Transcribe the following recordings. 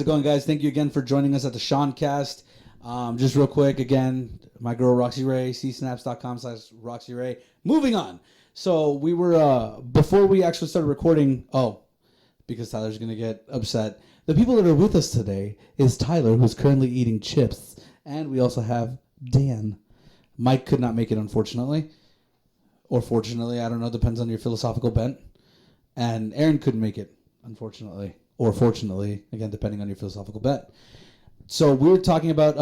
it going, guys? Thank you again for joining us at the ShawnCast. Just real quick, again, my girl Roxy Ray, csnaps.com/Roxy Ray. Moving on. So we were, before we actually started recording, because Tyler's going to get upset. The people that are with us today is Tyler, who's currently eating chips. And we also have Dan. Mike could not make it, unfortunately. Or fortunately, I don't know, depends on your philosophical bent. And Aaron couldn't make it, unfortunately. Or fortunately, again, depending on your philosophical bent. So we were talking about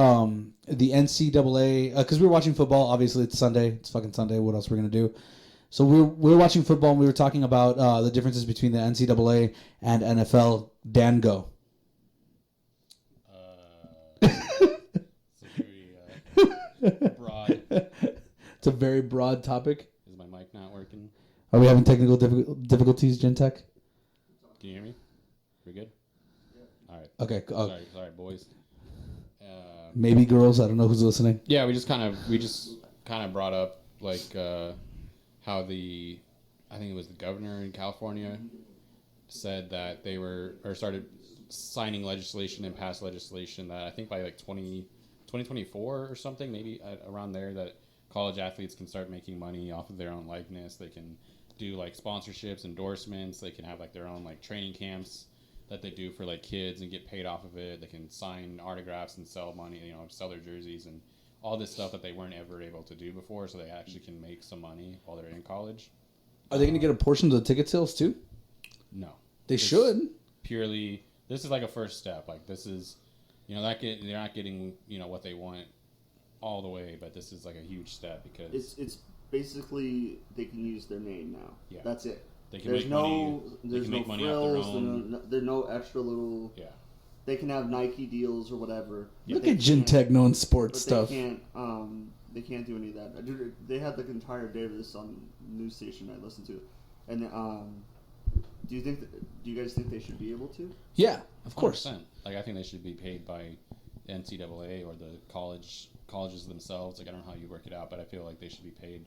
the NCAA, because we were watching football. Obviously, it's Sunday. It's fucking Sunday. What else are we going to do? So we were watching football, and we were talking about the differences between the NCAA and NFL. Dan, go. It's a very broad. It's a very broad topic. Is my mic not working? Are we having technical difficulties, Gentech? Can you hear me? We good? Yeah. All right. Okay. Sorry, boys. Maybe girls. I don't know who's listening. Yeah, we just kind of brought up like how I think it was the governor in California said that they started signing legislation and passed legislation that I think by like 2024 or something, maybe around there, that college athletes can start making money off of their own likeness. They can do like sponsorships, endorsements. They can have like their own like training camps that they do for like kids and get paid off of it. They can sign autographs and sell money, sell their jerseys and all this stuff that they weren't ever able to do before, so they actually can make some money while they're in college. Are they going to get a portion of the ticket sales too? No. They should. Purely, this is like a first step. Like this is, they're not getting, what they want all the way, but this is like a huge step because it's basically they can use their name now. Yeah. That's it. They can make money. There's no frills. There's no extra little. Yeah. They can have Nike deals or whatever. Look at Gentech knowing sports stuff. They can't do any of that. They had the entire day of this on news station I listened to, and do you guys think they should be able to? Yeah, of course. 100%. Like I think they should be paid by NCAA or the colleges themselves. Like I don't know how you work it out, but I feel like they should be paid.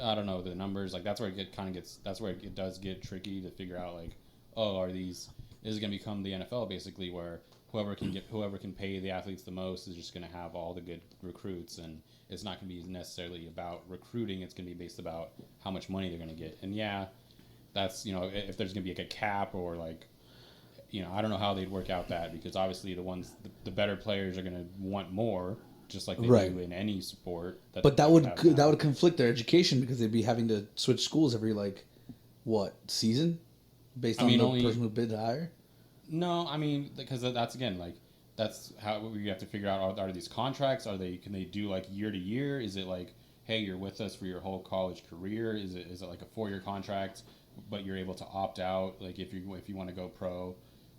I don't know the numbers. Like that's where it does get tricky to figure out. Like, is it going to become the NFL basically, where whoever can pay the athletes the most is just going to have all the good recruits, and it's not going to be necessarily about recruiting. It's going to be based about how much money they're going to get. And yeah, that's if there's going to be like a cap or like. I don't know how they'd work out that, because obviously the better players are going to want more, just like they do in any sport. But that would conflict their education, because they'd be having to switch schools every season, based on the person who bid higher. No, I mean because that's how you have to figure out: are these contracts? Can they do like year to year? Is it like, hey, you're with us for your whole college career? Is it like a 4-year contract, but you're able to opt out, like if you want to go pro?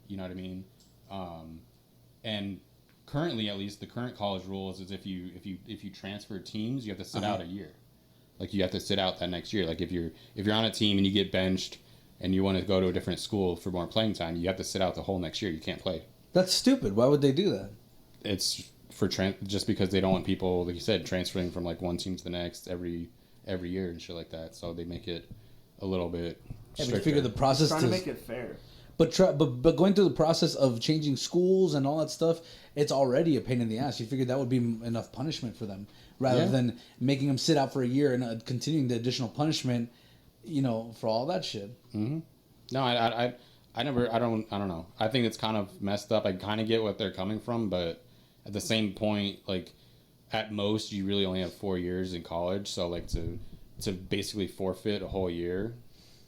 You know what I mean? And currently, at least, the current college rules is if you transfer teams, you have to sit out a year. Like you have to sit out that next year. Like if you're on a team and you get benched and you want to go to a different school for more playing time, you have to sit out the whole next year. You can't play. That's stupid. Why would they do that? It's for just because they don't want people, like you said, transferring from like one team to the next every year and shit like that. So they make it a little bit stricter. But you figure the process trying to make it fair. But going through the process of changing schools and all that stuff, it's already a pain in the ass. You figured that would be enough punishment for them, rather than making them sit out for a year and continuing the additional punishment, for all that shit. Mm-hmm. No, I don't know. I think it's kind of messed up. I kind of get what they're coming from, but at the same point, like at most you really only have 4 years in college, so like to basically forfeit a whole year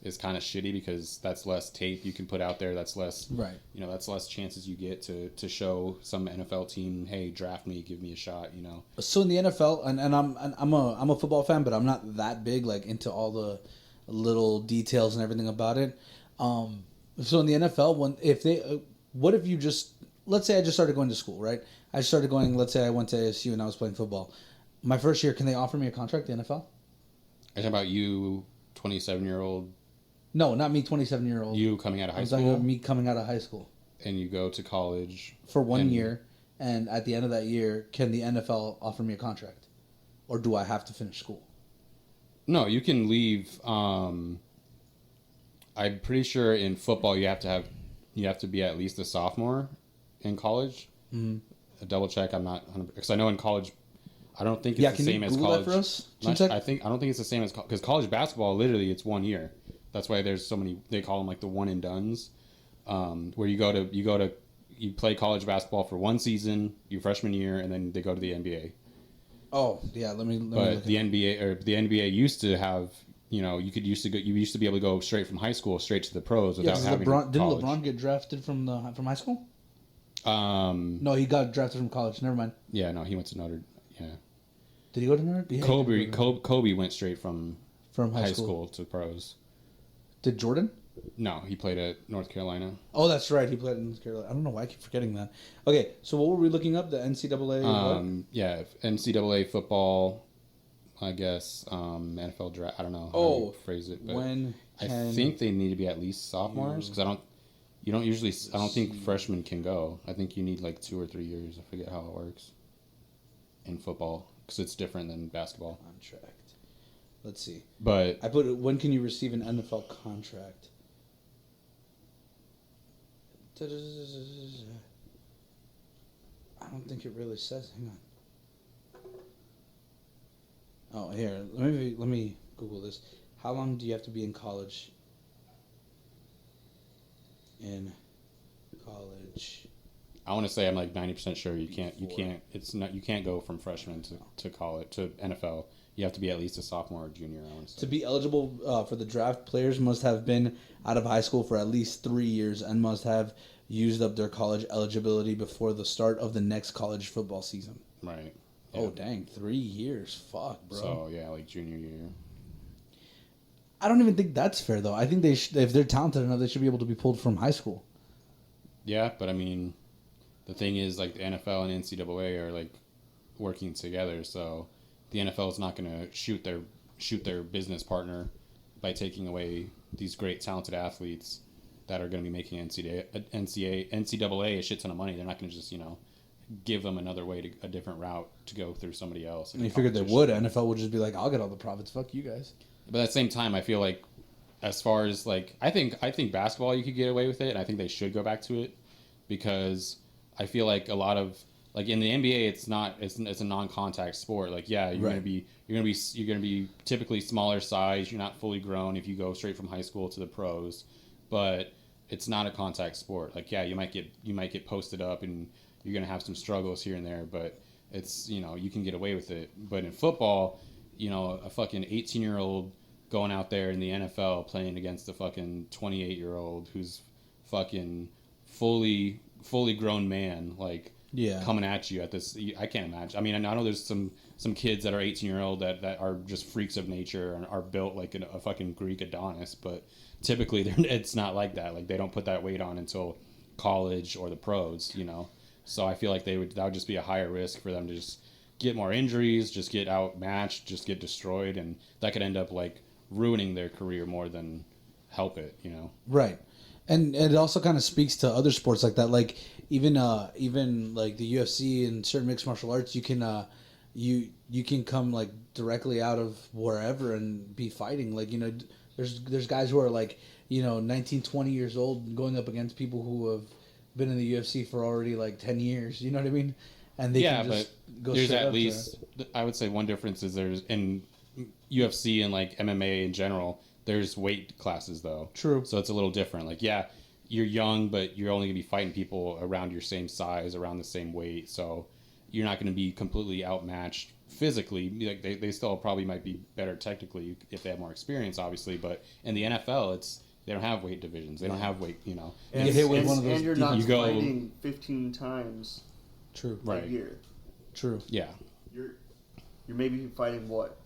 is kind of shitty, because that's less tape you can put out there. That's less, that's less chances you get to show some NFL team, hey, draft me, give me a shot, So in the NFL, and I'm a football fan, but I'm not that big, like, into all the little details and everything about it. So in the NFL, what if you let's say I just started going to school, right? Let's say I went to ASU and I was playing football. My first year, can they offer me a contract, the NFL? Are you talking about you, 27-year-old? No, not me, 27-year-old. You coming out of high school? I'm talking about me coming out of high school. And you go to college. For 1 year, and at the end of that year, can the NFL offer me a contract? Or do I have to finish school? No, you can leave. I'm pretty sure in football you have to be at least a sophomore in college. Mm-hmm. A double check. I'm not 100%, because I know in college, I don't think it's the same as college. That for us? I don't think it's the same as because college basketball literally it's 1 year. That's why there's so many. They call them like the one and dones, where you play college basketball for 1 season, your freshman year, and then they go to the NBA. Oh yeah, let me. But the NBA used to have, you know, you used to be able to go straight from high school straight to the pros without having didn't college. LeBron get drafted from high school? No, he got drafted from college. Never mind. Yeah, no, he went to Notre. Yeah. Did he go to Notre? Yeah, Kobe went straight from high school to pros. Did Jordan? No, he played at North Carolina. Oh, that's right. He played in North Carolina. I don't know why I keep forgetting that. Okay, so what were we looking up? The NCAA? Yeah, NCAA football, I guess. NFL draft. I don't know how to phrase it. But I think they need to be at least sophomores because I don't think freshmen can go. I think you need like 2 or 3 years. I forget how it works in football because it's different than basketball. Contract. Let's see. But I put when can you receive an NFL contract? I don't think it really says. Hang on. Oh, here. Let me Google this. How long do you have to be in college? I want to say I'm like 90% sure you can't. You can't go from freshman to college to NFL. You have to be at least a sophomore or junior. I want to say. To be eligible for the draft, players must have been out of high school for at least 3 years and must have used up their college eligibility before the start of the next college football season. Right. Yeah. Oh, dang. 3 years. Fuck, bro. So, yeah, like junior year. I don't even think that's fair, though. I think if they're talented enough, they should be able to be pulled from high school. Yeah, but I mean, the thing is, like, the NFL and NCAA are, like, working together, so the NFL is not going to shoot their business partner by taking away these great talented athletes that are going to be making NCAA a shit ton of money. They're not going to just, you know, give them another way a different route to go through somebody else. And you figured they would. NFL would just be like, I'll get all the profits. Fuck you guys. But at the same time, I feel like as far as like, I think basketball, you could get away with it. And I think they should go back to it because I feel like a lot of, like in the NBA, it's a non-contact sport. Like, yeah, you're gonna be typically smaller size. You're not fully grown if you go straight from high school to the pros, but it's not a contact sport. Like, yeah, you might get posted up and you're gonna have some struggles here and there, but it's, you know, you can get away with it. But in football, you know, a fucking 18-year-old going out there in the NFL playing against a fucking 28-year-old who's fucking fully grown man, like. Yeah. Coming at you at this, I can't imagine. I mean, I know there's some kids that are 18-year-old that are just freaks of nature and are built like a fucking Greek Adonis, but typically it's not like that. Like, they don't put that weight on until college or the pros, you know. So I feel like that would just be a higher risk for them to just get more injuries, just get outmatched, just get destroyed, and that could end up like ruining their career more than help it, you know. Right. And it also kind of speaks to other sports like that, like even like the UFC and certain mixed martial arts. You can you can come like directly out of wherever and be fighting. Like, you know, there's guys who are like, you know, 19, 20 years old going up against people who have been in the UFC for already like 10 years. You know what I mean? And they can just go there's straight at up least I would say one difference is there's in UFC and like MMA in general. There's weight classes, though. True. So it's a little different. Like, yeah, you're young, but you're only going to be fighting people around your same size, around the same weight. So you're not going to be completely outmatched physically. Like, they still probably might be better technically if they have more experience, obviously. But in the NFL, they don't have weight divisions. They don't have weight, you know. And, you hit with one of those. And you're not fighting 15 times True. a year. True. Yeah. You're maybe fighting what?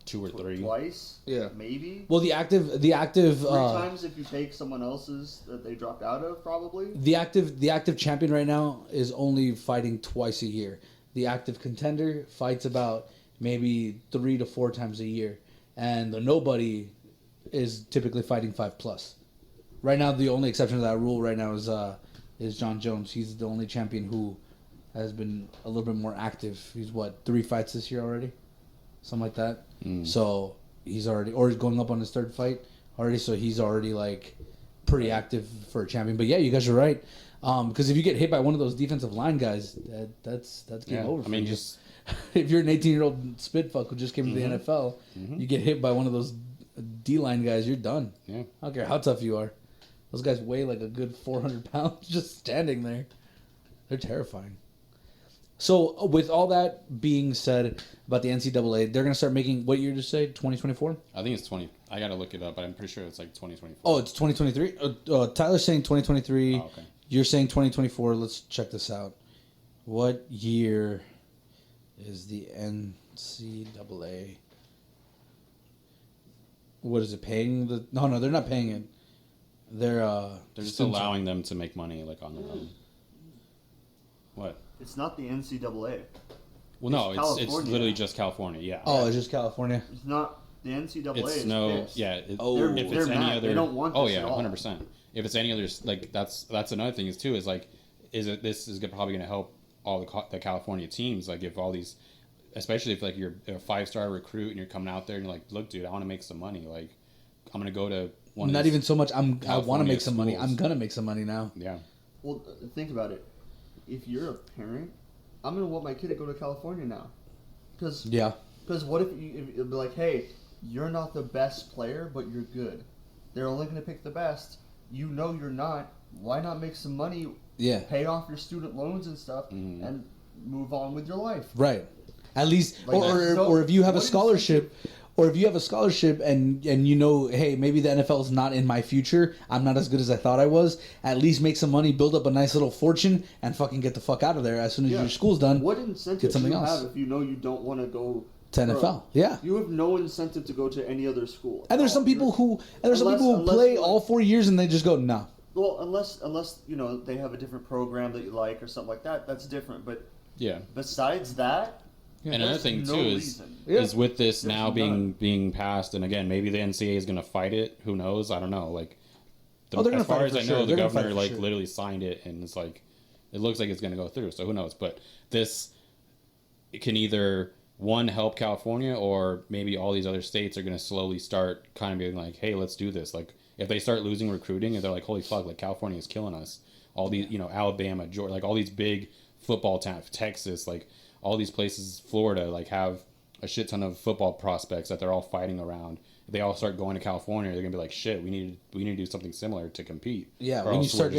2 or 3 twice, maybe. Well, the active 3 times if you take someone else's that they dropped out of, probably. The active champion right now is only fighting twice a year. The active contender fights about maybe 3 to 4 times a year, and the nobody is typically fighting 5+. Right now, the only exception to that rule right now is John Jones. He's the only champion who has been a little bit more active. He's 3 fights this year already, something like that. So he's going up on his 3rd fight already. So he's already like pretty active for a champion. But yeah, you guys are right. Because if you get hit by one of those defensive line guys, that's game over. For you. If you're an 18-year-old spit fuck who just came to the NFL, you get hit by one of those D-line guys, you're done. Yeah. I don't care how tough you are. Those guys weigh like a good 400 pounds just standing there. They're terrifying. So with all that being said about the NCAA, they're going to start making, what year did you say, 2024? I think it's 20. I got to look it up, but I'm pretty sure it's like 2024. Oh, it's 2023? Tyler's saying 2023. Oh, okay. You're saying 2024. Let's check this out. What year is the NCAA? What is it, paying the... No, they're not paying it. They're just allowing them to make money like on their own. What? It's not the NCAA. Well, no, it's literally just California. Yeah. Oh, it's just California. It's not the NCAA. It's is no. pissed. Yeah. If it's any mad. other. They don't want. Oh this yeah, at all. 100%. If it's any other, like that's another thing is too is like, this is probably going to help all the California teams, like if all these, especially if like you're a 5-star recruit and you're coming out there and you're like, look, dude, I want to make some money. Like, I'm gonna go to one. Not even so much. I want to make some money. schools. I'm gonna make some money now. Yeah. Well, think about it. If you're a parent, I'm gonna want my kid to go to California now, because what if it'll be like, hey, you're not the best player, but you're good. They're only gonna pick the best. You know you're not. Why not make some money? Yeah. Pay off your student loans and stuff, and move on with your life. Right. At least, Like, or if you have a scholarship. Or if you have a scholarship and you know, hey, maybe the NFL is not in my future, I'm not as good as I thought I was, at least make some money, build up a nice little fortune, and fucking get the fuck out of there as soon as your school's done. What incentive do you have if you know you don't want to go to NFL? Yeah. You have no incentive to go to any other school. And there's some people who play all 4 years and they just go, no. Well, unless you know they have a different program that you like or something like that, that's different. But yeah. Besides that. Yeah, and another thing too is with this now being passed, and again maybe the NCAA is going to fight it. Who knows? I don't know. Like, as far as I know, the governor literally signed it, and it's like it looks like it's going to go through. So who knows? But it can either help California, or maybe all these other states are going to slowly start kind of being like, hey, let's do this. Like if they start losing recruiting, and they're like, holy fuck, like California is killing us. All these, Alabama, Georgia, like all these big football towns, Texas, like. All these places, Florida, like have a shit ton of football prospects that they're all fighting around. If they all start going to California, they're gonna be like, shit, we need to do something similar to compete. Yeah, when you start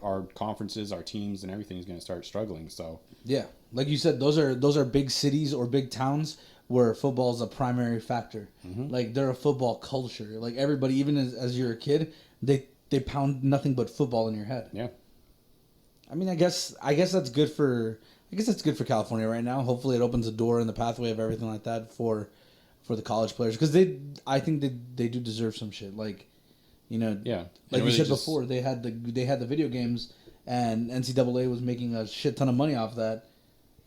our conferences, our teams, and everything is gonna start struggling. So yeah, like you said, those are big cities or big towns where football is a primary factor. Like they're a football culture. Like everybody, even as you're a kid, they pound nothing but football in your head. Yeah. I mean, I guess that's good for. I guess that's good for California right now. Hopefully, it opens the door and the pathway of everything like that for the college players, because I think they do deserve some shit. Like, yeah, like you said before, they had the video games, and NCAA was making a shit ton of money off that.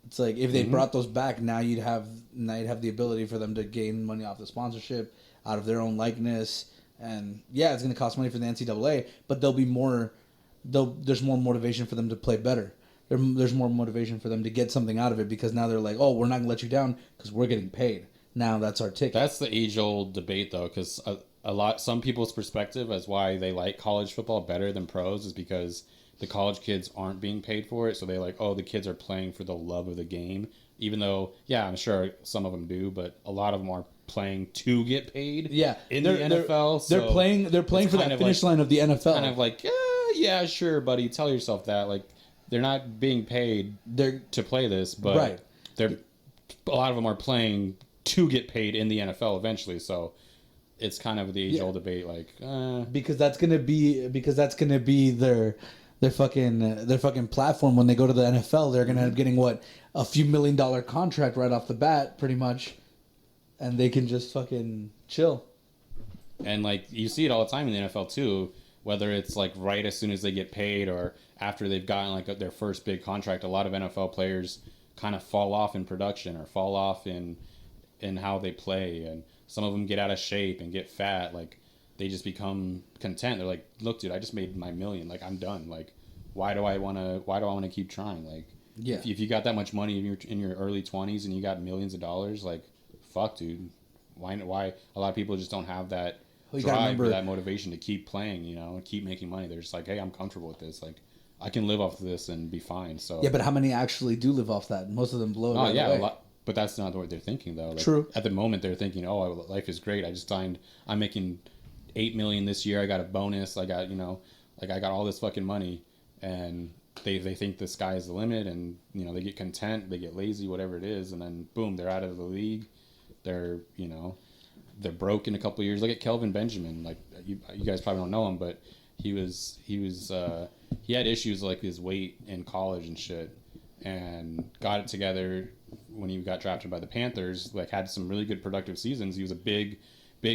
It's like if they brought those back, now you'd have the ability for them to gain money off the sponsorship out of their own likeness, and yeah, it's going to cost money for the NCAA, but there's more motivation for them to play better. There's more motivation for them to get something out of it, because now they're like, oh, we're not going to let you down because we're getting paid. Now that's our ticket. That's the age-old debate, though, because some people's perspective as why they like college football better than pros is because the college kids aren't being paid for it. So they like, oh, the kids are playing for the love of the game. Even though, yeah, I'm sure some of them do, but a lot of them are playing to get paid. Yeah, in the NFL, they're playing for that finish line of the NFL. Kind of like, yeah, sure, buddy. Tell yourself that. Like, they're not being paid to play this, but a lot of them are playing to get paid in the NFL eventually. So it's kind of the age-old debate, like because that's gonna be their fucking platform when they go to the NFL. They're gonna end up getting a few $1 million contract right off the bat, pretty much, and they can just fucking chill. And like you see it all the time in the NFL too, whether it's like right as soon as they get paid or after they've gotten like their first big contract. A lot of NFL players kind of fall off in production or fall off in how they play, and some of them get out of shape and get fat. Like they just become content. They're like, look, dude, I just made my $1 million. Like I'm done. Like why do I want to keep trying? Like if you got that much money in your early 20s and you got millions of dollars, like fuck, dude. Why a lot of people just don't have that drive or that motivation to keep playing, and keep making money. They're just like, hey, I'm comfortable with this. Like, I can live off of this and be fine. So yeah, but how many actually do live off that? Most of them blow it. A lot. But that's not what they're thinking, though. Like, true. At the moment, they're thinking, "Oh, life is great. I just signed. I'm making $8 million this year. I got a bonus. I got, I got all this fucking money." And they think the sky is the limit, and they get content, they get lazy, whatever it is, and then boom, they're out of the league. They're they're broke in a couple of years. Look at Kelvin Benjamin. Like you guys probably don't know him, but he had issues like his weight in college and shit, and got it together when he got drafted by the Panthers. Like, had some really good productive seasons. He was a big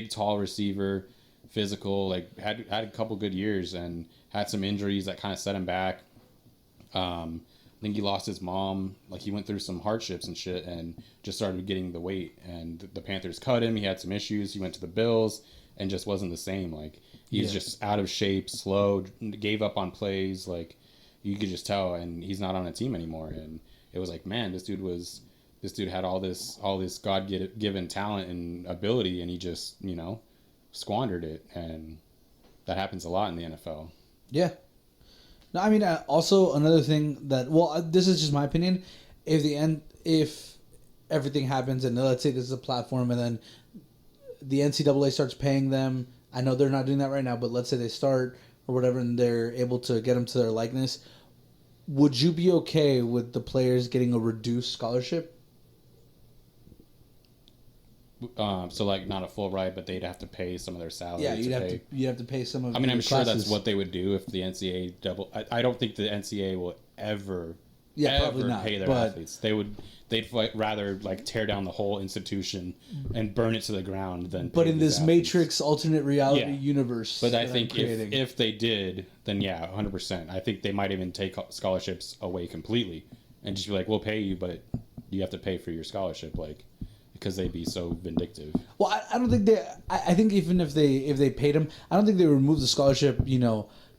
tall receiver, physical, like had a couple good years, and had some injuries that kind of set him back. I think he lost his mom. Like, he went through some hardships and shit, and just started getting the weight, and the Panthers cut him. He had some issues. He went to the Bills and just wasn't the same. Like, he's just out of shape, slow, gave up on plays. Like, you could just tell, and he's not on a team anymore. And it was like, man, this dude had all this God-given talent and ability, and he just, squandered it. And that happens a lot in the NFL. Yeah. No, I mean, also another thing that, this is just my opinion. If everything happens, and let's say this is a platform, and then the NCAA starts paying them, I know they're not doing that right now, but let's say they start or whatever, and they're able to get them to their likeness, would you be okay with the players getting a reduced scholarship? So like not a full ride, but they'd have to pay some of their salary. Yeah, you'd have to pay some of. I mean, I'm sure classes. that's what they would do if the NCAA I don't think the NCAA will ever probably not, pay their athletes. They'd rather like tear down the whole institution and burn it to the ground than. But in this Matrix alternate reality universe, but I think if they did, then 100%. I think they might even take scholarships away completely and just be like, we'll pay you, but you have to pay for your scholarship, like. Because they'd be so vindictive. Well, I don't think they. I think even if they paid him, I don't think they would remove the scholarship,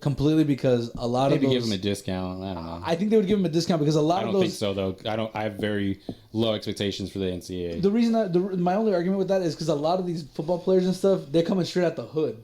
completely, because a lot Maybe of those. Give him a discount. I don't know. I think they would give him a discount because a lot of those. I don't think so though. I have very low expectations for the NCAA. The reason my only argument with that is because a lot of these football players and stuff, they're coming straight out the hood.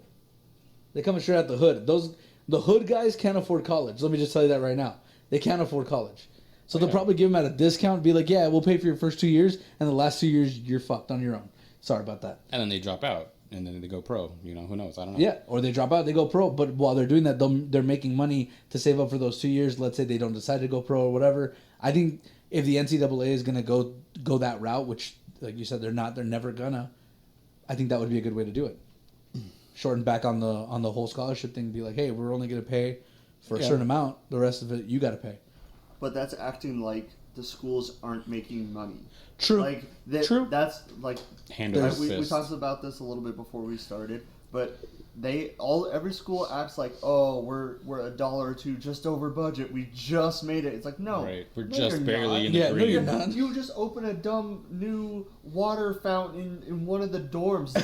The hood guys can't afford college. Let me just tell you that right now. They can't afford college. So they'll probably give them at a discount, be like, yeah, we'll pay for your first 2 years, and the last 2 years, you're fucked on your own. Sorry about that. And then they drop out, and then they go pro. Who knows? I don't know. Yeah, or they drop out, they go pro. But while they're doing that, they're making money to save up for those 2 years. Let's say they don't decide to go pro or whatever. I think if the NCAA is going to go that route, which, like you said, they're never gonna, I think that would be a good way to do it. Shorten back on the whole scholarship thing, be like, hey, we're only going to pay for a certain amount. The rest of it, you got to pay. But that's acting like the schools aren't making money. True. Like True. That's like we talked about this a little bit before we started, but every school acts like, oh, we're $1 or $2 just over budget. We just made it. It's like, no, right. We're just barely in the green. No, you're not. You just open a dumb new water fountain in one of the dorms.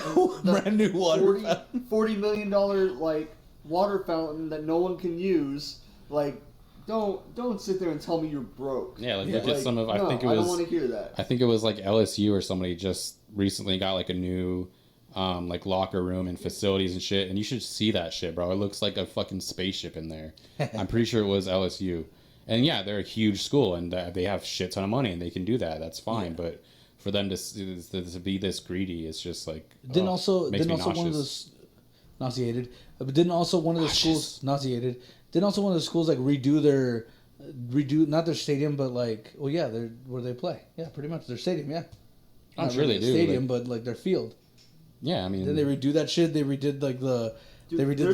Brand new water fountain. $40 million like water fountain that no one can use. Like, don't sit there and tell me you're broke. Yeah, look at some of. I think it was. I don't want to hear that. I think it was like LSU or somebody just recently got like a new, like locker room and facilities and shit. And you should see that shit, bro. It looks like a fucking spaceship in there. I'm pretty sure it was LSU. And yeah, they're a huge school and they have shit ton of money and they can do that. That's fine. Yeah. But for them to be this greedy, it's just like didn't also one of those nauseated. But didn't also one of the schools nauseated. Didn't also one of the schools like redo not their stadium, but like where they play. Yeah, pretty much their stadium. Yeah, I'm sure they do. Stadium, but like their field. Yeah, I mean. Then they redo that shit. They redid like the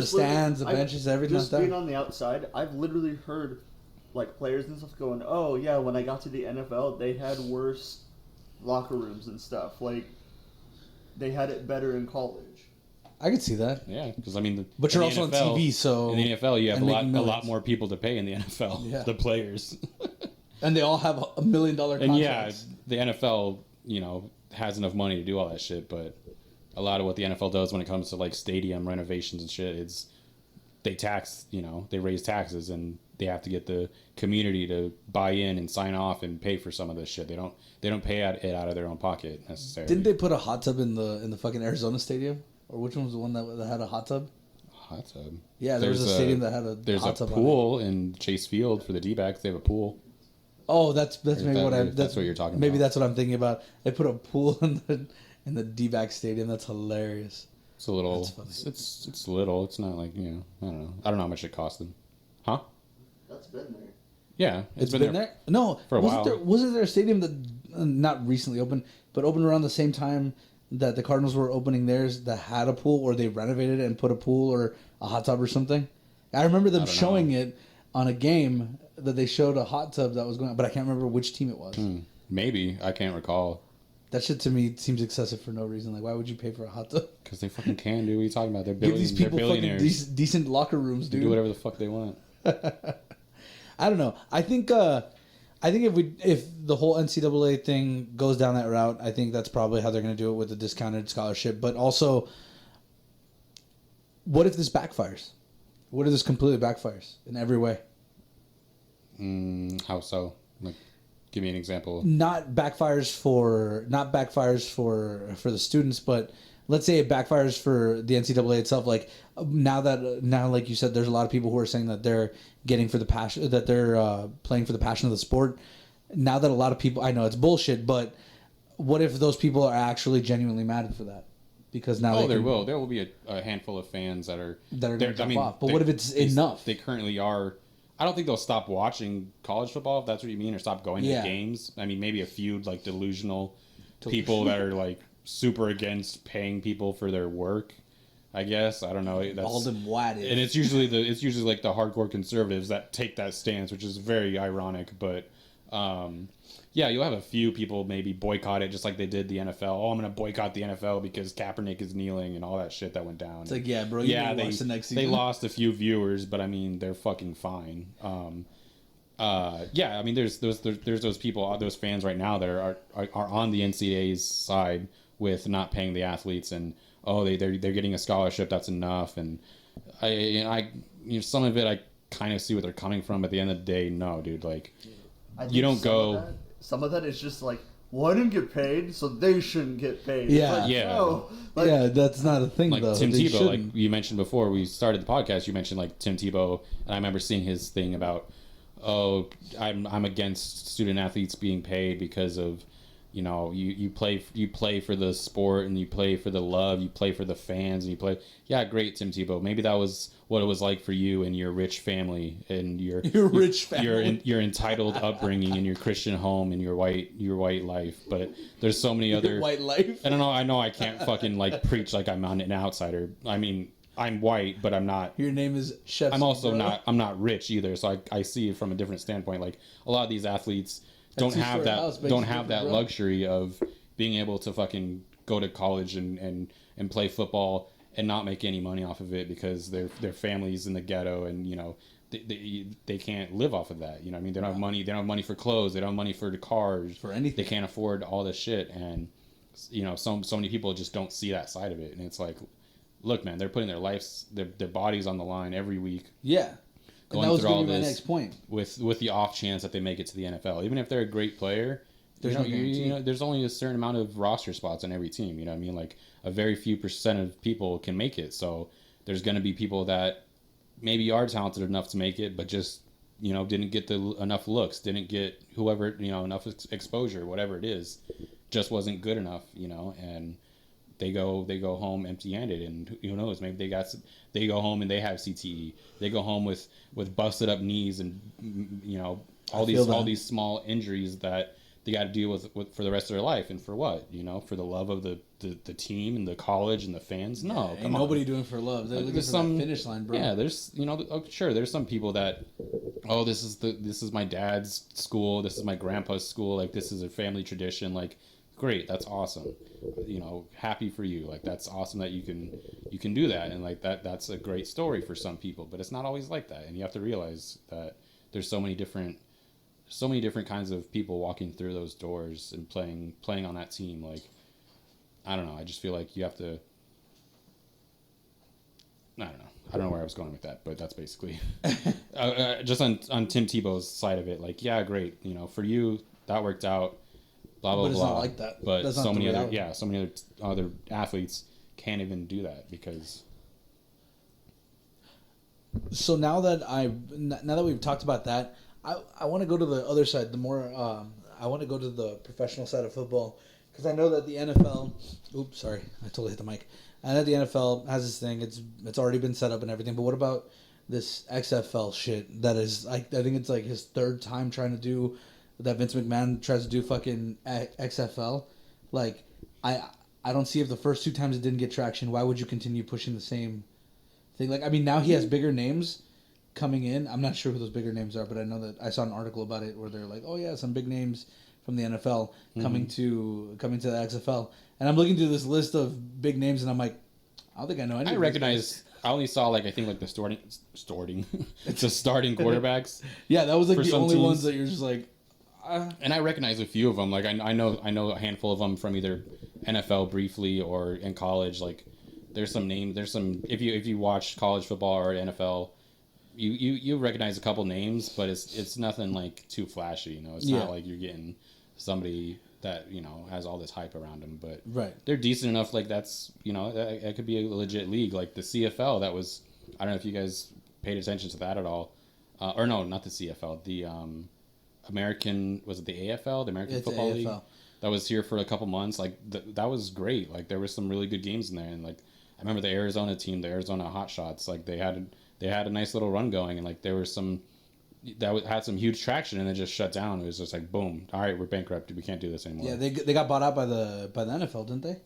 stands, the benches, everything like that. Just being on the outside, I've literally heard like players and stuff going, "Oh yeah, when I got to the NFL, they had worse locker rooms and stuff. Like they had it better in college." I could see that. Yeah, because I mean, but you're also NFL, on TV, so in the NFL you have a lot more people to pay in the NFL. Yeah. The players, and they all have $1 million contracts. And yeah, the NFL, has enough money to do all that shit. But a lot of what the NFL does when it comes to like stadium renovations and shit, is they tax. They raise taxes, and they have to get the community to buy in and sign off and pay for some of this shit. They don't pay it out of their own pocket necessarily. Didn't they put a hot tub in the fucking Arizona stadium? Or which one was the one that had a hot tub? Hot tub. Yeah, there was a stadium that had a hot tub. There's a pool in Chase Field for the D-backs. They have a pool. Oh, that's maybe that's what you're talking about. Maybe that's what I'm thinking about. They put a pool in the D-back stadium. That's hilarious. It's a little. It's little. It's not like, you know. I don't know. I don't know how much it cost them. Huh? That's been there. Yeah, it's been there. No, for a while. Wasn't there a stadium that not recently opened, but opened around the same time that the Cardinals were opening theirs that had a pool, or they renovated it and put a pool or a hot tub or something? I remember them showing it on a game that they showed a hot tub that was going on, but I can't remember which team it was. Maybe. I can't recall. That shit to me seems excessive for no reason. Like, why would you pay for a hot tub? Because they fucking can, dude. What are you talking about? They're Give these people billionaires. fucking decent locker rooms, dude. They do whatever the fuck they want. I don't know. I think if the whole NCAA thing goes down that route, I think that's probably how they're going to do it with the discounted scholarship. But also, what if this backfires? What if this completely backfires in every way? How so? Like, give me an example. Not backfires for the students, but let's say it backfires for the NCAA itself. Like now, like you said, there's a lot of people who are saying that they're getting for the passion, that they're playing for the passion of the sport. Now that a lot of people, I know it's bullshit, but what if those people are actually genuinely mad for that? Because now there will be a handful of fans that are going to drop off. But what if it's enough? They currently are. I don't think they'll stop watching college football, if that's what you mean, or stop going to games. I mean, maybe a few like delusional people that are like super against paying people for their work. I guess I don't know. That's, all them wadded. And it's usually like the hardcore conservatives that take that stance, which is very ironic. But yeah, you'll have a few people maybe boycott it, just like they did the NFL. Oh, I'm going to boycott the NFL because Kaepernick is kneeling and all that shit that went down. It's like, yeah, bro. You watch the next season. They lost a few viewers, but I mean, they're fucking fine. Yeah, I mean, there's those people, those fans right now that are on the NCAA's side with not paying the athletes, and they're getting a scholarship, that's enough. And I some of it I kind of see what they're coming from. At the end of the day, no, dude, like you don't go. Some of that is just like, well, I didn't get paid, so they shouldn't get paid. Yeah, like, yeah, no. Yeah. That's not a thing. Like though. Tim Tebow, like you mentioned before we started the podcast, you mentioned like Tim Tebow, and I remember seeing his thing about, I'm against student athletes being paid because of, you play for the sport, and you play for the love, you play for the fans, and you play. Yeah, great, Tim Tebow. Maybe that was what it was like for you and your rich family and your rich family, your entitled upbringing and your Christian home and your white life. But there's so many other white life. I don't know. I know I can't fucking like preach like I'm an outsider. I mean, I'm white, but I'm not. Your name is Chef. I'm also not. I'm not rich either. So I see it from a different standpoint. Like a lot of these athletes don't have that luxury of being able to fucking go to college and play football and not make any money off of it because their family's in the ghetto, and they can't live off of that. I mean, they don't have money. They don't have money for clothes. They don't have money for the cars. For anything. They can't afford all this shit, and so many people just don't see that side of it. And it's like, look, man, they're putting their lives, their bodies on the line every week. Yeah. Going through all this my next point. With the off chance that they make it to the NFL, even if they're a great player. There's there's only a certain amount of roster spots on every team. You know what I mean? Like a very few % of people can make it. So there's going to be people that maybe are talented enough to make it, but just didn't get enough looks, didn't get enough exposure, whatever it is, just wasn't good enough. And they go home empty-handed, and who knows? Maybe they go home and they have CTE. They go home with busted up knees and all these small injuries that they got to deal with for the rest of their life. And for what? For the love of the team and the college and the fans? No, ain't nobody doing it for love. They're looking for that finish line, bro. Yeah, there's sure there's some people that this is my dad's school, this is my grandpa's school, like this is a family tradition, like great, that's awesome. Happy for you. Like that's awesome that you can do that, and like that's a great story for some people, but it's not always like that. And you have to realize that there's so many different kinds of people walking through those doors and playing on that team. Like, I don't know. I just feel like you have to. I don't know. I don't know where I was going with that, but that's basically just on Tim Tebow's side of it. Like, yeah, great. For you that worked out. Blah blah blah. But it's not like that. But so many other athletes can't even do that because. So now that we've talked about that, I want to go to the other side. I want to go to the professional side of football because I know that the NFL. Oops, sorry, I totally hit the mic. I know the NFL has this thing. It's already been set up and everything. But what about this XFL shit? That is, I think it's like his third time trying to do that. Vince McMahon tries to do fucking XFL. Like, I don't see if the first 2 times it didn't get traction. Why would you continue pushing the same thing? Like, I mean, now he has bigger names coming in. I'm not sure who those bigger names are, but I know that I saw an article about it where they're like, oh yeah, some big names from the NFL coming to the XFL. And I'm looking through this list of big names, and I'm like, I don't think I know any. I recognize. I only saw like I think like the starting quarterbacks. Yeah, that was like the only teams. ones that you're just like. And I recognize a few of them. Like I know a handful of them from either NFL briefly or in college. Like there's some names. There's some if you watch college football or NFL, you recognize a couple names, but it's nothing like too flashy. You know, it's not like you're getting somebody that has all this hype around them. But they're decent enough. Like that's that could be a legit league. Like the CFL. That was I don't know if you guys paid attention to that at all. Or no, not the CFL. The American was it the AFL, the American Football League that was here for a couple months. Like that was great. Like there was some really good games in there, and like I remember the Arizona team, the Arizona Hotshots. Like they had a nice little run going, and like there was some that had some huge traction, and then just shut down. It was just like boom, all right, we're bankrupt. We can't do this anymore. Yeah, they got bought out by the NFL, didn't they?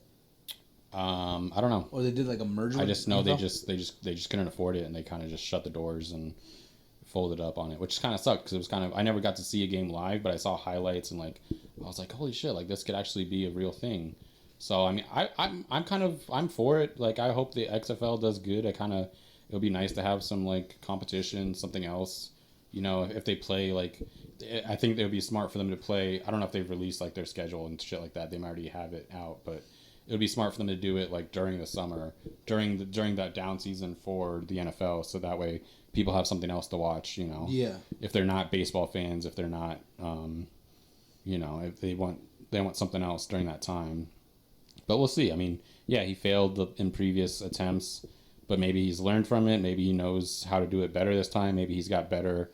I don't know. Or they did like a merger. I just know they just couldn't afford it, and they kind of just shut the doors and folded up on it, which kind of sucked because it was kind of I never got to see a game live, but I saw highlights and like I was like, holy shit, like this could actually be a real thing. So I mean, I'm for it. Like I hope the XFL does good. It would be nice to have some like competition, something else. If they play like, I think it would be smart for them to play. I don't know if they've released like their schedule and shit like that. They might already have it out, but it would be smart for them to do it like during the summer, during that down season for the NFL, so that way people have something else to watch. Yeah. If they're not baseball fans, if they're not, if they want something else during that time. But we'll see. I mean, yeah, he failed in previous attempts, but maybe he's learned from it. Maybe he knows how to do it better this time. Maybe he's got better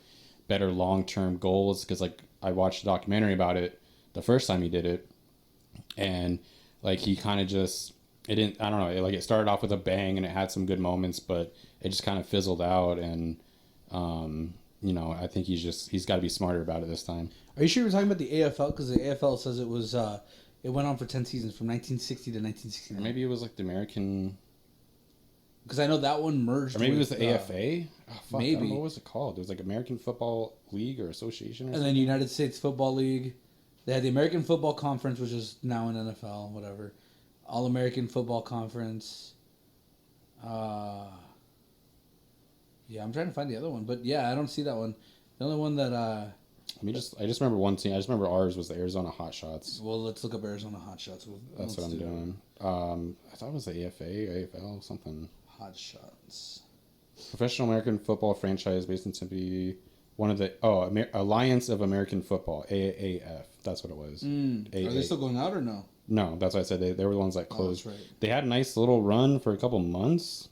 long-term goals. Because like I watched a documentary about it the first time he did it, and like he kind of just I don't know. It started off with a bang and it had some good moments, but it just kind of fizzled out. And I think he's got to be smarter about it this time. Are you sure you're talking about the AFL? Because the AFL says it was it went on for 10 seasons from 1960 to 1969. Or maybe it was like the American. Because I know that one merged. Or maybe it was the AFA. Maybe. What was it called? It was like American Football League or Association. And then United States Football League. They had the American Football Conference, which is now in NFL, whatever. All American Football Conference. Yeah, I'm trying to find the other one, but yeah, I don't see that one. The only one that I just remember one team. I just remember ours was the Arizona Hotshots. Well, let's look up Arizona Hotshots. That's what I'm doing. I thought it was the AFA, AFL, something. Hotshots. Professional American Football franchise based in Tempe. One of the Alliance of American Football, AAF. That's what it was. Are they still going out or no? No, that's what I said. They were the ones that closed. Oh, that's right. They had a nice little run for a couple months,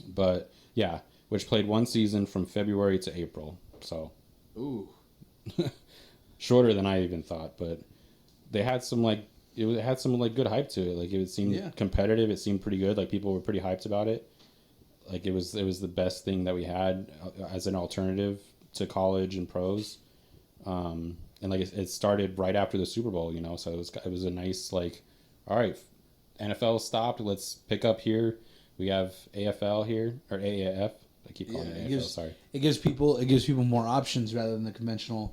but yeah, which played one season from February to April. So, ooh, shorter than I even thought. But they had some it had some good hype to it. Like it seemed competitive. It seemed pretty good. Like people were pretty hyped about it. Like it was the best thing that we had as an alternative to college and pros. And like it started right after the Super Bowl, so it was a nice like, all right, NFL stopped. Let's pick up here. We have AFL here or AAF. I keep calling it AFL. Sorry. It gives people more options rather than the conventional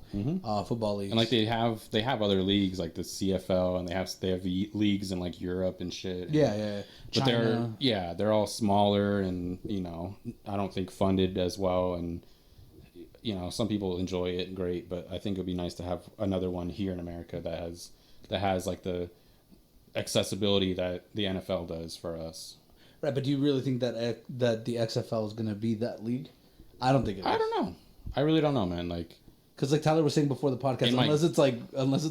football leagues. And like they have other leagues like the CFL, and they have leagues in like Europe and shit. Yeah. But they're all smaller, and I don't think funded as well, and some people enjoy it, great, but I think it would be nice to have another one here in America that has like the accessibility that the NFL does for us. Right, but do you really think that the XFL is going to be that league? I don't think it is. I don't know. I really don't know, man. Like, because like Tyler was saying before the podcast, unless it's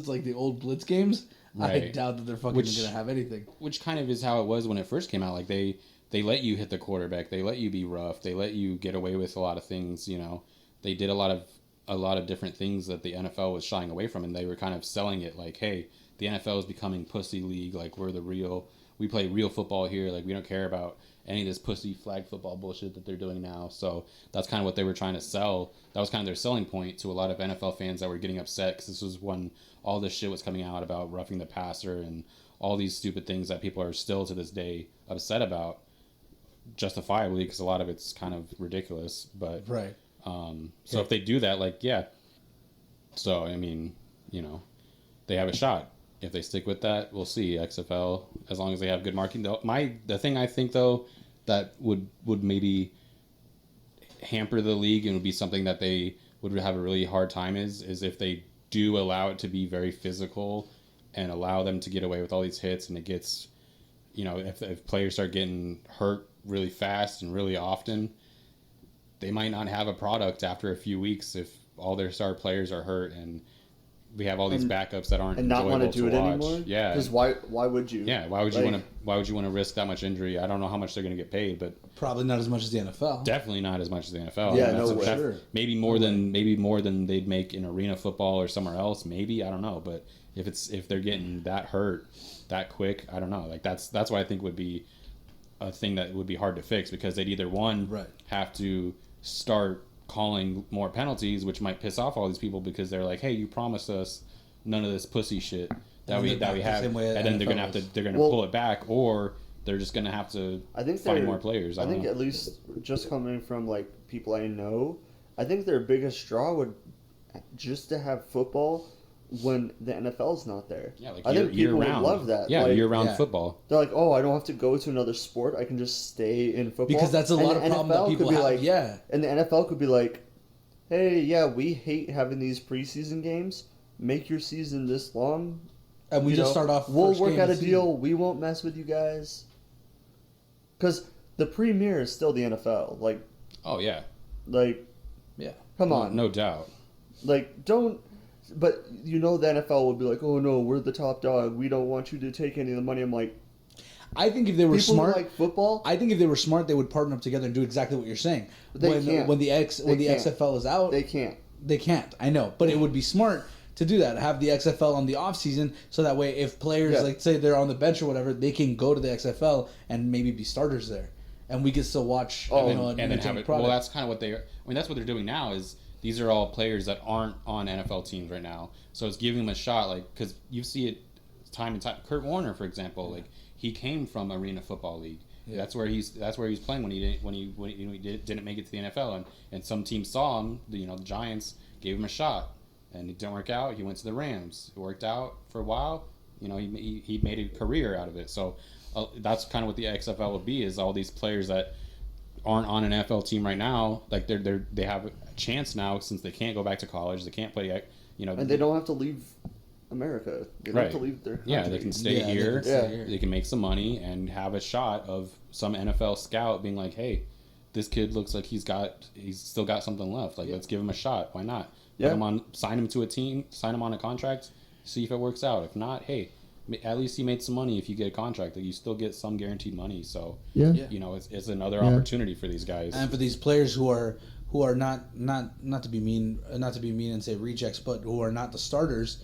like the old Blitz games, I doubt that they're fucking going to have anything. Which kind of is how it was when it first came out. Like they let you hit the quarterback. They let you be rough. They let you get away with a lot of things. You know, they did a lot of different things that the NFL was shying away from, and they were kind of selling it like, hey, the NFL is becoming pussy league. Like we play real football here. Like we don't care about any of this pussy flag football bullshit that they're doing now. So that's kind of what they were trying to sell. That was kind of their selling point to a lot of NFL fans that were getting upset because this was when all this shit was coming out about roughing the passer and all these stupid things that people are still to this day upset about, justifiably, because a lot of it's kind of ridiculous. But right. So if they do that, like, yeah. So I mean, you know, they have a shot. If they stick with that, we'll see. XFL, as long as they have good marketing. The thing I think though that would maybe hamper the league and would be something that they would have a really hard time is if they do allow it to be very physical and allow them to get away with all these hits, and it gets, you know, if players start getting hurt really fast and really often, they might not have a product after a few weeks if all their star players are hurt and we have all these backups that aren't and not want to do it watch. anymore. Yeah, because why would you? Yeah, why would you want to risk that much injury? I don't know how much they're going to get paid, but probably not as much as the NFL. Definitely not as much as the NFL. Yeah, no way. Sure. Maybe more than they'd make in arena football or somewhere else. Maybe, I don't know. But if they're getting that hurt that quick, I don't know. Like that's what I think would be a thing that would be hard to fix, because they'd either have to start calling more penalties, which might piss off all these people because they're like, hey, you promised us none of this pussy shit that we have, and then they're gonna pull it back, or they're just gonna have to find more players. I think at least just coming from like people I know, I think their biggest draw would just to have football when the NFL's not there. Yeah, like I think people would love that. Yeah, like, year-round football. They're like, oh, I don't have to go to another sport. I can just stay in football. Because that's a lot of problem that people have. Like, yeah. And the NFL could be like, hey, yeah, we hate having these preseason games. Make your season this long. And we just start off. We'll work out a deal. We won't mess with you guys. Because the premier is still the NFL. Like. Oh, yeah. Like. Yeah. Come on. No doubt. Like, don't. But you know the NFL would be like, oh no, we're the top dog. We don't want you to take any of the money. I'm like, I think if they were smart, like football. I think if they were smart, they would partner up together and do exactly what you're saying. But they can't. When the XFL is out, they can't. They can't. I know, but it would be smart to do that. Have the XFL on the off season, so that way, if players like say they're on the bench or whatever, they can go to the XFL and maybe be starters there, and we can still watch. And then have it. Well, that's kind of what they. I mean, that's what they're doing now. Is these are all players that aren't on NFL teams right now, so it's giving them a shot. Like, because you see it time and time. Kurt Warner, for example, like he came from Arena Football League. Yeah. That's where he's playing when he didn't make it to the NFL, and some teams saw him. The Giants gave him a shot, and it didn't work out. He went to the Rams. It worked out for a while. He made a career out of it. So that's kind of what the XFL would be, is all these players that aren't on an NFL team right now, like they have a chance now, since they can't go back to college, they can't play, and they don't have to leave America. They don't have to leave their country. Yeah, they can stay here. They can make some money and have a shot of some NFL scout being like, hey, this kid looks like he's still got something left. Like, let's give him a shot. Why not? Yeah. Sign him to a team, sign him on a contract, see if it works out. If not, hey, at least you made some money. If you get a contract, like, you still get some guaranteed money. So it's another opportunity for these guys, and for these players who are not to be mean and say rejects, but who are not the starters,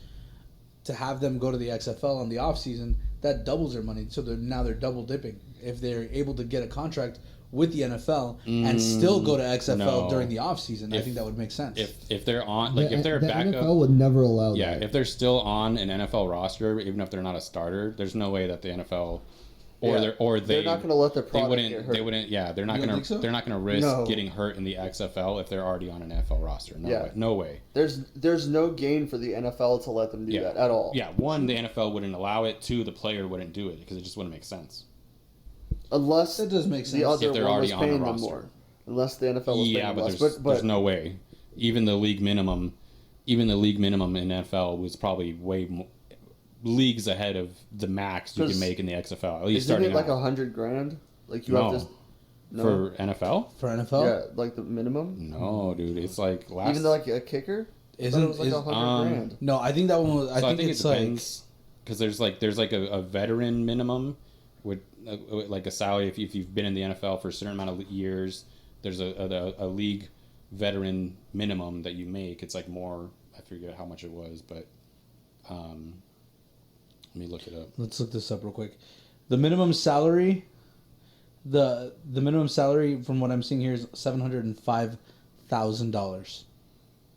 to have them go to the XFL on the off season, that doubles their money. So they're double dipping. If they're able to get a contract with the NFL and still go to XFL during the off season, I think that would make sense. If they're on, like, if they're a backup, NFL would never allow that. Yeah, if they're still on an NFL roster, even if they're not a starter, there's no way that the NFL they're not going to let their product get hurt. They wouldn't. Yeah, they're not going to. So? They're not going to risk getting hurt in the XFL if they're already on an NFL roster. No way. There's no gain for the NFL to let them do that at all. Yeah, one, the NFL wouldn't allow it. Two, the player wouldn't do it because it just wouldn't make sense. Unless it does make sense. The other if they're one already was on paying the them roster. more. Unless the NFL was paying them less. But there's no way. Even the league minimum in NFL was probably way more, leagues ahead of the max you can make in the XFL. At least isn't starting it like out. $100,000? Like you have to. No. For NFL? For NFL? Yeah, like the minimum. No, dude, it's like even like a kicker. Isn't it was like $100,000? No, I think that one was. I think it it's depends. because there's like a veteran minimum with like a salary if you've been in the NFL for a certain amount of years. There's a league veteran minimum that you make. It's like more. I forget how much it was, but let me look it up. Let's look this up real quick. The minimum salary, the minimum salary from what I'm seeing here is $705,000.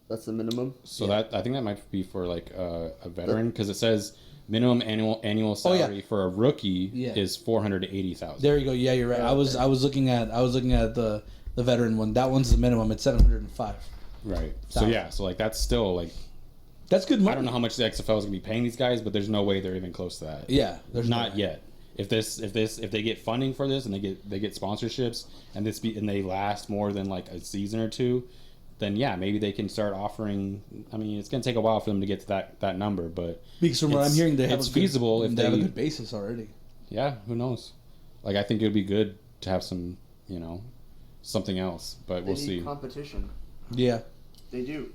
That's the minimum. So that I think that might be for like a veteran because it says minimum annual salary for a rookie is $480,000. There you go. Yeah, you're right. I was looking at the veteran one. That one's the minimum. It's $705,000. Right. So yeah. So like that's still like that's good money. I don't know how much the XFL is gonna be paying these guys, but there's no way they're even close to that. Yeah, there's not yet. If they get funding for this and they get sponsorships and they last more than like a season or two, then yeah, maybe they can start offering. I mean, it's gonna take a while for them to get to that number, but because from what I'm hearing, it's feasible if they have a good basis already. Yeah, who knows? Like I think it would be good to have some, something else, but we'll see. Competition. Yeah, they do.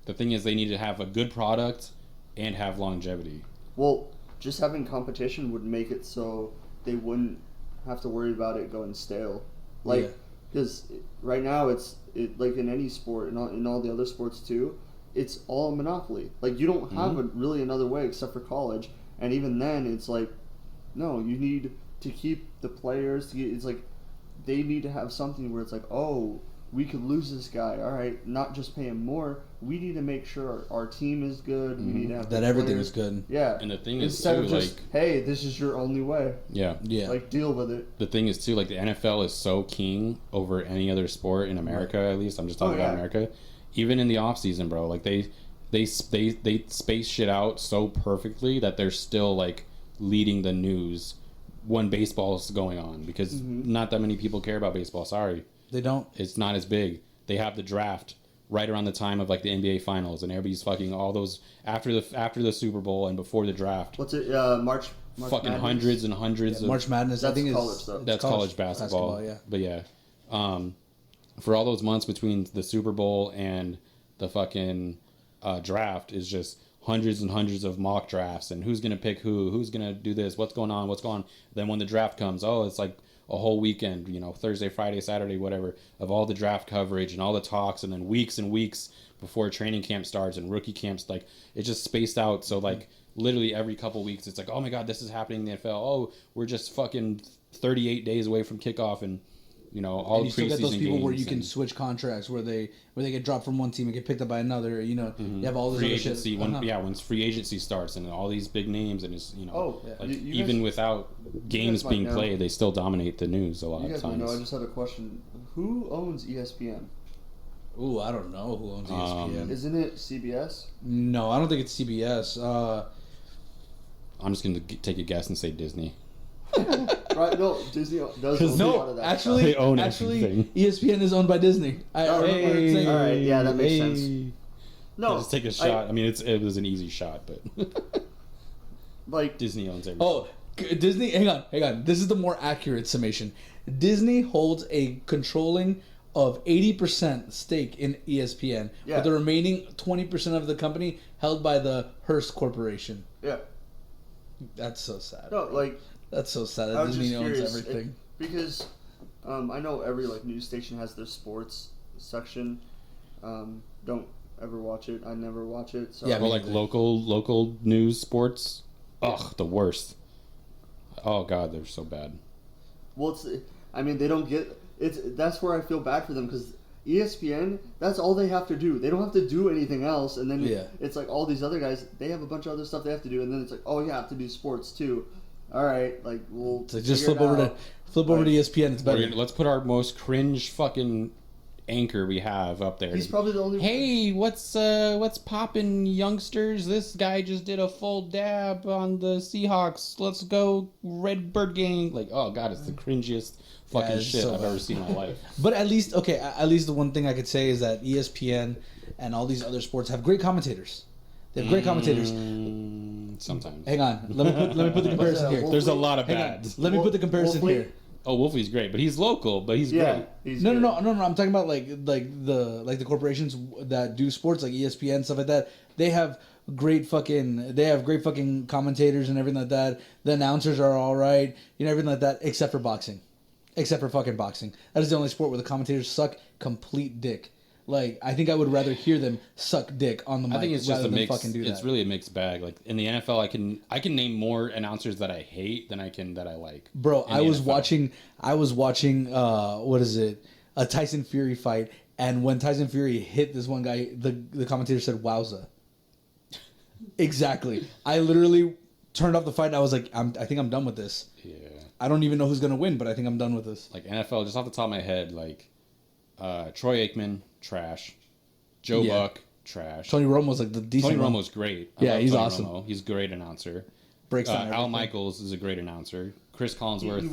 The thing is, they need to have a good product and have longevity. Well, just having competition would make it so they wouldn't have to worry about it going stale. Like, because right now it's like in any sport and in all the other sports too, it's all a monopoly. Like you don't have really another way except for college, and even then it's like, no, you need to keep the players. It's like they need to have something where it's like, oh, we could lose this guy. All right, not just pay him more. We need to make sure our team is good. We need to have that everything is good. Yeah, and the thing is instead too, of just hey, this is your only way. Yeah. Like deal with it. The thing is too, like the NFL is so king over any other sport in America. At least I'm just talking about America. Even in the off season, bro, like they space shit out so perfectly that they're still like leading the news when baseball is going on because not that many people care about baseball. Sorry. They don't. It's not as big. They have the draft right around the time of like the NBA finals, and everybody's fucking all those after the Super Bowl and before the draft. What's it? March fucking Madness? hundreds and hundreds of March Madness. That's I think college stuff. That's college basketball. Yeah, but yeah, for all those months between the Super Bowl and the fucking draft is just hundreds and hundreds of mock drafts and who's gonna pick who's gonna do this, what's going on. Then when the draft comes, it's like a whole weekend, Thursday, Friday, Saturday, whatever, of all the draft coverage and all the talks, and then weeks and weeks before training camp starts and rookie camps, like it's just spaced out. So like literally every couple weeks, it's like, oh my god, this is happening in the NFL. Oh, we're just fucking 38 days away from kickoff, and all and the you still get those people games where you can switch contracts, where they get dropped from one team and get picked up by another. You have all this free other agency. shit. Once free agency starts and all these big names and it's you even guys, without games being played, they still dominate the news a lot of times. I just had a question. Who owns ESPN? Ooh, I don't know who owns ESPN. Isn't it CBS? No, I don't think it's CBS. I'm just gonna take a guess and say Disney. Right? No, Disney does own a lot of that. Actually, they own actually, everything. ESPN is owned by Disney. All right, yeah, that makes sense. No, just take a shot. I mean, it was an easy shot, but like Disney owns everything. Oh, Disney. Hang on. This is the more accurate summation. Stuff holds a controlling of 80% stake in ESPN, with the remaining 20% of the company held by the Hearst Corporation. Yeah. That's so sad. No, like that's so sad that Disney owns everything. Because I know every news station has their sports section. Don't ever watch it. I never watch it. So. Yeah, well, like local news, sports. Ugh, the worst. Oh god, they're so bad. Well, they don't get it. That's where I feel bad for them because ESPN, that's all they have to do. They don't have to do anything else. And then it's like all these other guys, they have a bunch of other stuff they have to do. And then it's like, oh, you have to do sports too. All right, like we'll just flip over to ESPN. It's better. Let's put our most cringe fucking anchor we have up there. He's probably the only. Hey, what's poppin', youngsters? This guy just did a full dab on the Seahawks. Let's go Redbird gang. Like, oh god, it's the cringiest fucking shit I've ever seen in my life. But at least the one thing I could say is that ESPN and all these other sports have great commentators. They have great commentators. Sometimes. Hang on. Let me put the comparison here. There's a lot of bad. Let me put the comparison here. Oh, Wolfie's great, but he's local, but he's great. No. I'm talking about like the corporations that do sports, like ESPN, stuff like that. They have great fucking. They have great fucking commentators and everything like that. The announcers are all right, everything like that, except for boxing, except for fucking boxing. That is the only sport where the commentators suck complete dick. Like, I think I would rather hear them suck dick on the mic. I think it's just a mix. Fucking do that. It's really a mixed bag. Like in the NFL, I can name more announcers that I hate than that I like. Bro, I was watching. What is it? A Tyson Fury fight, and when Tyson Fury hit this one guy, the commentator said, "Wowza." Exactly. I literally turned off the fight and I was like, I think I'm done with this. Yeah. I don't even know who's gonna win, but I think I'm done with this. Like NFL, just off the top of my head, like Troy Aikman, trash. Joe Buck, trash. Tony Romo's like the decent. Tony Romo's great. Yeah, he's Tony awesome. Romo. He's a great announcer. Breaks down Al everything. Michaels is a great announcer. Chris Collinsworth. He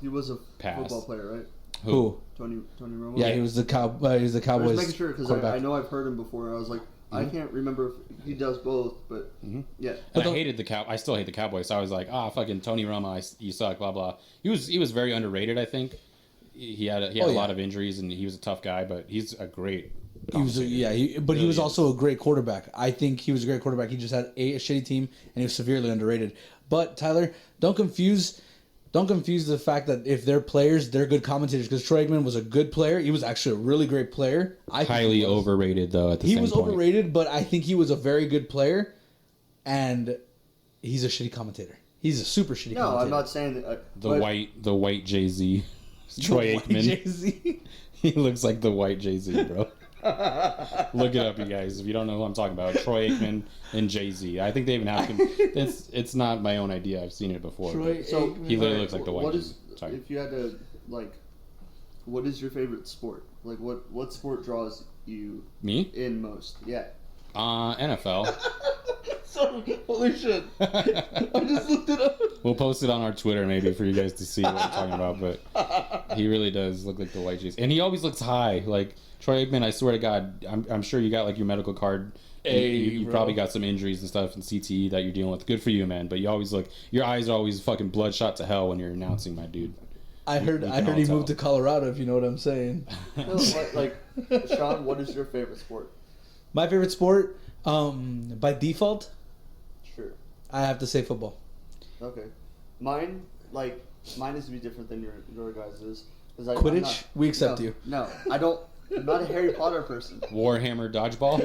was a Pass. football player, right? Who? Tony Romo. Yeah, he was the Cowboys. I was making sure because quarterback. I know I've heard him before. I was like, I can't remember if he does both, but yeah. And I hated I still hate the Cowboys. So I was like, fucking Tony Romo, you suck, blah blah. He was very underrated. I think he had a lot of injuries and he was a tough guy, but he's a great. He was also a great quarterback. I think he was a great quarterback. He just had a shitty team and he was severely underrated. But Tyler, don't confuse the fact that if they're players, they're good commentators. Because Troy Aikman was a good player. He was actually a really great player. Highly overrated, though, at the same point. He was overrated, but I think he was a very good player. And he's a shitty commentator. He's a super shitty commentator. No, I'm not saying that. The white Jay-Z. Troy Aikman. Jay-Z. He looks like the white Jay-Z, bro. Look it up, you guys. If you don't know who I'm talking about, Troy Aikman and Jay-Z. I think they even have. It's not my own idea. I've seen it before. So he literally looks like the white. Sorry. If you had to what is your favorite sport? Like what sport draws you in most? Yeah. NFL. Sorry, holy shit! I just looked it up. We'll post it on our Twitter maybe for you guys to see what I'm talking about. But he really does look like the white Jay-Z, and he always looks high. Like Troy Aikman, I swear to God, I'm sure you got like your medical card. You probably got some injuries and stuff and CTE that you're dealing with. Good for you, man. But you always your eyes are always fucking bloodshot to hell when you're announcing, my dude. I heard he moved to Colorado, if you know what I'm saying. No, like Sean, what is your favorite sport? My favorite sport, by default, sure, I have to say football. Okay, mine is to be different than your guys's. Quidditch, we accept you. No, I don't. I'm not a Harry Potter person. Warhammer dodgeball.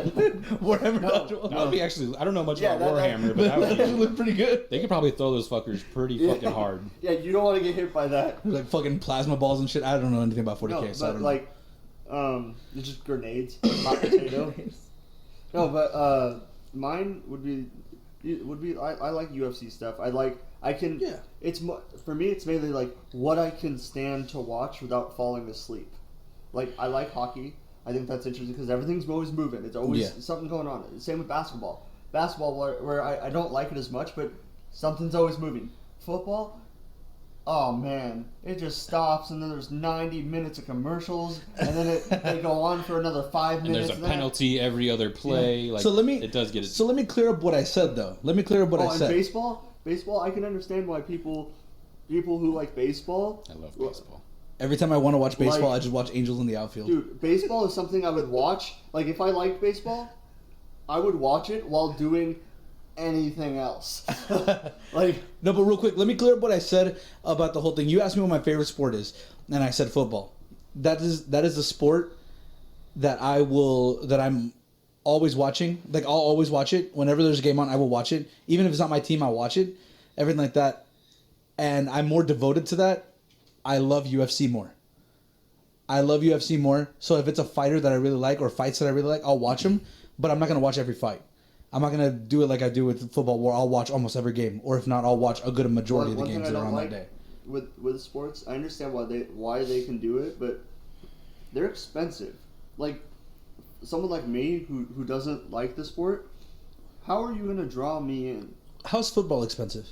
Warhammer dodgeball. That would be actually. I don't know much about Warhammer, but that would look pretty good. They could probably throw those fuckers pretty fucking hard. Yeah, you don't want to get hit by that. Like fucking plasma balls and shit. I don't know anything about 40K. No, so I but don't know. it's just grenades, hot potato. No, but mine would be. I like UFC stuff. It's for me. It's mainly like what I can stand to watch without falling asleep. Like, I like hockey. I think that's interesting because everything's always moving. It's always something going on. Same with basketball. Basketball, where I don't like it as much, but something's always moving. Football, oh man, it just stops, and then there's 90 minutes of commercials, and then they go on for another 5 minutes. And there's a penalty every other play. Yeah. Like, it does get it. So let me clear up what I said, though. I said. Baseball, I can understand why people who like baseball. I love baseball. Every time I want to watch baseball, I just watch Angels in the Outfield. Dude, baseball is something I would watch. Like, if I liked baseball, I would watch it while doing anything else. No, but real quick, let me clear up what I said about the whole thing. You asked me what my favorite sport is, and I said football. That is the sport that I'm always watching. Like, I'll always watch it. Whenever there's a game on, I will watch it. Even if it's not my team, I'll watch it. Everything like that. And I'm more devoted to that. I love UFC more. So if it's a fighter that I really like or fights that I really like, I'll watch them. But I'm not going to watch every fight. I'm not going to do it like I do with football where I'll watch almost every game. Or if not, I'll watch a good majority of the games that are on that day. With sports, I understand why they can do it, but they're expensive. Like, someone like me who doesn't like the sport, how are you going to draw me in? How's football expensive?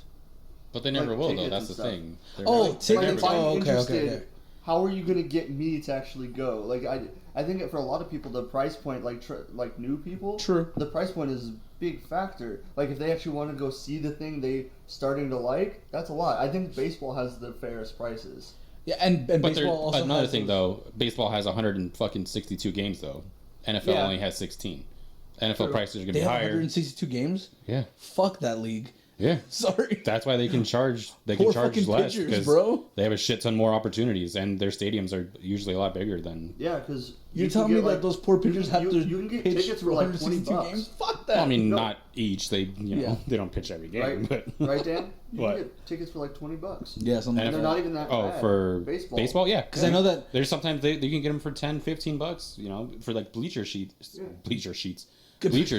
But they never will, though. That's the thing. Okay. How are you going to get me to actually go? Like, I think for a lot of people, the price point, like new people, true, the price point is a big factor. Like, if they actually want to go see the thing they starting to like, that's a lot. I think baseball has the fairest prices. Yeah, and baseball also another thing though. Baseball has 162 games though. NFL only has 16. NFL prices are going to They be have higher. 162 games. Yeah. Fuck that league. Yeah. Sorry. That's why they can charge. They Poor can charge fucking less pitchers, because bro. they have a shit ton more opportunities, and their stadiums are usually a lot bigger than. Yeah, because You're telling me that those poor pitchers have to you can get pitch tickets for like $20 games? Fuck that. Well, I mean, No. not each. They they don't pitch every game, right? but Right, Dan? You What? can get tickets for like $20. Yeah, something And like they're that. not even that bad. for baseball. yeah, Because I know that there's sometimes you can get them for $10-$15, you know, for like bleacher seats. Bleacher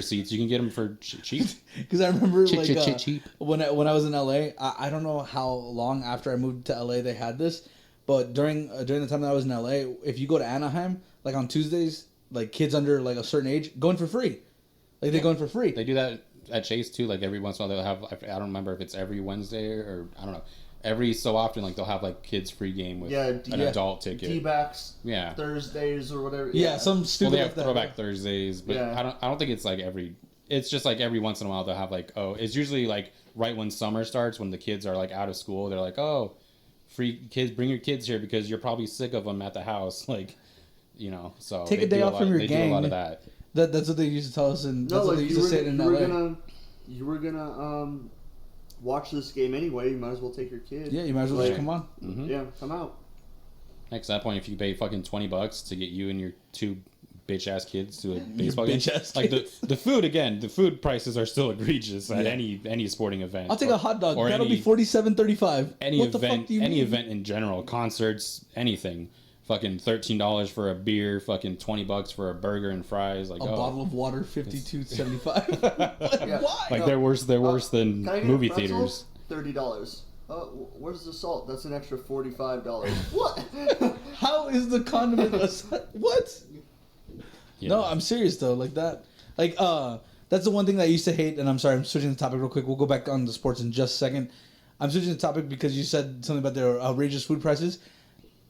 seats, you can get them for cheap. because I remember Cheap. when I was in LA, I don't know how long after I moved to LA they had this, but during the time that I was in LA, if you go to Anaheim, like on Tuesdays, like kids under like a certain age go in for free, like they go in for free. They do that at Chase too. Like every once in a while, they'll have. I don't remember if it's every Wednesday or I don't know. Every so often, like they'll have like kids free game with an adult ticket. D-backs. Yeah. Thursdays or whatever. Yeah, some stupid. Well, they have like that. throwback Thursdays, but Yeah. I don't think it's like every. It's just like every once in a while they'll have like it's usually like right when summer starts when the kids are like out of school. They're like free kids, bring your kids here because you're probably sick of them at the house. Like, you know, so Take a day off from your gang. They do a lot of that. That's what they used to tell us, and that's No, what like they used to say in LA. you were gonna watch this game anyway. You might as well take your kid. Yeah, you might as well just come on. Mm-hmm. Yeah, come out. Next, at that point, if you pay fucking $20 to get you and your two bitch ass kids to a baseball game, like the food again, the food prices are still egregious at any sporting event. I'll take a hot dog. Or That'll any- be $47.35. Any What the event, fuck do you any mean? event in general, concerts, anything. Fucking $13 for a beer, fucking $20 for a burger and fries. Like A bottle of water, $52.75. Yeah. Why? like they're worse than Can I get a movie pretzel? theaters. $30. Where's the salt? That's an extra $45. What? How is the condiment? What? Yeah. No, I'm serious though. Like that. Like that's the one thing that I used to hate. And I'm sorry, I'm switching the topic real quick. We'll go back on the sports in just a second. I'm switching the topic because you said something about their outrageous food prices.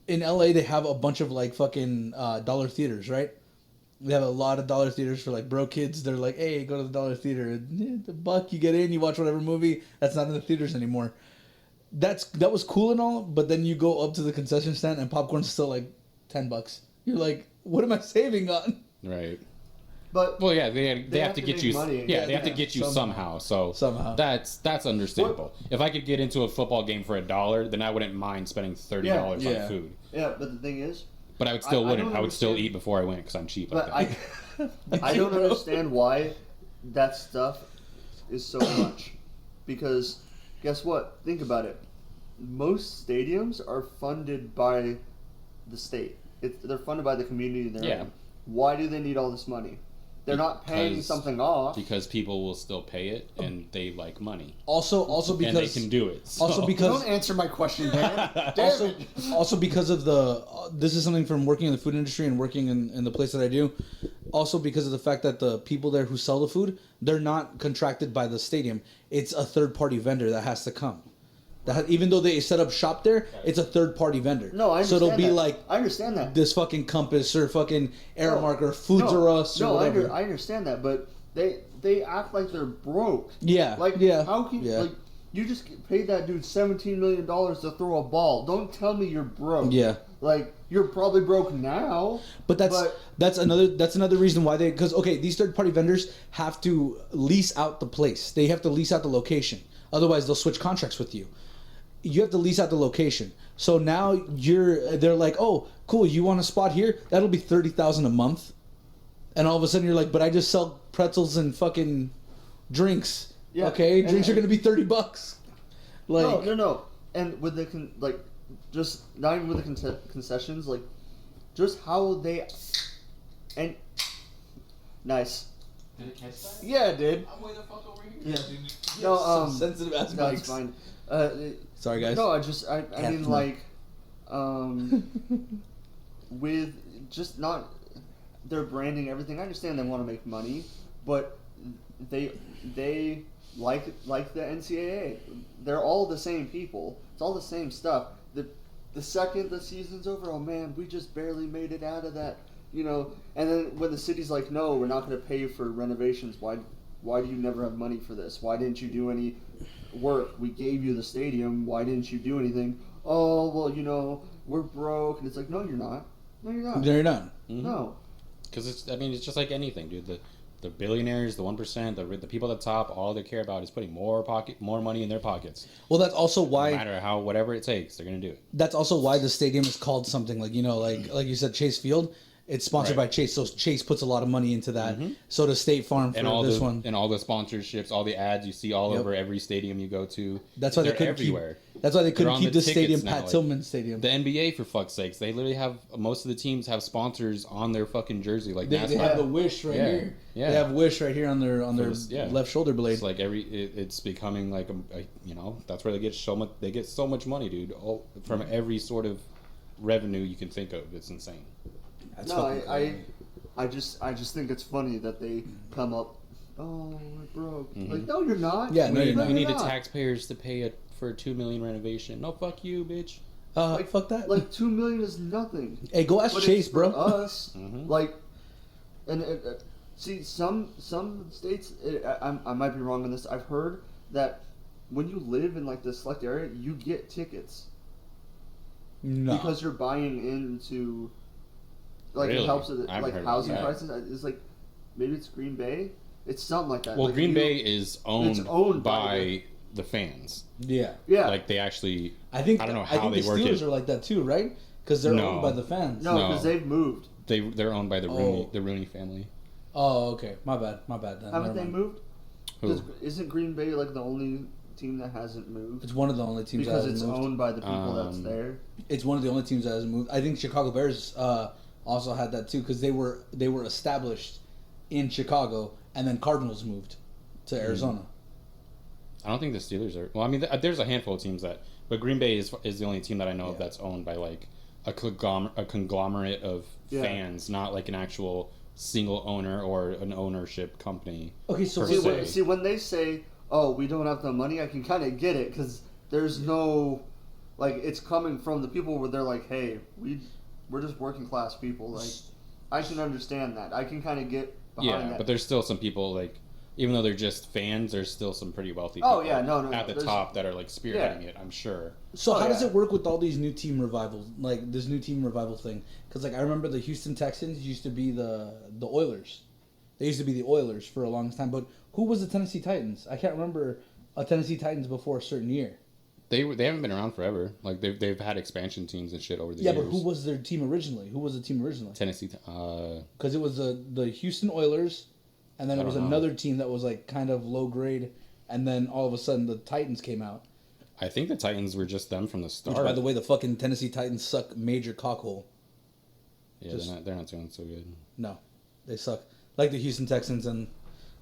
In LA, they have a bunch of like fucking dollar theaters, right? They have a lot of dollar theaters for like broke kids. They're like, hey, go to the dollar theater. The $1, you get in, you watch whatever movie. That's not in the theaters anymore. That was cool and all, but then you go up to the concession stand and popcorn's still like $10. You're like, what am I saving on? Right. But Well, yeah, they have to get make you. money. Yeah, they have to get you somehow. So Somehow. that's understandable. If I could get into a football game for $1, then I wouldn't mind spending $30 Yeah. on food. yeah, but the thing is, But I would still I wouldn't. don't I would still understand- eat before I went because I'm cheap. but Like that. I don't understand why that stuff is so much. Because guess what? Think about it. Most stadiums are funded by the state. They're funded by the community they're Yeah. in. Why do they need all this money? They're not paying Because- something off. Because people will still pay it and they like money. Also because and they can do it. So. Also because Don't answer my question, Dan. Damn it. also because of the this is something from working in the food industry and working in the place that I do. Also because of the fact that the people there who sell the food, they're not contracted by the stadium. It's a third party vendor that has to come. Even though they set up shop there, it's a third party vendor. No, I so understand it'll be that. like I understand that. this fucking Compass or fucking Aramark or Foods no, R Us or no, whatever. I understand that, but they act like they're broke. Yeah, Like yeah, how can yeah. like you just paid that dude $17 million to throw a ball? Don't tell me you're broke. Yeah. Like you're probably broke now. But that's another reason why because these third party vendors have to lease out the place. They have to lease out the location. Otherwise, they'll switch contracts with you. You have to lease out the location. So now they're like, oh, cool. You want a spot here? That'll be $30,000 a month. And all of a sudden you're like, but I just sell pretzels and fucking drinks. Yeah. Okay, And- drinks are gonna be $30. Like No. And with the just not even with the concessions, like just how they and nice. Did it catch that? Yeah, it did. I'm way the fuck over here. Yeah. so No, sensitive ass no, mics. it's fine. Sorry guys. No, I mean like, with just not their branding, everything. I understand they want to make money, but they like the NCAA. They're all the same people. It's all the same stuff. The second the season's over, oh man, we just barely made it out of that, you know. And then when the city's like, no, we're not going to pay for renovations. Why do you never have money for this? Why didn't you do any work? We gave you the stadium. Why didn't you do anything? Oh, well, you know, we're broke. And it's like, no, you're not. No, you're not. They're not. Mm-hmm. No. Because it's just like anything, dude. the billionaires, the 1%, the people at the top, all they care about is putting more money in their pockets. Well, that's also why, no matter how, whatever it takes, they're gonna do it. That's also why the stadium is called something like like you said, Chase Field. It's sponsored by Chase, so Chase puts a lot of money into that. Mm-hmm. So does State Farm for this one. And all the sponsorships, all the ads you see all over every stadium you go to. That's why they couldn't everywhere. That's why they couldn't keep the stadium Pat Tillman Stadium. The NBA, for fuck's sakes, they literally have most of the teams have sponsors on their fucking jersey. Like they have the Wish right here. Yeah. They have Wish right here on their left shoulder blade. It's like it's becoming like that's where they get so much. They get so much money, dude, from every sort of revenue you can think of. It's insane. That's I just think it's funny that they come up, oh, we're broke. Mm-hmm. Like, no, you're not. Yeah, no, you're not. We need the taxpayers to pay for a $2 million renovation. No, fuck you, bitch. Fuck that. Like $2 million is nothing. Hey, go ask Chase, bro. For us, like, and see, some states, I might be wrong on this. I've heard that when you live in like the select area, you get tickets. No. Because you're buying into. Like really? It helps with like housing prices. It's like maybe it's Green Bay. It's something like that. Well, like Green Bay is owned by the fans. Yeah. Like they actually. I don't know how they work it. The Steelers are like that too, right? Because they're owned by the fans. No, because they've moved. They're owned by the Rooney family. Oh, okay. My bad. Then. Haven't they moved? Who? Isn't Green Bay like the only team that hasn't moved? It's one of the only teams that hasn't moved. Because it's owned by the people that's there. It's one of the only teams that hasn't moved. I think Chicago Bears also had that too because they were established in Chicago and then Cardinals moved to Arizona. I don't think the Steelers are. Well, I mean, there's a handful of teams but Green Bay is the only team that I know of that's owned by like a conglomerate of fans, not like an actual single owner or an ownership company. Okay, so see when they say, "Oh, we don't have the money," I can kind of get it because there's no like it's coming from the people where they're like, "Hey, we're just working class people." Like, I can understand that. I can kind of get behind that. But there's still some people like, even though they're just fans, there's still some pretty wealthy people at the top that are like spearheading it, I'm sure. So how does it work with all these new team revivals, like this new team revival thing? Because like I remember the Houston Texans used to be the Oilers. They used to be the Oilers for a long time. But who was the Tennessee Titans? I can't remember a Tennessee Titans before a certain year. They haven't been around forever. Like they've had expansion teams and shit over the years. Yeah, but who was their team originally? Tennessee. Because it was the Houston Oilers, and then it was another team that was like kind of low grade, and then all of a sudden the Titans came out. I think the Titans were just them from the start. Which, by the way, the fucking Tennessee Titans suck major cockhole. Yeah, they're not doing so good. No, they suck. Like the Houston Texans and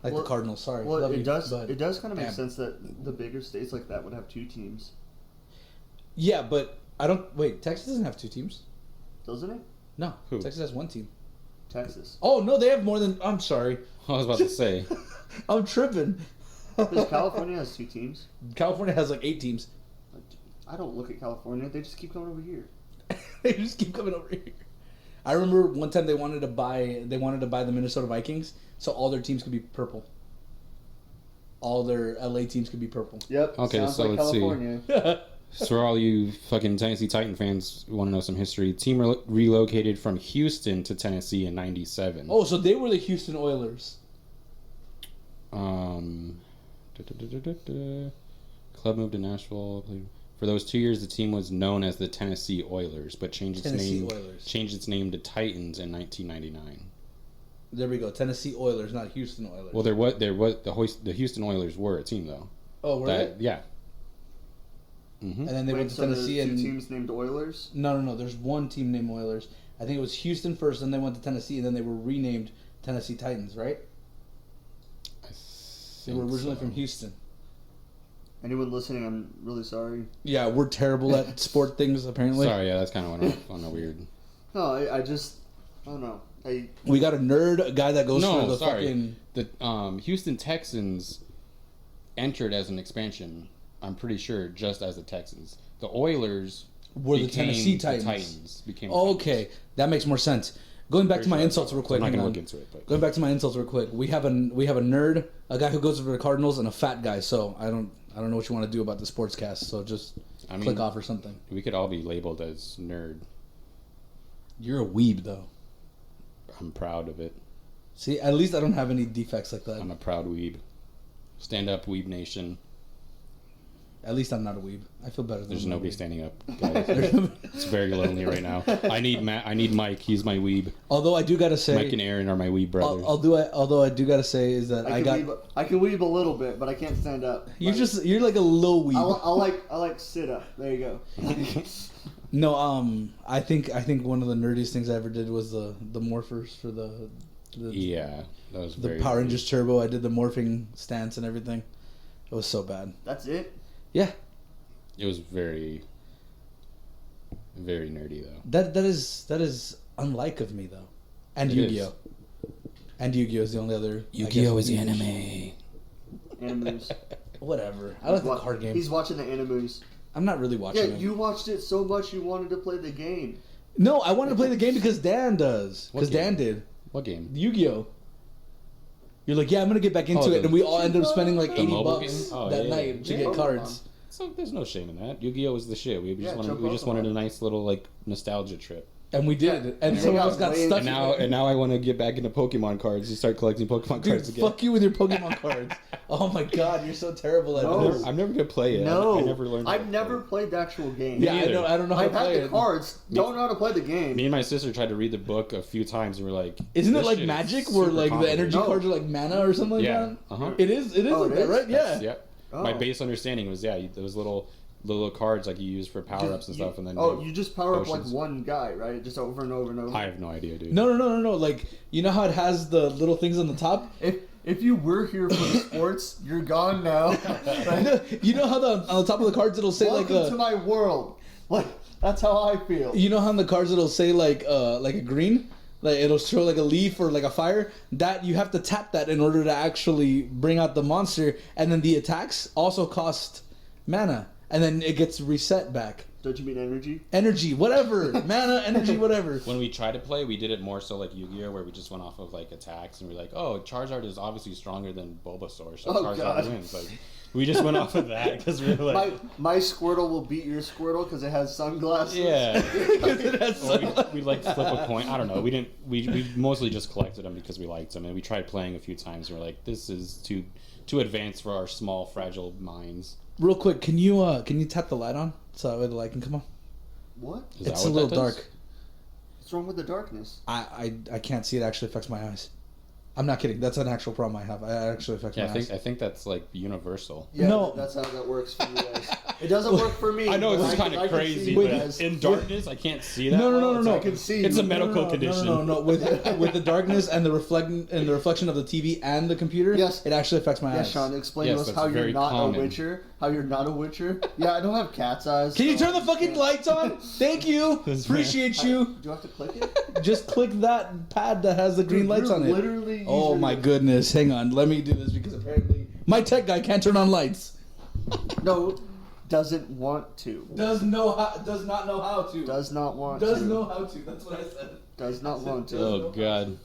like the Cardinals. Sorry. Well, it does kind of make sense that the bigger states like that would have two teams. Yeah, but I don't... Wait, Texas doesn't have two teams. Doesn't it? No. Who? Texas has one team. Texas. Oh, no, they have more than... I'm sorry. I was about to say. I'm tripping. Because California has two teams. California has like 8 teams. I don't look at California. They just keep coming over here. They just keep coming over here. I remember one time they wanted to buy the Minnesota Vikings, so all their teams could be purple. All their LA teams could be purple. Yep. Okay, sounds so like let's California. see. So for all you fucking Tennessee Titan fans who want to know some history, team relocated from Houston to Tennessee in '97. Oh, so they were the Houston Oilers. Club moved to Nashville. For those 2 years, the team was known as the Tennessee Oilers, but changed its name to Titans in 1999. There we go, Tennessee Oilers, not Houston Oilers. Well, the Houston Oilers were a team though. Oh, were they? Yeah. Mm-hmm. And then they went to Tennessee and two teams named Oilers. No. There's one team named Oilers. I think it was Houston first, then they went to Tennessee, and then they were renamed Tennessee Titans, right? They were originally from Houston. Anyone listening, I'm really sorry. Yeah, we're terrible at sport things, apparently. Sorry, yeah, that's kind of went on a weird. No, I don't know. We got a guy that goes for the fucking... The Houston Texans entered as an expansion, I'm pretty sure, just as the Texans. The Oilers were the Tennessee Titans. Okay, that makes more sense. Going back to my insults real quick. I'm not going to look into it. But. Going back to my insults real quick. We have a nerd, a guy who goes for the Cardinals, and a fat guy. So I don't know what you want to do about the sportscast. So just click off or something. We could all be labeled as nerd. You're a weeb, though. I'm proud of it. See, at least I don't have any defects like that. I'm a proud weeb. Stand up, weeb nation. At least I'm not a weeb. I feel better. There's nobody standing up, guys. It's very lonely right now. I need Mike. He's my weeb. Although I do gotta say, Mike and Aaron are my weeb brothers. Although I do gotta say is that I can weeb a little bit, but I can't stand up. You're like a low weeb. I like sit up. There you go. No, I think one of the nerdiest things I ever did was the morphers for the yeah, that was the very Power nerdy. Rangers Turbo. I did the morphing stance and everything. It was so bad. That's it. Yeah. It was very, very nerdy though. That is unlike of me though. And Yu-Gi-Oh. And Yu-Gi-Oh is the only other. Yu-Gi-Oh is anime. Animus. Whatever. I like the card game. He's watching the Animus. I'm not really watching it. Yeah, you watched it so much you wanted to play the game. No, I wanted to play the game because Dan does. Because Dan did. What game? Yu-Gi-Oh. You're like, yeah, I'm gonna get back into it, and we all ended up spending like $80 that night to get cards. So there's no shame in that. Yu-Gi-Oh is the shit. We just wanted a nice little like nostalgia trip. And we did, and some of us got stuck. And now I want to get back into Pokemon cards. You start collecting Pokemon cards again. Fuck you with your Pokemon cards. Oh my god, you're so terrible at it. I'm never gonna play it. No, I never learned. I've never played the actual game. Yeah, I don't know how to play it. I've had the cards. Don't know how to play the game. Me and my sister tried to read the book a few times, and we're like, "Isn't it like Magic, where like the energy cards are like mana or something like that?" Uh-huh. It is like that, right? Yeah. Yep. My base understanding was those little cards like you use for power ups and stuff, and then you just power up like one guy, right? Just over and over and over. I have no idea, dude. No. Like, you know how it has the little things on the top? If you were here for the sports, you're gone now. You know how on the top of the cards it'll say Welcome to my world. Like, that's how I feel. You know how on the cards it'll say like a green? Like it'll show like a leaf or like a fire. That you have to tap that in order to actually bring out the monster, and then the attacks also cost mana. And then it gets reset back. Don't you mean energy? Energy, whatever. Mana, energy, whatever. When we tried to play, we did it more so like Yu-Gi-Oh, where we just went off of like attacks, and we're like, oh, Charizard is obviously stronger than Bulbasaur, so Charizard wins. Like, we just went off of that because we were like, my Squirtle will beat your Squirtle because it has sunglasses. Yeah, it has sunglasses. We like flip a coin. I don't know. We mostly just collected them because we liked them, and we tried playing a few times, and we're like, this is too advanced for our small, fragile minds. Real quick, can you tap the light on so that way the light can come on? What? It's a little dark. What's wrong with the darkness? I can't see. It actually affects my eyes. I'm not kidding. That's an actual problem I have. It actually affects my eyes. I think that's like universal. Yeah, no, that's how that works for you guys. It doesn't work for me. I know it's kind of crazy, but in darkness I can't see that. No. I can see. It's a medical condition. No. With the darkness and the reflection of the TV and the computer, yes, it actually affects my eyes. Yes, Sean, explain to us how you're not a Witcher. How you're not a Witcher. Yeah, I don't have cat's eyes. Can you turn the fucking lights on? Thank you. Appreciate you. Do I have to click it? Just click that pad that has the green lights on it. Literally. Oh my goodness. Hang on. Let me do this because apparently my tech guy can't turn on lights. No. Doesn't want to. Does not know how to. Does not want to. Does know how to. That's what I said. Does not want to. Oh god.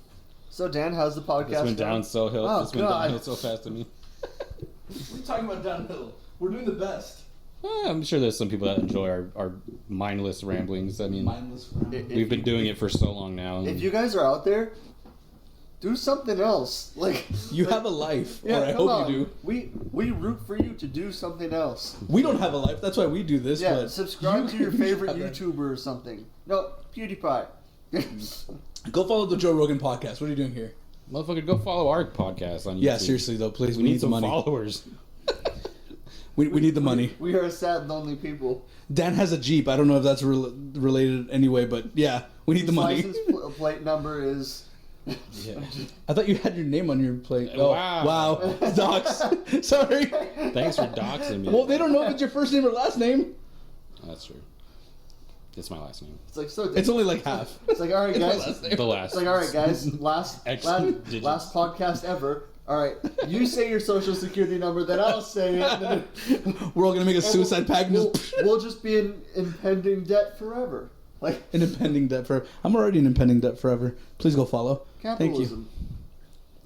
So Dan, how's the podcast? This went down so hill. Oh, this went downhill so fast to me. We're talking about downhill. We're doing the best. I'm sure there's some people that enjoy our mindless ramblings. I mean, we've been doing it for so long now. If you guys are out there, do something else. Like you have a life, yeah, or I hope you do. We root for you to do something else. We don't have a life. That's why we do this. Yeah, but subscribe to your favorite YouTuber or something. No, PewDiePie. Go follow the Joe Rogan podcast. What are you doing here? Motherfucker, go follow our podcast on YouTube. Yeah, seriously though, please. We need the some money. followers. We need the money. We are sad, lonely people. Dan has a Jeep. I don't know if that's related anyway, but yeah, we need the money. License plate number is. Yeah. I thought you had your name on your plate. Oh, wow. Docs. Sorry. Thanks for doxing me. Well, they don't know if it's your first name or last name. That's true. It's my last name. It's like so. It's only like half. It's like all right, guys. The last. It's like all right, guys. Last podcast ever. All right, you say your social security number, then I'll say it. And then we're all gonna make a suicide pact. We'll just be in impending debt forever. Like an impending debt forever. I'm already in impending debt forever. Please go follow. Capitalism. Thank you.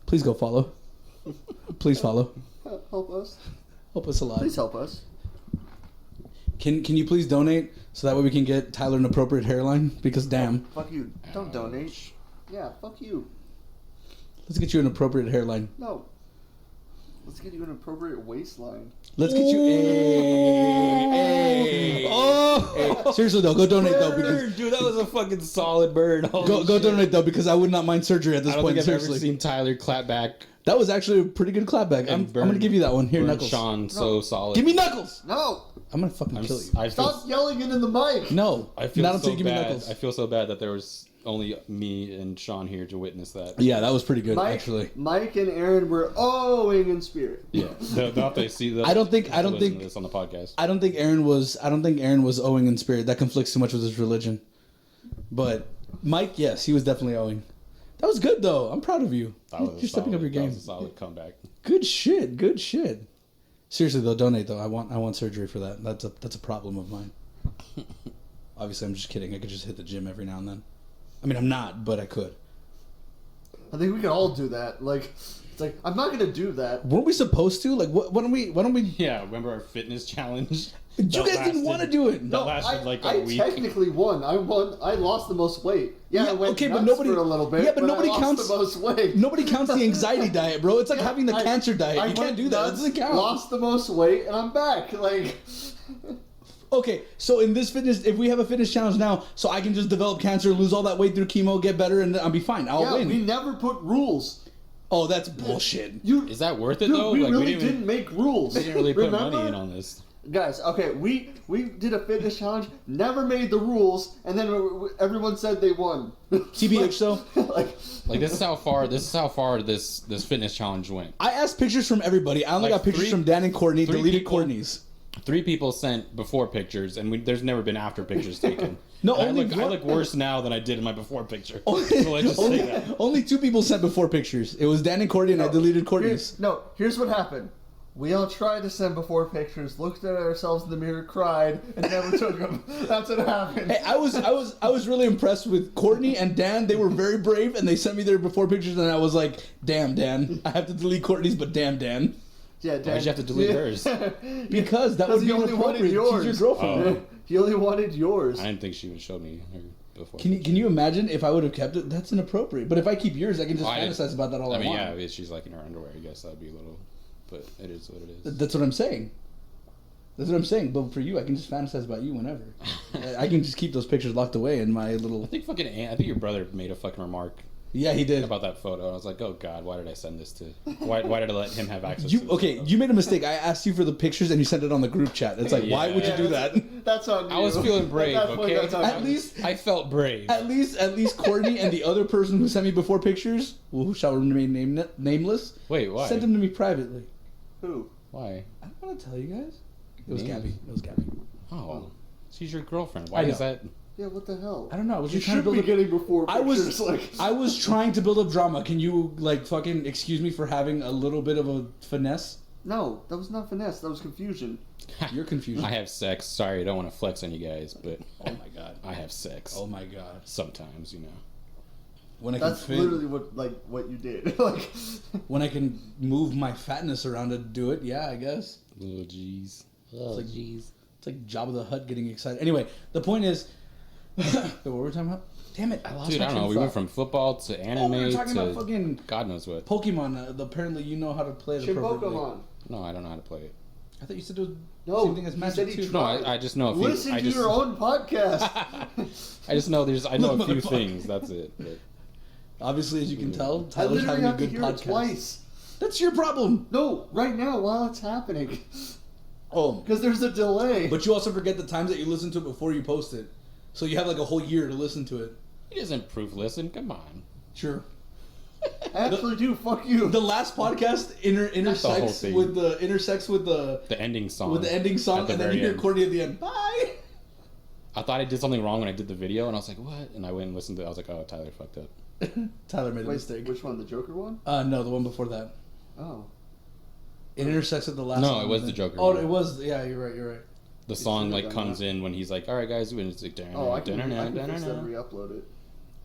Please go follow. Please follow. Help us. Help us a lot. Please help us. Can you please donate so that way we can get Tyler an appropriate hairline? Because damn. Fuck you. Don't donate. Yeah, fuck you. Let's get you an appropriate hairline. No. Let's get you an appropriate waistline. Let's get you. Hey. Oh. Hey. Seriously though, go donate though because Dude, that was a fucking solid bird. Go donate though because I would not mind surgery at this I don't point. think I've Seriously. ever seen Tyler clap back. That was actually a pretty good clapback. I'm gonna give you that one. Here, Burn Knuckles. Sean so solid. Give me Knuckles. No. I'm gonna fucking kill you. Stop yelling into the mic. No. I feel not so until you give me bad. Knuckles. I feel so bad that there was only me and Sean here to witness that. Yeah, that was pretty good actually. Mike and Aaron were owing in spirit. Yeah, they'll they see the. I don't think this on the podcast. I don't think Aaron was owing in spirit. That conflicts too much with his religion. But Mike, yes, he was definitely owing. That was good though. I'm proud of you. You're stepping up your game. That was a solid comeback. Good shit. Good shit. Seriously though, donate though. I want surgery for that. That's a problem of mine. Obviously, I'm just kidding. I could just hit the gym every now and then. I mean, I'm not, but I could. I think we can all do that. Like, it's like I'm not gonna do that. Weren't we supposed to? Like, why don't we? Yeah, remember our fitness challenge? You guys didn't want to do it. That lasted like a week. I technically won. I lost the most weight. Yeah, I went okay, nuts but nobody for a little bit. Yeah, but nobody I lost counts the most weight. Nobody counts the anxiety diet, bro. It's like having the cancer diet. You can't do that. That doesn't count. Lost the most weight, and I'm back. Like. Okay, so in this fitness, if we have a fitness challenge now, so I can just develop cancer, lose all that weight through chemo, get better, and I'll be fine. I'll win. We never put rules. Oh, that's bullshit. Is that worth it though? We really didn't make rules. We didn't really put money in on this. Guys, okay, we did a fitness challenge, never made the rules, and then everyone said they won. TBH though. Like this is how far this fitness challenge went. I asked pictures from everybody. I only got pictures from Dan and Courtney. Deleted Courtney's. 3 people sent before pictures, and there's never been after pictures taken. No, I look worse now than I did in my before picture. So I just only, say that. Only 2 people sent before pictures. It was Dan and Courtney, and I deleted Courtney's. Here's what happened. We all tried to send before pictures, looked at ourselves in the mirror, cried, and never took them. That's what happened. Hey, I was really impressed with Courtney and Dan. They were very brave, and they sent me their before pictures, and I was like, "Damn, Dan, I have to delete Courtney's, but damn, Dan." Yeah, Dan. Why'd you have to delete hers? Because that would be inappropriate. She's your girlfriend. He only wanted yours. I didn't think she would show me her before. Can you imagine if I would have kept it? That's inappropriate. But if I keep yours, I can just fantasize about that all I want. Yeah, if she's like in her underwear, I guess that would be a little. But it is what it is. That's what I'm saying. That's what I'm saying. But for you, I can just fantasize about you whenever. I can just keep those pictures locked away in my little. I think your brother made a fucking remark. Yeah, he did. About that photo. I was like, oh God, why did I send this to? Why did I let him have access? You made a mistake. I asked you for the pictures and you sent it on the group chat. It's like, why would you do that? That's on you. I was feeling brave. Okay, at least I felt brave. At least Courtney and the other person who sent me before pictures, who shall remain nameless. Wait, why? Sent them to me privately. Who? Why? I don't want to tell you guys. It was Gabby. Oh, she's your girlfriend. Why is that? Yeah, what the hell? I don't know. I was you just trying to build getting before pictures. I was trying to build up drama. Can you fucking excuse me for having a little bit of a finesse? No, that was not finesse. That was confusion. You're confused. I have sex. Sorry, I don't want to flex on you guys, but oh my God, I have sex. Oh my God. Sometimes, you know. That's literally what you did. When I can move my fatness around to do it, yeah, I guess. Little G's. It's like Jabba the Hutt getting excited. Anyway, the point is. What were we talking about? Damn it, I lost Dude, my I don't know. We went from football to anime we were talking to about fucking God knows what. Pokemon. Apparently, you know how to play it appropriately. Pokemon. No, I don't know how to play it. I thought you said it was the same thing as Magic too. No, I just know a few. Listen to your own podcast. I just know I know a few things. That's it. But. Obviously, as you can tell, I Tyler's literally having a have to good hear podcast. it twice. That's your problem. No, right now while it's happening. Oh, because there's a delay. But you also forget the times that you listen to it before you post it, so you have like a whole year to listen to it. He doesn't proof listen. Come on. Sure. Actually, do fuck you. The last podcast intersects with the ending song. With the ending song, and then you hear Courtney at the end. Bye. I thought I did something wrong when I did the video, and I was like, "What?" And I went and listened to it. I was like, "Oh, Tyler fucked up." Tyler made a mistake. Which one? The Joker one? No, the one before that. Oh. It intersects with the last. No, it was the Joker. Oh, it was. Yeah, you're right. The song comes in when he's like, "All right, guys," and it's like, I can re-upload it.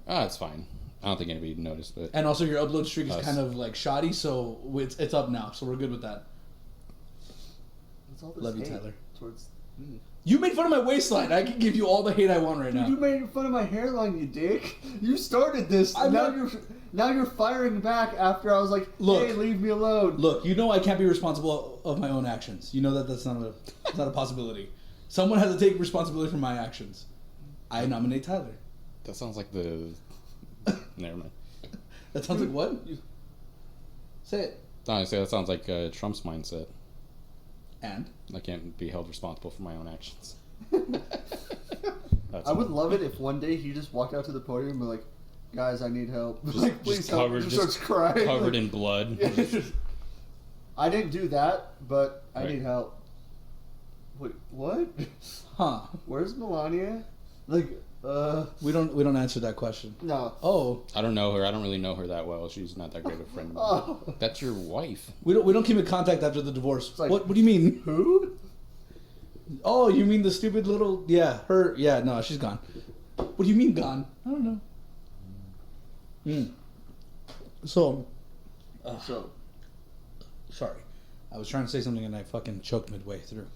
Oh, it's fine. I don't think anybody noticed, but. And also, your upload streak is kind of shoddy, so it's up now, so we're good with that. Love you, Tyler. Towards me. You made fun of my waistline. I can give you all the hate I want right now. You made fun of my hairline, you dick. You started this. now you're firing back after I was like, Look, hey, leave me alone. Look, you know I can't be responsible of my own actions. You know that's not a possibility. Someone has to take responsibility for my actions. I nominate Tyler. That sounds like the... Never mind. That sounds like what? Say it. Honestly, that sounds like Trump's mindset. And? I can't be held responsible for my own actions. I would love it if one day he just walked out to the podium and be like, guys, I need help. Just, like, please just help. covered, Just starts crying. Covered like, in blood. Yeah, I didn't do that, but I Right. need help. Wait, what? Huh. Where's Melania? Like, We don't answer that question. no. Oh. I don't know her. I don't really know her that well. She's not that great of a friend of mine. Oh. That's your wife. We don't keep in contact after the divorce. like- What do you mean? Who? Oh, you mean the stupid little her no, she's gone. What do you mean gone? I don't know. So sorry. I was trying to say something and I fucking choked midway through.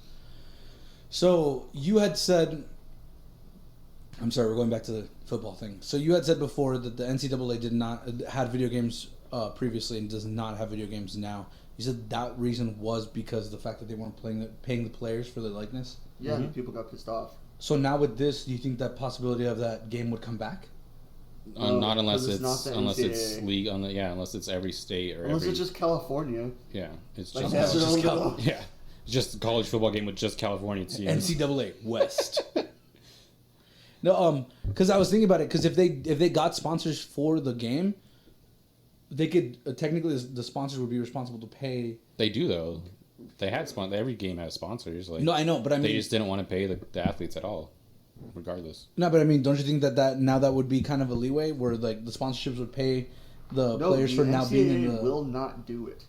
So you had said I'm sorry, we're going back to the football thing. So you had said before that the NCAA did not had video games previously and does not have video games now. You said that reason was because of the fact that they weren't paying the players for the likeness? Yeah, people got pissed off. So now with this, do you think that possibility of that game would come back? Not unless 'cause it's not the unless it's NCAA. league unless it's every state or Unless every it's just California. it's Like, just they have their own little- it's just a college football game with just California teams. NCAA West. No, because I was thinking about it. Because if they got sponsors for the game, they could technically the sponsors would be responsible to pay. They do though. They had every game has sponsors. Like No, I know, but I mean they just didn't want to pay the athletes at all, regardless. No, but I mean, don't you think that now that would be kind of a leeway where like the sponsorships would pay the players the for now being in NCAA the will not do it.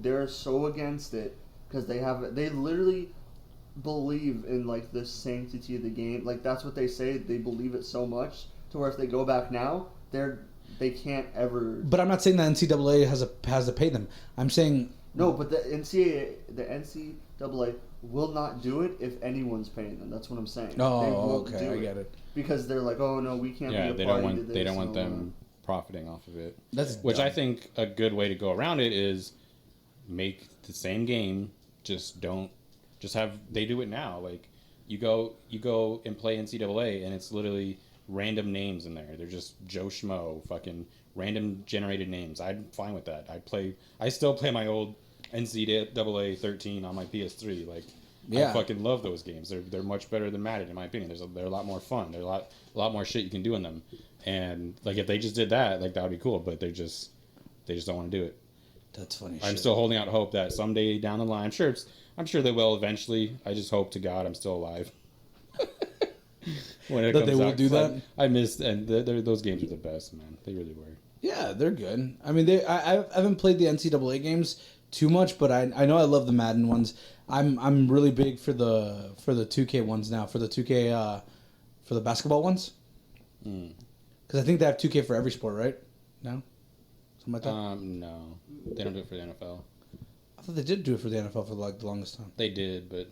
They're so against it because they literally believe in like the sanctity of the game. Like that's what they say. They believe it so much to where if they go back now, they can't ever. But I'm not saying that NCAA has to pay them. I'm saying No, but the NCAA will not do it if anyone's paying them. That's what I'm saying. They oh, won't okay, do I get it. because they're like, oh no, we can't. Yeah, be a they party don't to want this, they don't want so, them profiting off of it. That's Which dumb. I think a good way to go around it is make the same game. Just have they do it now. Like you go and play NCAA and it's literally random names in there. They're just Joe Schmo, fucking random generated names. I'm fine with that. I still play my old NCAA 13 on my PS3. Like I fucking love those games. They're much better than Madden in my opinion. They're a lot more fun. There's a lot more shit you can do in them. And like if they just did that, like that would be cool. But they just don't want to do it. That's funny. I'm still holding out hope that someday down the line, I'm sure they will eventually. I just hope to God I'm still alive. When it That comes they will out, do 'cause that? I missed, and those games are the best, man. They really were. Yeah, they're good. I mean, I haven't played the NCAA games too much, but I know I love the Madden ones. I'm really big for the 2K ones now. For the 2K for the basketball ones. Because I think they have 2K for every sport, right? No, something like that. No, they don't do it for the NFL. I thought they did do it for the NFL for like the longest time. They did, but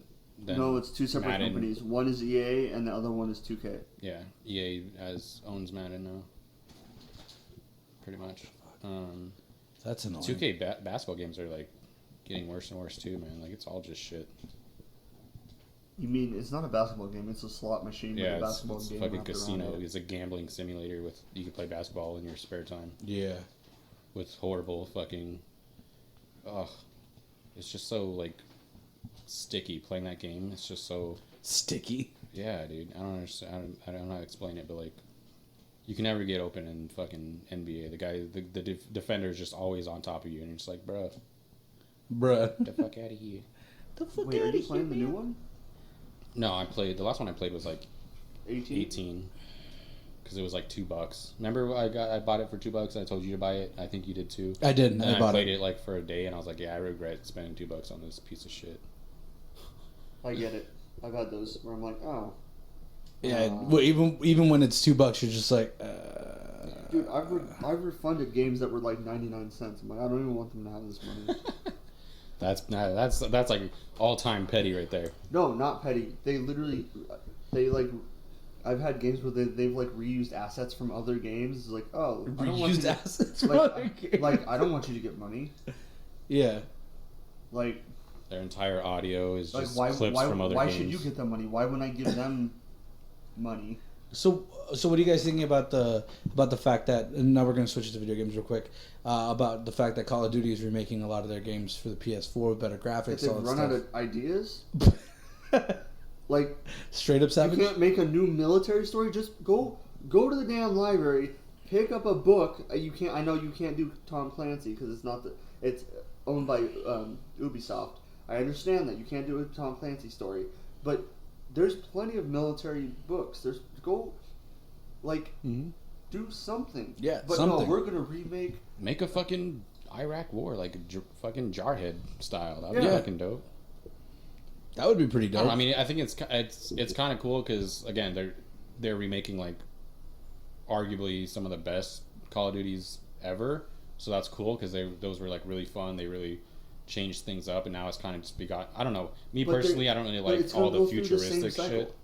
then No, it's two separate Madden- companies. One is EA and the other one is 2K. Yeah, EA owns Madden now. Pretty much. That's annoying. 2K basketball games are like getting worse and worse too, man. Like it's all just shit. You mean it's not a basketball game? It's a slot machine with Yeah, a basketball it's a game. fucking wrapped around casino. it. It's a gambling simulator with you can play basketball in your spare time Yeah. with horrible fucking. Ugh, it's just so like sticky playing that game. It's just so Sticky. yeah, dude. I don't understand. I don't know how to explain it, but like you can never get open in fucking NBA. The guy, the defender is just always on top of you, and you're just like, bruh, Bruh. get the fuck out of here. The fuck Wait, are outta you playing here, the new man. one? No, the last one I played was like 18? 18 because it was like $2. Remember I bought it for $2 and I told you to buy it. I think you did too. I did. And I I bought played it. it like for a day and I was like, yeah, I regret spending $2 on this piece of shit. I get it. I've had those where I'm like, oh. Yeah. Well, even when it's $2, you're just like. Dude, I've refunded games that were like 99 cents. I'm like, I don't even want them to have this money. That's like all time petty right there. No, not petty. They literally, they like I've had games where they've like reused assets from other games. It's like, oh, I don't want Reused you assets to, from like, other games. like I don't want you to get money. Yeah. Like Their entire audio is just why clips from other why games. should you get the money? Why wouldn't I give them money? So what are you guys thinking about the fact that, and now we're going to switch to video games real quick, about the fact that Call of Duty is remaking a lot of their games for the PS4 with better graphics, If all they've that run out stuff. of ideas, like Straight up you savage? can't make a new military story. Just go to the damn library, pick up a book. You can't. I know you can't do Tom Clancy because it's owned by Ubisoft. I understand that you can't do a Tom Clancy story, but there's plenty of military books. Do something. Yeah, but something. no, we're gonna remake. Make a fucking Iraq war, like fucking Jarhead style. That would Yeah. be fucking dope. That would be pretty dope. I mean, I think it's kind of cool because again, they're remaking like arguably some of the best Call of Duties ever. So that's cool because those were like really fun. They really changed things up, and now it's kind of just I don't know. Me But personally, I don't really like it's gonna all the go through the same futuristic cycle. shit.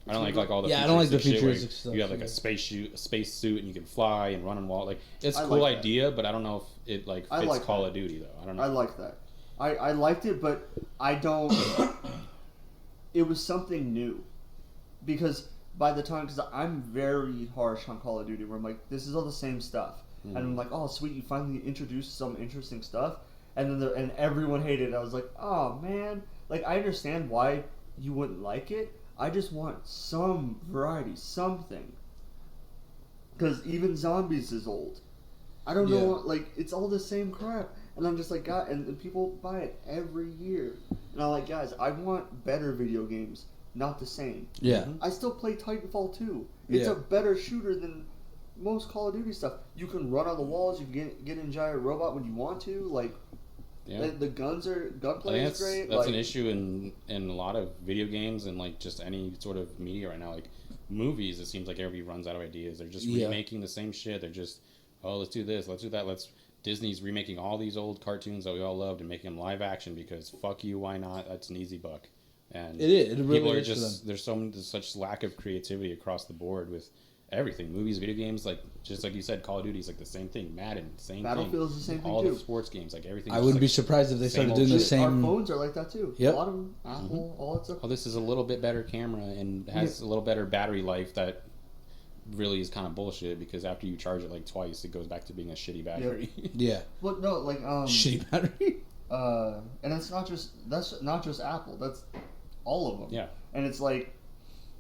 I don't like all the Yeah, I don't like the futuristic shit where futuristic stuff you have like either. a space suit and you can fly and run on wall. Like it's a I cool like that. idea, but I don't know if it like I fits like Call that. of Duty though. I don't know. I like that. I liked it, but I don't. It was something new, because by the time, because I'm very harsh on Call of Duty, where I'm like, this is all the same stuff, and I'm like, oh sweet, you finally introduced some interesting stuff, and then and everyone hated it. I was like, oh man, like I understand why you wouldn't like it. I just want some variety, something. Because even Zombies is old. I don't know, like, it's all the same crap. And I'm just like, God, and people buy it every year. And I'm like, guys, I want better video games, not the same. Yeah. I still play Titanfall 2. It's Yeah. a better shooter than most Call of Duty stuff. You can run on the walls, you can get in giant robot when you want to, like, Yeah. the gunplay I think is great. that's like, an issue in a lot of video games and like just any sort of media right now. Like movies, it seems like everybody runs out of ideas. They're just remaking the same shit. They're just, oh, let's do this, let's do that. Disney's remaking all these old cartoons that we all loved and making them live action because fuck you, why not? That's an easy buck. And It is. It really people are is for just there's such lack of creativity across the board with everything. Movies, video games, like just like you said, Call of Duty is like the same thing. Madden, same Battlefield's thing. the same thing All too. the sports games, like everything. I just, wouldn't like, be surprised if they same started old doing the shit. same. Our phones are like that too. Yep. A lot of them, Apple, all that stuff. Oh, this is a little bit better camera and has a little better battery life that really is kind of bullshit because after you charge it like twice, it goes back to being a shitty battery. Yeah. Well, no, like Shitty battery. and that's not just Apple. That's all of them. Yeah. And it's like,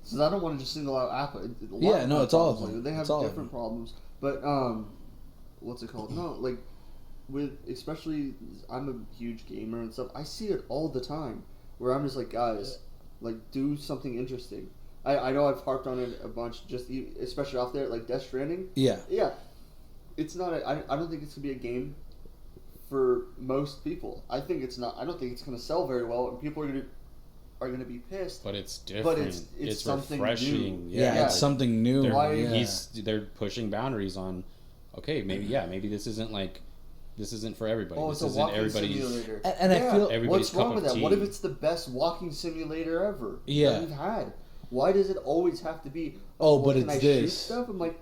so I don't want to just single out Apple. Yeah, no, it's all of them. Like, they have It's all of different them. problems, but what's it called? No, like with especially, I'm a huge gamer and stuff. I see it all the time where I'm just like, guys, like do something interesting. I know I've harped on it a bunch, especially off there, like Death Stranding. Yeah. Yeah, it's not. I don't think it's gonna be a game for most people. I think it's not. I don't think it's gonna sell very well, and people are gonna be pissed. But it's different. But it's something refreshing. new. Yeah, it's something new. They're, Yeah. they're pushing boundaries on. Okay, maybe this isn't for everybody. Oh, this it's a isn't walking everybody's. simulator. And I feel everybody's what's cup wrong of with that? tea. What if it's the best walking simulator ever Yeah. that we've had? Why does it always have to be? Oh, but can it's I this. shoot stuff? I'm like,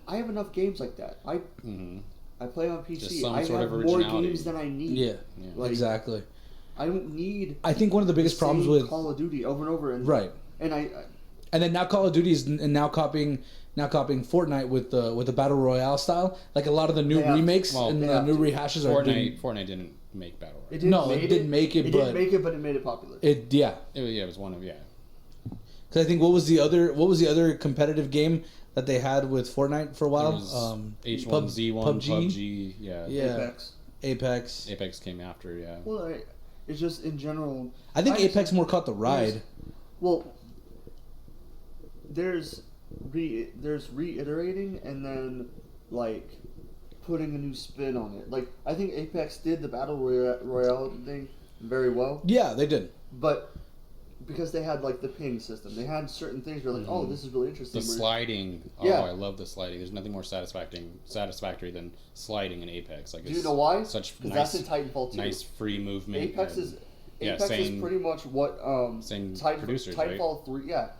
I have enough games like that. I play on Just PC. some I sort have of more originality. games than I need. Yeah. Like, Exactly. I don't need. I think one of the biggest problems with Call of Duty over and over. And, right. And And then now Call of Duty is now copying Fortnite with the battle royale style. Like a lot of the new They have to. remakes Well, and they the have new to. rehashes are doing. Fortnite didn't make battle royale. It didn't make it, It but didn't make it, but it made it popular. yeah. It was one of Because I think what was the other competitive game that they had with Fortnite for a while? H1Z1, PUBG. Yeah. Apex. Apex came after. Yeah. Well, it's just in general. I think just- Apex more caught the ride. Well, there's reiterating and then like putting a new spin on it. Like I think Apex did the battle royale thing very well, Yeah, they did. but because they had like the ping system, they had certain things where like, oh, this is really interesting. The Where- sliding. Oh, Yeah. I love the sliding. There's nothing more satisfactory than sliding in Apex. Like, Do you know why? Such Because nice, that's in Titanfall 2. nice free movement. Apex and- is yeah, Apex same- is pretty much what same producers, right? Titanfall 3. Yeah,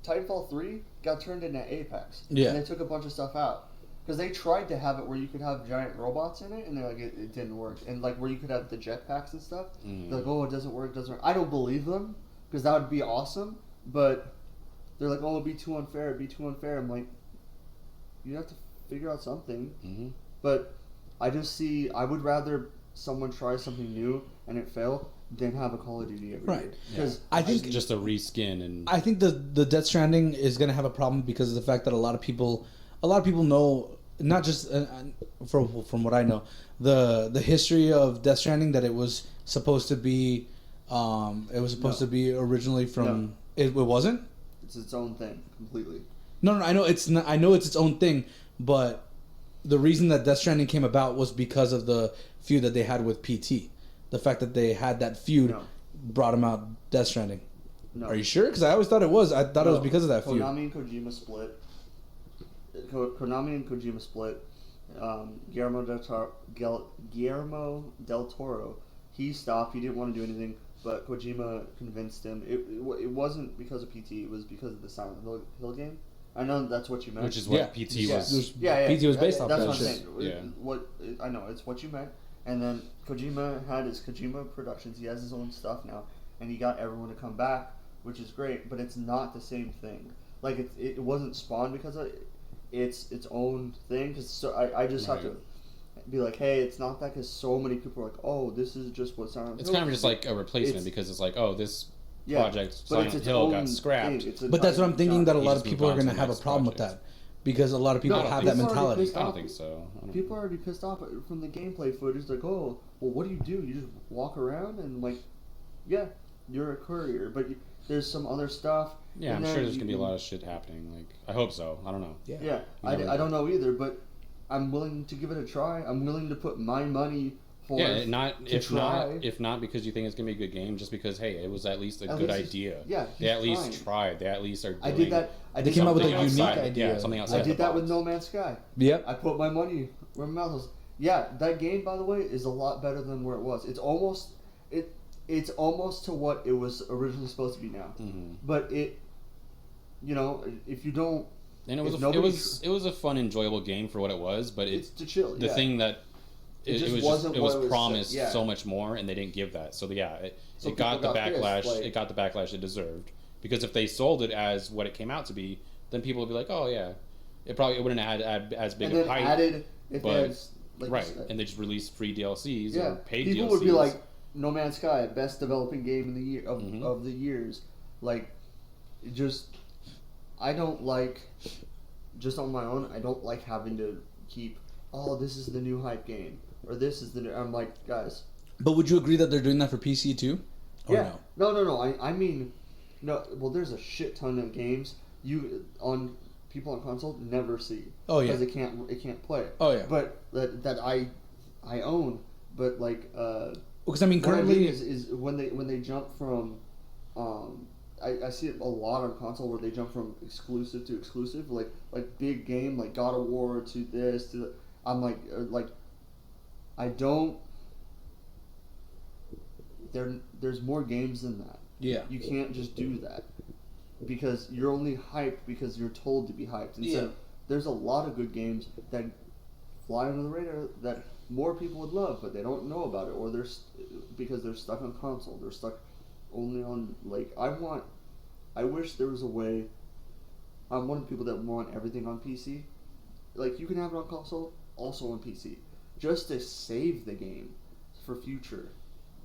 Titanfall 3 got turned into Apex. Yeah. And they took a bunch of stuff out. Because they tried to have it where you could have giant robots in it, and they're like, it didn't work. And like where you could have the jetpacks and stuff. They're like, oh, it doesn't work, I don't believe them, because that would be awesome. But they're like, oh, it'd be too unfair. I'm like, you have to figure out something. Mm-hmm. But I would rather someone try something new and it fail than have a Call of Duty every year. Because I think just a reskin, and I think the Death Stranding is going to have a problem because of the fact that a lot of people know, not just from what I know, the history of Death Stranding, that it was supposed to be to be originally from it wasn't. It's its own thing completely. No, I know it's not, I know it's its own thing, but the reason that Death Stranding came about was because of the feud that they had with PT. The fact that they had that feud brought them out Death Stranding. No. Are you sure? Because I always thought it was. I thought it was because of that feud. Konami and Kojima split. Guillermo del Toro, he stopped. He didn't want to do anything, but Kojima convinced him. It wasn't because of PT. It was because of the Silent Hill game. I know that's what you meant. Which is what PT was. PT was based off that's that what I'm shit. saying. Yeah. What I know, it's what you meant. And then Kojima had his Kojima Productions. He has his own stuff now, and he got everyone to come back, which is great. But it's not the same thing. Like it wasn't spawned because of it's own thing. Because I just have to be like, hey, it's not that, because so many people are like, oh, this is just what Silent Hill. It's kind of just like a replacement, because it's like, oh, this project Silent Hill got scrapped. But that's what I'm thinking, that a lot of people are going to have a problem with that, because a lot of people have that mentality. I don't think so. People are already pissed off from the gameplay footage. Like, oh, well, what do? You just walk around and like, yeah, you're a courier, but there's some other stuff. Yeah, I'm sure there's gonna be a lot of shit happening. Like, I hope so. I don't know. Yeah, I don't know either, but I'm willing to give it a try. I'm willing to put my money for if not because you think it's gonna be a good game, just because, hey, it was at least a good idea. Yeah, they at least tried. They at least are doing. I did that. They came up with a unique idea. Yeah, something outside. I did that with No Man's Sky. Yep. I put my money where my mouth was. Yeah, that game, by the way, is a lot better than where it was. It's almost to what it was originally supposed to be now. Mm-hmm. But if you don't, and it was a fun, enjoyable game for what it was. But it's to chill. The thing that it was promised yeah. so much more, and they didn't give that. So it got the backlash. Pissed, it got the backlash it deserved. Because if they sold it as what it came out to be, then people would be like, oh yeah, it wouldn't add as big a hype. And they just released free DLCs or paid DLCs. People would be like, No Man's Sky, best developing game in the year of the years. Like, I don't like, just on my own, I don't like having to keep, oh, this is the new hype game, or this is the new, I'm like, guys. But would you agree that they're doing that for PC too? Or no. I mean, no. Well, there's a shit ton of games people on console never see. Oh yeah. Because it can't play. Oh yeah. But that I own. But like. Because I mean, currently is when they jump from, I see it a lot on console where they jump from exclusive to exclusive, like big game like God of War to this to. I'm like I don't. There's more games than that. Yeah. You can't just do that because you're only hyped because you're told to be hyped. Instead, there's a lot of good games that fly under the radar that more people would love, but they don't know about it, or because they're stuck on console. They're stuck only on I wish there was a way. I'm one of the people that want everything on PC. Like, you can have it on console, also on PC, just to save the game for future.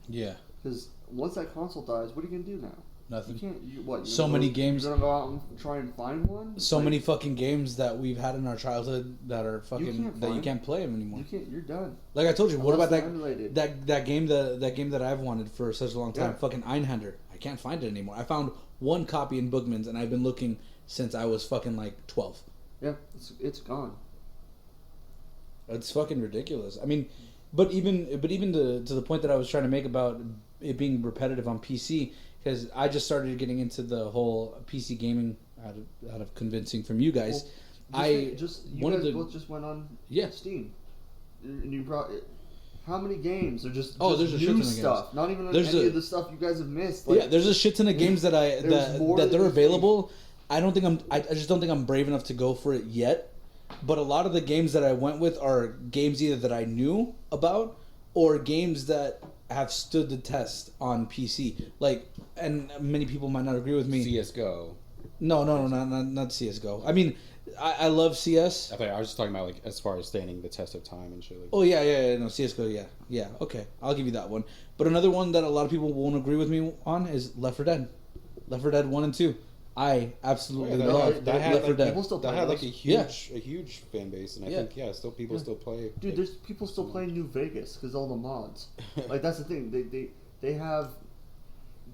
Yeah. Because once that console dies, what are you gonna do now? Nothing. You can't. So many games. You're gonna go out and try and find one. So many fucking games that we've had in our childhood that are fucking you can't play them anymore. You can't. You're done. Like I told you, what about that game that I've wanted for such a long time? Yeah. Fucking Einhander. I can't find it anymore. I found one copy in Bookman's, and I've been looking since I was fucking like 12. Yeah, it's gone. It's fucking ridiculous. I mean, but even to the point that I was trying to make about it being repetitive on PC, because I just started getting into the whole PC gaming out of convincing from you guys. Well, you guys both just went on Steam, and you brought it. How many games are just there's a shit ton of stuff? Games. Not even any of the stuff you guys have missed. Like, there's a shit ton of games that they're available. I just don't think I'm brave enough to go for it yet. But a lot of the games that I went with are games either that I knew about or games that have stood the test on PC. Like, and many people might not agree with me. CS:GO. No, not CS:GO. I mean, I love CS. I was just talking about like as far as standing the test of time and shit. Like Oh yeah, no CS:GO, yeah. Okay, I'll give you that one. But another one that a lot of people won't agree with me on is Left 4 Dead. Left 4 Dead 1 and 2. I absolutely love Left 4 Dead. People still play that had those. like a huge fan base, and I think people still play. Dude, there's people still playing New Vegas because all the mods. Like that's the thing. They have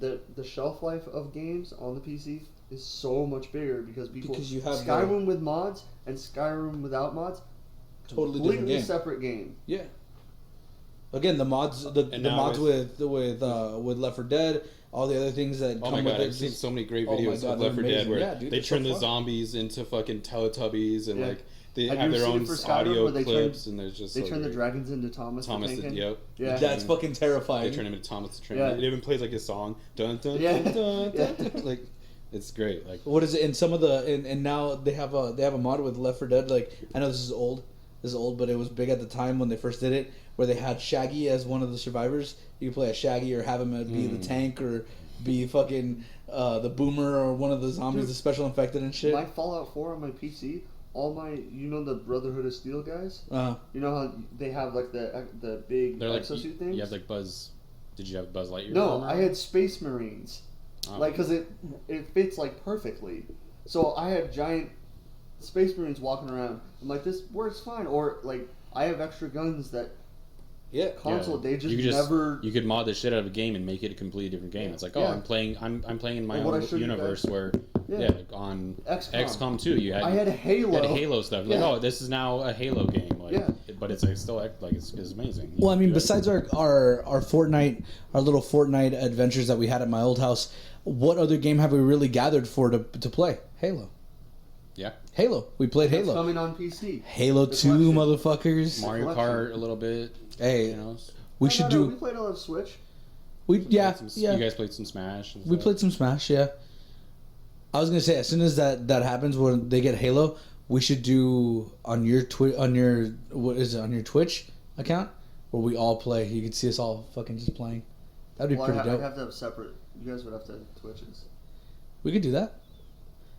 the shelf life of games on the PC is so much bigger because you have Skyrim with mods and Skyrim without mods. Totally different game. Separate game. Yeah. Again, the mods, the mods with Left 4 Dead, all the other things that. Oh my god! I've seen so many great videos of Left 4 Dead where they turn the zombies into fucking Teletubbies and like they have their own audio clips and there's just they turn the dragons into Thomas. Yep. Yeah. That's fucking terrifying. They turn him into Thomas the Train. Yeah. It even plays like a song. Dun dun dun dun, dun, dun. Like it's great. Like what is it? In some of the and now they have a mod with Left 4 Dead. Like I know this is old, but it was big at the time when they first did it, where they had Shaggy as one of the survivors. You could play as Shaggy or have him be the tank or be fucking the boomer or one of the zombies, the special infected and shit. My Fallout 4 on my PC, all my the Brotherhood of Steel guys. You know how they have like the big exosuit things. You have like Buzz. Did you have Buzz Lightyear? No, I had Space Marines. Like, because it fits like perfectly. So I had giant Space Marines walking around. I'm like, this works fine. Or like, I have extra guns that. Yeah, console. They just never. You could mod the shit out of a game and make it a completely different game. It's like, I'm playing in my own universe where, like on XCOM 2, I had Halo. You had Halo stuff. Like, this is now a Halo game. Like, but it's like still like it's amazing. Well, I mean, besides our Fortnite, our little Fortnite adventures that we had at my old house, what other game have we really gathered for to play? Halo. Yeah. Halo. We played Halo. It's coming on PC. Halo 2, motherfuckers. Mario Kart a little bit. Hey, we should do. We played on Switch. You guys played some Smash. We played some Smash. Yeah. I was gonna say as soon as that happens when they get Halo, we should do on your Twitch account where we all play. You can see us all fucking just playing. That'd be pretty dope. I'd have to have separate. You guys would have to have Twitches. We could do that.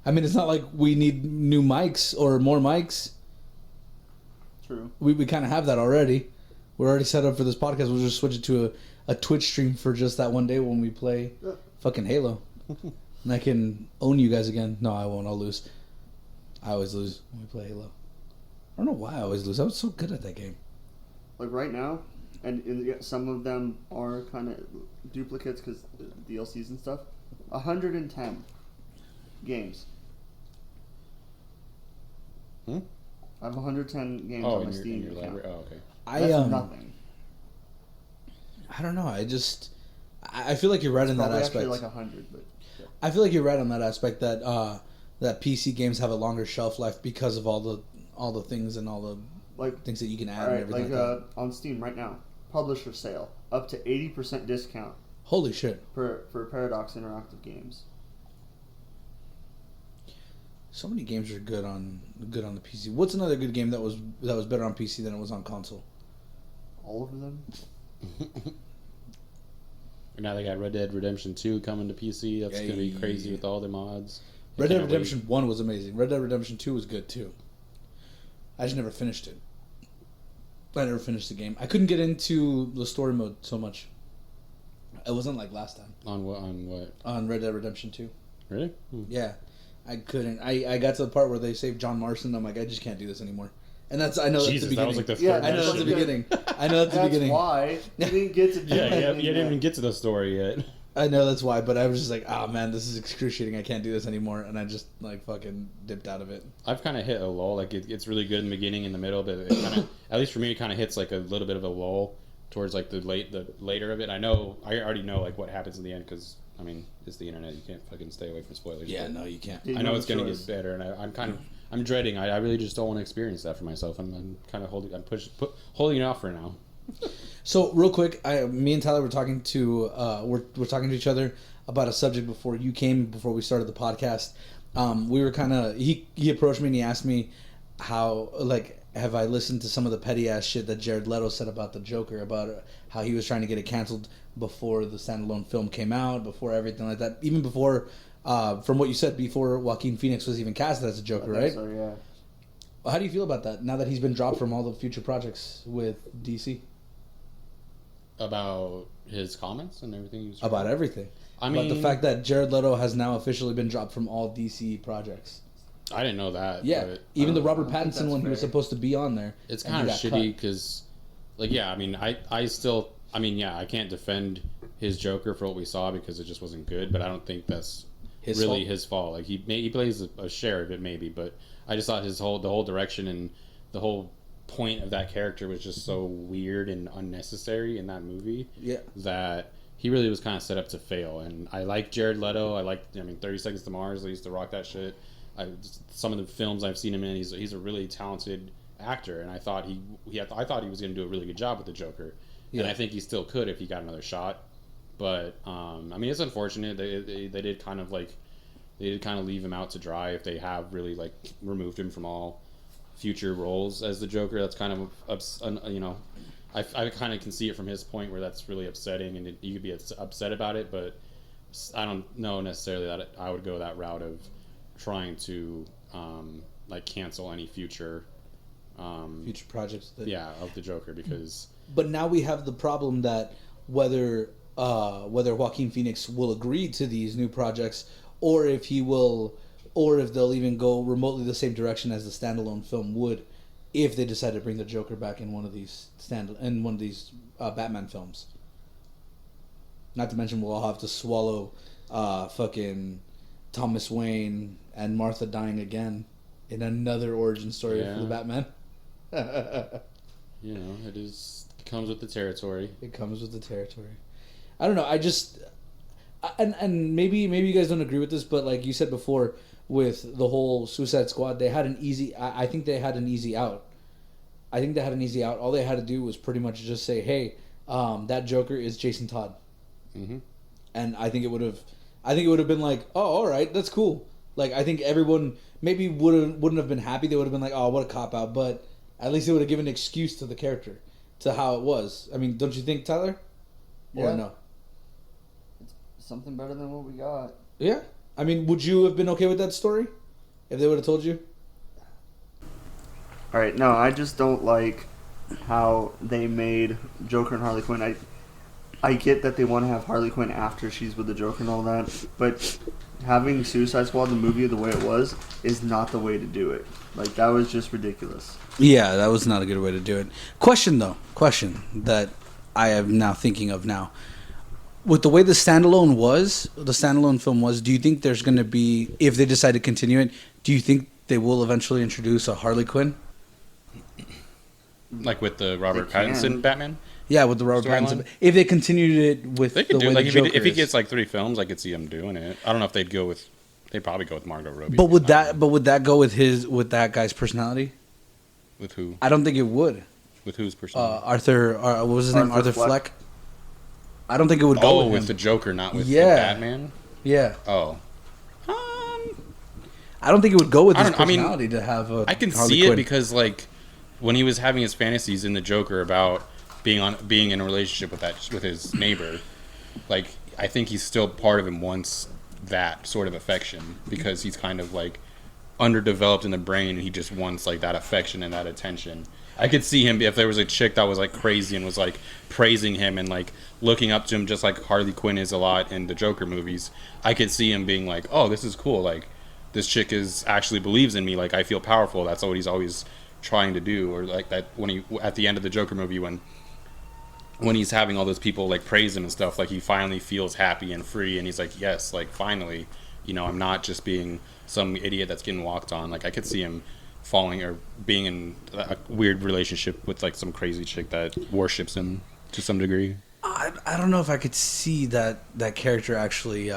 I mean, it's not like we need new mics or more mics. True. We kind of have that already. We're already set up for this podcast. We'll just switch it to a Twitch stream for just that one day when we play fucking Halo. And I can own you guys again. No, I won't. I'll lose. I always lose when we play Halo. I don't know why I always lose. I was so good at that game. Like right now, and some of them are kind of duplicates because DLCs and stuff. 110 games. I have 110 games on my Steam account. Library. Oh, okay. That's nothing. I don't know. I feel like you're right in that aspect. Actually like 100, but yeah. I feel like you're right on that aspect that that PC games have a longer shelf life because of all the things and all the things that you can add and everything. Like on Steam right now, publisher sale up to 80% discount. Holy shit! For Paradox Interactive Games. So many games are good on the PC. What's another good game that was better on PC than it was on console? All of them. And now they got Red Dead Redemption 2 coming to PC. That's gonna be crazy with all the mods. Red Dead Redemption 1 was amazing. Red Dead Redemption 2 was good too. I just never finished it. I never finished the game. I couldn't get into the story mode so much. It wasn't like last time. On what? On Red Dead Redemption 2. Really? Yeah. I couldn't. I got to the part where they saved John Marston. I'm like, I just can't do this anymore. And that's that's the beginning. That was like the third. I know that's the beginning. I know that's the beginning. That's why you didn't get to. You didn't even get to the story yet. I know that's why, but I was just like, oh man, this is excruciating. I can't do this anymore, and I just like fucking dipped out of it. I've kind of hit a lull. Like it's really good in the beginning, in the middle, but it kind of, at least for me, it kind of hits like a little bit of a lull towards like the later of it. I already know like what happens in the end because. I mean, it's the internet. You can't fucking stay away from spoilers. Yeah, no, you can't. I know it's going to get better, and I'm dreading. I really just don't want to experience that for myself. I'm kind of holding it off for now. So real quick, me and Tyler were talking to we're talking to each other about a subject before we started the podcast, We were kind of he approached me and he asked me how have I listened to some of the petty ass shit that Jared Leto said about the Joker, about how he was trying to get it canceled before the standalone film came out, before everything like that, even before, from what you said, before Joaquin Phoenix was even casted as a Joker, right? So, yeah. How do you feel about that now that he's been dropped from all the future projects with DC? About his comments and everything? He was About everything. I mean, but the fact that Jared Leto has now officially been dropped from all DC projects. I didn't know that. Yeah, but even the Robert Pattinson one, he was supposed to be on there. It's kind of shitty because, like, yeah, I mean, I still, I mean, yeah, I can't defend his Joker for what we saw because it just wasn't good, but I don't think that's really his fault. Like, he plays a share of it maybe, but I just thought the whole direction and the whole point of that character was just so weird and unnecessary in that movie. Yeah. That he really was kind of set up to fail. And I like Jared Leto. I 30 Seconds to Mars. I used to rock that shit. Some of the films I've seen him in, he's a really talented actor, and I thought he was going to do a really good job with the Joker, and I think he still could if he got another shot. But I mean, it's unfortunate they did kind of leave him out to dry. If they have really removed him from all future roles as the Joker, that's kind of I kind of can see it from his point where that's really upsetting, and you could be upset about it, but I don't know necessarily that I would go that route of trying to cancel any future projects of the Joker, because but now we have the problem that whether Joaquin Phoenix will agree to these new projects or if they'll even go remotely the same direction as the standalone film would if they decide to bring the Joker back in one of these Batman films. Not to mention we'll all have to swallow fucking Thomas Wayne and Martha dying again in another origin story for the Batman. It comes with the territory. It comes with the territory. I don't know. I just and maybe you guys don't agree with this, but like you said before, with the whole Suicide Squad, they had an easy. I think they had an easy out. All they had to do was pretty much just say, "Hey, that Joker is Jason Todd," and I think it would have been like, "Oh, all right, that's cool." Like, I think everyone maybe wouldn't have been happy. They would have been like, "Oh, what a cop out," but at least it would have given an excuse to the character, to how it was. I mean, don't you think, Tyler? Yeah. Or no? It's something better than what we got. Yeah. I mean, would you have been okay with that story if they would have told you? All right. No, I just don't like how they made Joker and Harley Quinn. I get that they want to have Harley Quinn after she's with the Joker and all that, but having Suicide Squad, the movie, the way it was, is not the way to do it. Like, that was just ridiculous. Yeah, that was not a good way to do it. Question that I am now thinking of now. With the way the standalone film was, do you think there's going to be, if they decide to continue it, do you think they will eventually introduce a Harley Quinn? Like with the Robert Pattinson Batman? Yeah, with the Robert Pattinson. If they continued it with they could the way the Joker if he gets 3 films, I could see him doing it. I don't know if they'd probably go with Margot Robbie. But would that go with that guy's personality? With who? I don't think it would. With whose personality? What was his name? Arthur Fleck. I don't think it would go with the Joker, not with the Batman? Yeah. Oh. I don't think it would go with his personality to have a I can Harley see Quinn. it because, when he was having his fantasies in the Joker about being in a relationship with his neighbor, I think he's still part of him wants that sort of affection because he's kind of underdeveloped in the brain and he just wants that affection and that attention. I could see him if there was a chick that was crazy and was praising him and looking up to him just like Harley Quinn is a lot in the Joker movies. I could see him being oh, this is cool. This chick actually believes in me. I feel powerful. That's what he's always trying to do. Or that when he at the end of the Joker movie when he's having all those people praise him and stuff, he finally feels happy and free and he's yes, finally, I'm not just being some idiot that's getting walked on. I could see him falling or being in a weird relationship with some crazy chick that worships him to some degree. I don't know if I could see that character actually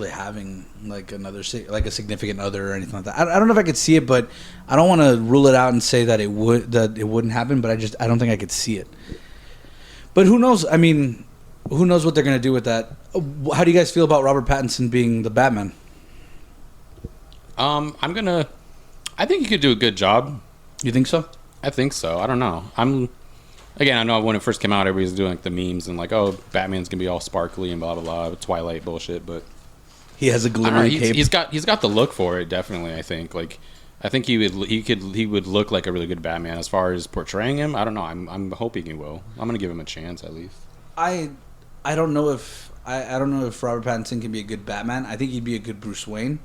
having another a significant other or anything like that. I don't know if I could see it, but I don't want to rule it out and say that it wouldn't happen. But I don't think I could see it. But who knows? I mean, who knows what they're gonna do with that? How do you guys feel about Robert Pattinson being the Batman? I think he could do a good job. You think so? I think so. I don't know. Again, I know when it first came out, everybody was doing like the memes and like, oh, Batman's gonna be all sparkly and blah blah blah, Twilight bullshit. But he has a glimmering cape. He's got the look for it. Definitely, I think he would look like a really good Batman. As far as portraying him, I don't know. I'm hoping he will. I'm gonna give him a chance at least. I don't know if I don't know if Robert Pattinson can be a good Batman. I think he'd be a good Bruce Wayne,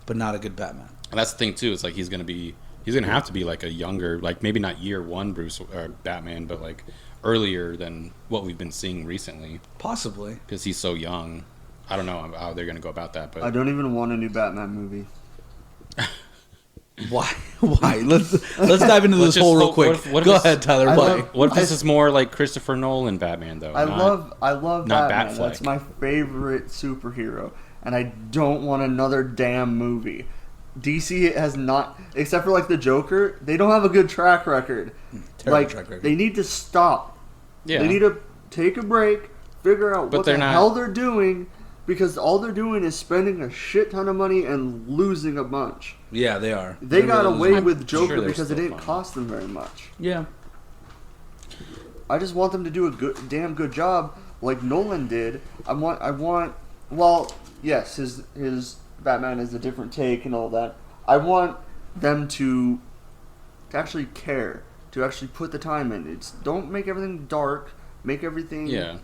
but not a good Batman. And that's the thing too. It's like he's gonna have to be like a younger, like maybe not year one Bruce or Batman, but like earlier than what we've been seeing recently. Possibly because he's so young. I don't know how they're gonna go about that, but I don't even want a new Batman movie. Why? Let's dive into this hole real quick. Go ahead, Tyler. What if this is more like Christopher Nolan Batman though? I love not Batman. Batfleck. That's my favorite superhero, and I don't want another damn movie. DC has not, except for like the Joker. They don't have a good track record. Terrible track record. They need to stop. Yeah. They need to take a break, figure out what the hell they're doing, because all they're doing is spending a shit ton of money and losing a bunch. Yeah, they are. They got away with Joker because it didn't cost them very much. Yeah. I just want them to do a damn good job like Nolan did. I want. Well, yes, his Batman is a different take and all that. I want them to actually care, to actually put the time in. Don't make everything dark. Make everything. Yeah.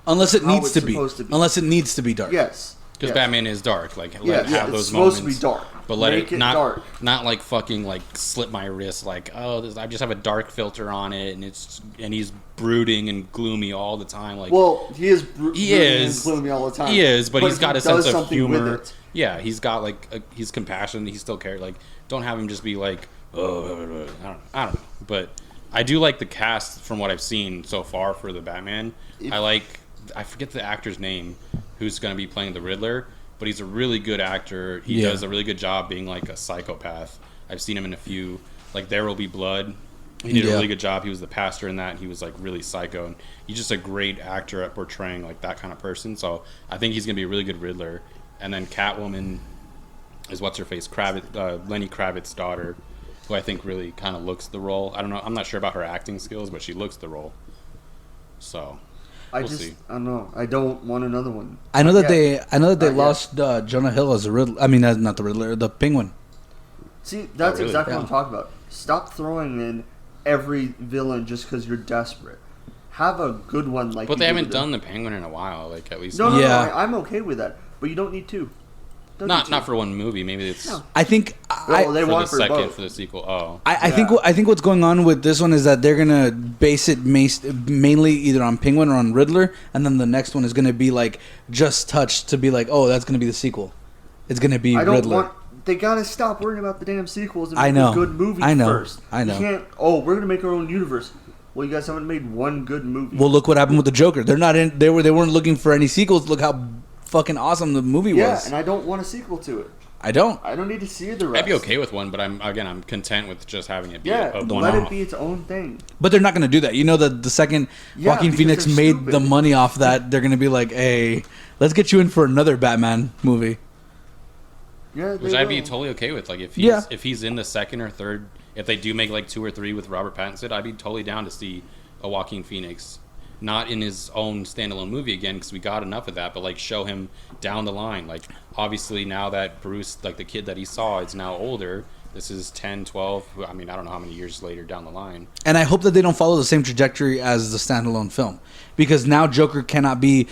Unless it needs to be. Unless it needs to be dark. Yes. Because Batman is dark. Like, have those moments. It's supposed to be dark. But let Make it not dark. Not like fucking like slip my wrist. Like, I just have a dark filter on it, and he's brooding and gloomy all the time. Like, well, he is and gloomy all the time. He is, but he's got a sense of humor. With it. Yeah, he's got like he's compassionate. He still cares. Like, don't have him just be like, oh, I don't know. But I do like the cast from what I've seen so far for the Batman. I forget the actor's name who's going to be playing the Riddler, but he's a really good actor. He does a really good job being like a psychopath. I've seen him in a few, like There Will Be Blood. He did a really good job. He was the pastor in that. And he was like really psycho. And he's just a great actor at portraying like that kind of person. So I think he's going to be a really good Riddler. And then Catwoman is what's-her-face, Lenny Kravitz's daughter, who I think really kind of looks the role. I don't know. I'm not sure about her acting skills, but she looks the role. So... I don't know. I don't want another one. I know that they lost Jonah Hill as a Riddler. I mean, not the Riddler, the Penguin. See, that's exactly what I'm talking about. Stop throwing in every villain just because you're desperate. Have a good one like. But they haven't done the Penguin in a while. Like at least. No, I'm okay with that. But you don't need to. Not for one movie. Maybe it's. No. I think. They want for the second both. for the sequel. Oh. I think what's going on with this one is that they're gonna base it mainly either on Penguin or on Riddler, and then the next one is gonna be like just touched to be like, oh, that's gonna be the sequel. It's gonna be Riddler. They gotta stop worrying about the damn sequels and make a good movie first. I know. You can't. Oh, we're gonna make our own universe. Well, you guys haven't made one good movie. Well, look what happened with the Joker. They're not in. They weren't looking for any sequels. Look how fucking awesome the movie was. Yeah, and I don't want a sequel to it. I don't need to see the rest. I'd be okay with one, but I'm content with just having it be a one-off. Let it be its own thing. But they're not going to do that. You know that the second Joaquin Phoenix made the money off that, they're going to be like, hey, let's get you in for another Batman movie. Yeah, which I'd be totally okay with. Like if he's in the second or third, if they do make like 2 or 3 with Robert Pattinson, I'd be totally down to see a Joaquin Phoenix. Not in his own standalone movie again, because we got enough of that, but like show him down the line. Like obviously now that Bruce, like the kid that he saw, is now older. This is 10, 12, I mean, I don't know how many years later down the line. And I hope that they don't follow the same trajectory as the standalone film, because now Joker cannot be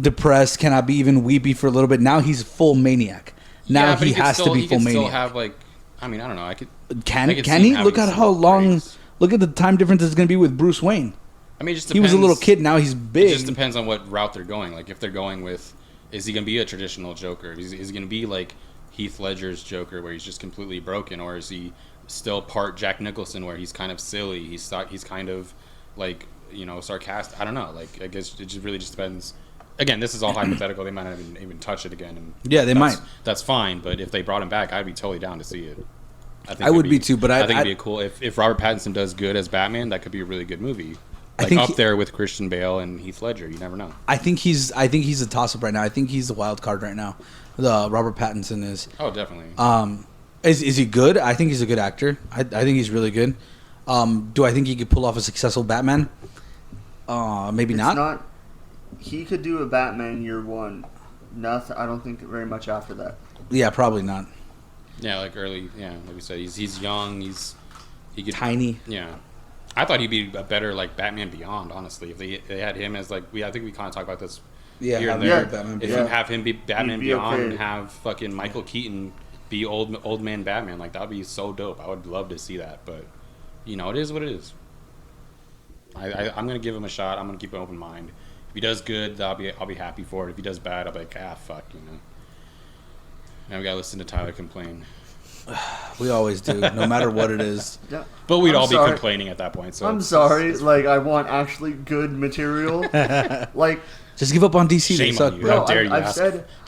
depressed, cannot be even weepy for a little bit. Now he's full maniac. Now he has to be full maniac. Still have like, I mean, I don't know. Can he? Look at how long. Look at the time difference it's going to be with Bruce Wayne. I mean, it just He depends. was a little kid, now he's big. It just depends on what route they're going. Like, if they're going with, is he going to be a traditional Joker? Is he going to be like Heath Ledger's Joker, where he's just completely broken? Or is he still part Jack Nicholson, where he's kind of silly? He's kind of, like, you know, sarcastic? I don't know. Like, I guess it just really just depends. Again, this is all hypothetical. They might not even touch it again. And yeah, they might. That's fine. But if they brought him back, I'd be totally down to see it. I would be too, but I think it'd be cool if Robert Pattinson does good as Batman. That could be a really good movie. Like up there with Christian Bale and Heath Ledger. You never know. I think he's a toss up right now. I think he's the wild card right now. The Robert Pattinson is. Oh, definitely. Is he good? I think he's a good actor. I think he's really good. Do I think he could pull off a successful Batman? Maybe not. He could do a Batman year one. Nothing. I don't think very much after that. Yeah, probably not. Yeah, like early. Yeah, like we said, he's young. He could tiny. Yeah, I thought he'd be a better like Batman Beyond. Honestly, if they had him as like I think we kind of talked about this. Yeah, here and there. Batman If Beyond. you have him be Batman Beyond okay. and have fucking Michael Keaton be old man Batman, like that would be so dope. I would love to see that, but it is what it is. I'm gonna give him a shot. I'm gonna keep an open mind. If he does good, I'll be happy for it. If he does bad, I'll be like, fuck, Now we gotta listen to Tyler complain. We always do, no matter what it is. Yeah. But we'd all be complaining at that point. So I'm sorry. Like, I want actually good material. Like, just give up on DC. Shame on you. How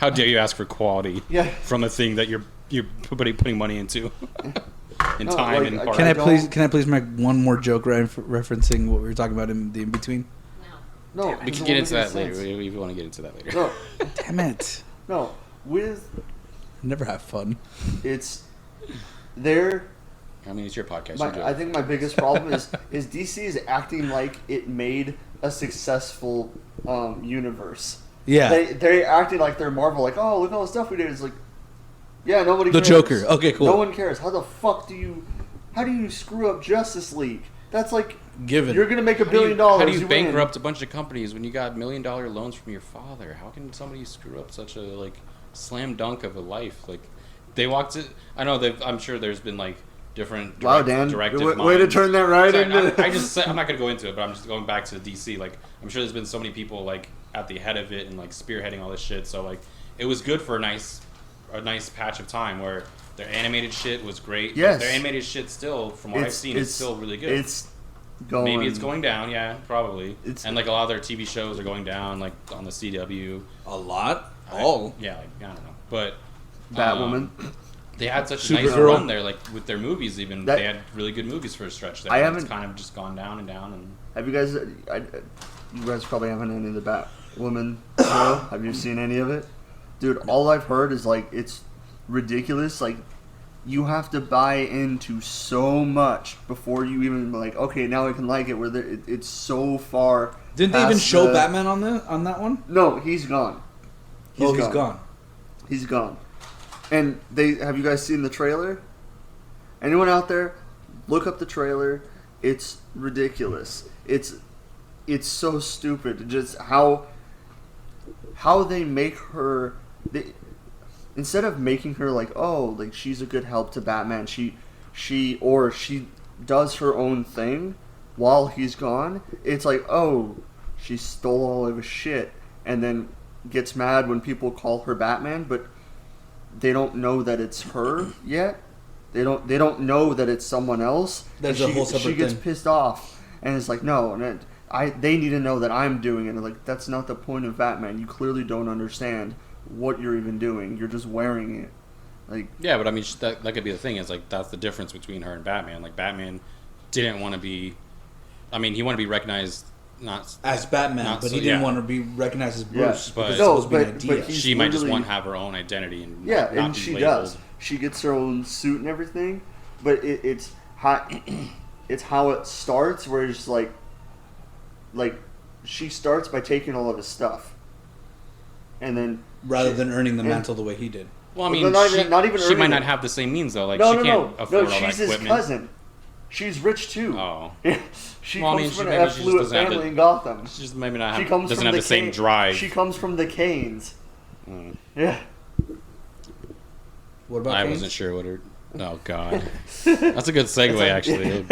dare you ask for quality from a thing that you're putting money into, and time and heart. Can I please make one more joke referencing what we were talking about in the in between? No, we can get into that later. We want to get into that later. No. Damn it. No, never have fun. It's there. I mean, it's your podcast. I think my biggest problem is DC is acting like it made a successful universe. Yeah. They're acting like they're Marvel. Like, oh, look at all the stuff we did. It's like, yeah, nobody cares. The Joker. Okay, cool. No one cares. How the fuck do you screw up Justice League? That's like given. You're gonna make $1 billion. How do you bankrupt a bunch of companies when you got $1 million loans from your father? How can somebody screw up such a slam dunk of a life? Like they walked it. I know I'm sure there's been different directive way to turn that right into. I'm not gonna go into it, but I'm just going back to DC. I'm sure there's been so many people at the head of it and spearheading all this shit. So it was good for a nice patch of time where their animated shit was great. Yes. Their animated shit still, from what I've seen, is still really good. It's going. Maybe it's going down, yeah, probably. And a lot of their TV shows are going down, on the CW. A lot? I don't know. But Batwoman. They had such a nice run there, with their movies. Even they had really good movies for a stretch there. It's kind of just gone down and down. And have you guys? You guys probably haven't any of the Batwoman show. Have you seen any of it, dude? All I've heard is it's ridiculous. You have to buy into so much before you even okay, now I can like it. Where it's so far. Didn't they even show Batman on that one? No, he's gone. He's gone. He's gone. And have you guys seen the trailer? Anyone out there, look up the trailer. It's ridiculous. It's so stupid. Just how they make her. Instead of making her she's a good help to Batman, she does her own thing while he's gone. It's she stole all of his shit and then gets mad when people call her Batman, but they don't know that it's her yet. They don't know that it's someone else. That's a whole separate thing. She gets pissed off and it's no, and they need to know that I'm doing it. That's not the point of Batman. You clearly don't understand what you're even doing. You're just wearing it. Yeah, but I mean that could be the thing. Is that's the difference between her and Batman. Batman didn't want to be. I mean, he wanted to be recognized not as Batman, but he didn't want to be recognized as Bruce. But she might just want to have her own identity and and she does. She gets her own suit and everything, but it's how it starts. Where it's she starts by taking all of his stuff, and then rather than earning the mantle the way he did. Well, I mean, she might not have the same means though. She can't afford all that equipment. She's his cousin. She's rich too. Oh. She comes from an affluent family in Gotham. She just maybe doesn't have the same drive. She comes from the Canes. Mm. Yeah. What about I Canes? wasn't sure what her. Oh God, that's a good segue actually.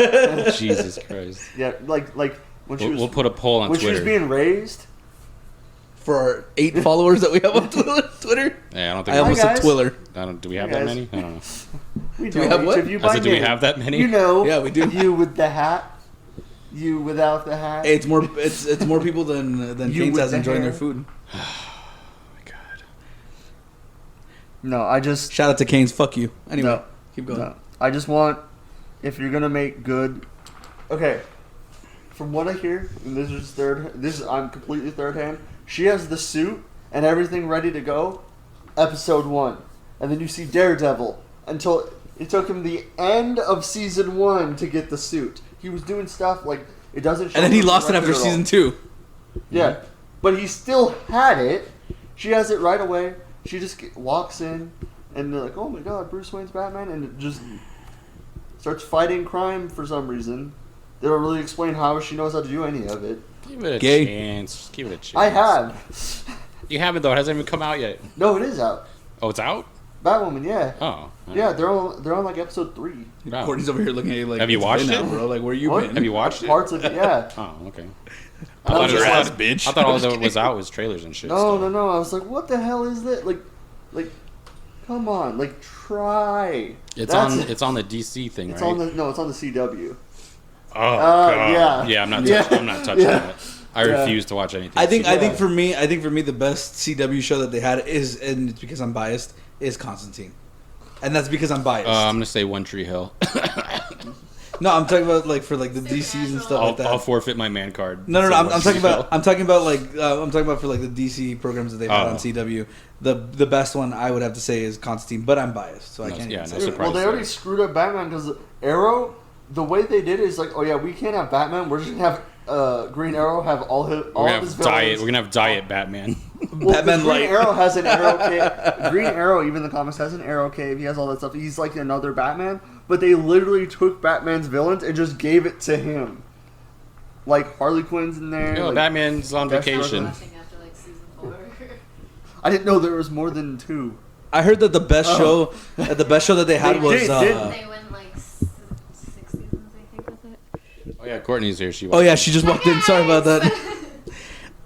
Jesus Christ. Yeah, when she was. We'll put a poll on Twitter. When she was being raised. For our 8 followers that we have on Twitter. Yeah, I don't think. I almost said Twiller. Do we have that many? I don't know. We do. We have what? Do we have that many? Yeah, we do. You with the hat. You without the hat. Hey, it's more people than Canes has enjoying their food. Oh my God. No, I just shout out to Canes. Fuck you. Anyway, keep going. No, I just want, if you're gonna make good, okay. from what I hear, and I'm completely third hand. She has the suit and everything ready to go. Episode 1, and then you see Daredevil until it took him the end of season 1 to get the suit. He was doing stuff like it doesn't. Show and then he lost it after season 2. Yeah, but he still had it. She has it right away. She just walks in, and they're like, "Oh my God, Bruce Wayne's Batman," and it just starts fighting crime for some reason. They don't really explain how she knows how to do any of it. Give it a chance. Give it a chance. I have. You haven't though. It hasn't even come out yet. No, it is out. Oh, it's out. Batwoman, yeah. Oh. Yeah, they're on like episode 3. Wow. Courtney's over here looking at you like, have you watched it, bro? Like, where you What? been? Have you watched it? Parts of it, yeah. Oh, okay. I was your just ass, like, bitch. I thought all that was out was trailers and shit. No. still. I was like, what the hell is that? Like, come on, like try. It's That's on the DC thing, It's right? on it's on the CW. Oh God. Yeah. Yeah, I'm not. Yeah. I'm not touching Yeah. that. I refuse to watch anything. I think CW. for me the best CW show that they had is, and it's because I'm biased, is Constantine, and that's because I'm biased. I'm gonna say One Tree Hill. No, I'm talking about like for like the DCs and stuff like that. I'll forfeit my man card. No, Say I'm One talking Tree about I'm talking about for like the DC programs that they've had on Oh. CW. The best one I would have to say is Constantine, but I'm biased, so I No, can't. yeah, even no say surprise. that. Well, they already screwed up Batman because Arrow. The way they did it is like, oh yeah, we can't have Batman. We're just gonna have Green Arrow have all his villains. We're gonna have diet Batman. Well, Batman Green Light. Arrow has an arrow cave. Green Arrow, even in the comics, has an arrow cave. He has all that stuff. He's like another Batman, but they literally took Batman's villains and just gave it to him. Like Harley Quinn's in there. You know, like, Batman's on Deathstroke. vacation. Watching after like season 4. I didn't know there was more than 2. I heard that the best show that they had They was. did. They went like 6 seasons, I think, with it. Oh yeah, Courtney's here. She. Oh yeah, she just walked in. Sorry about that.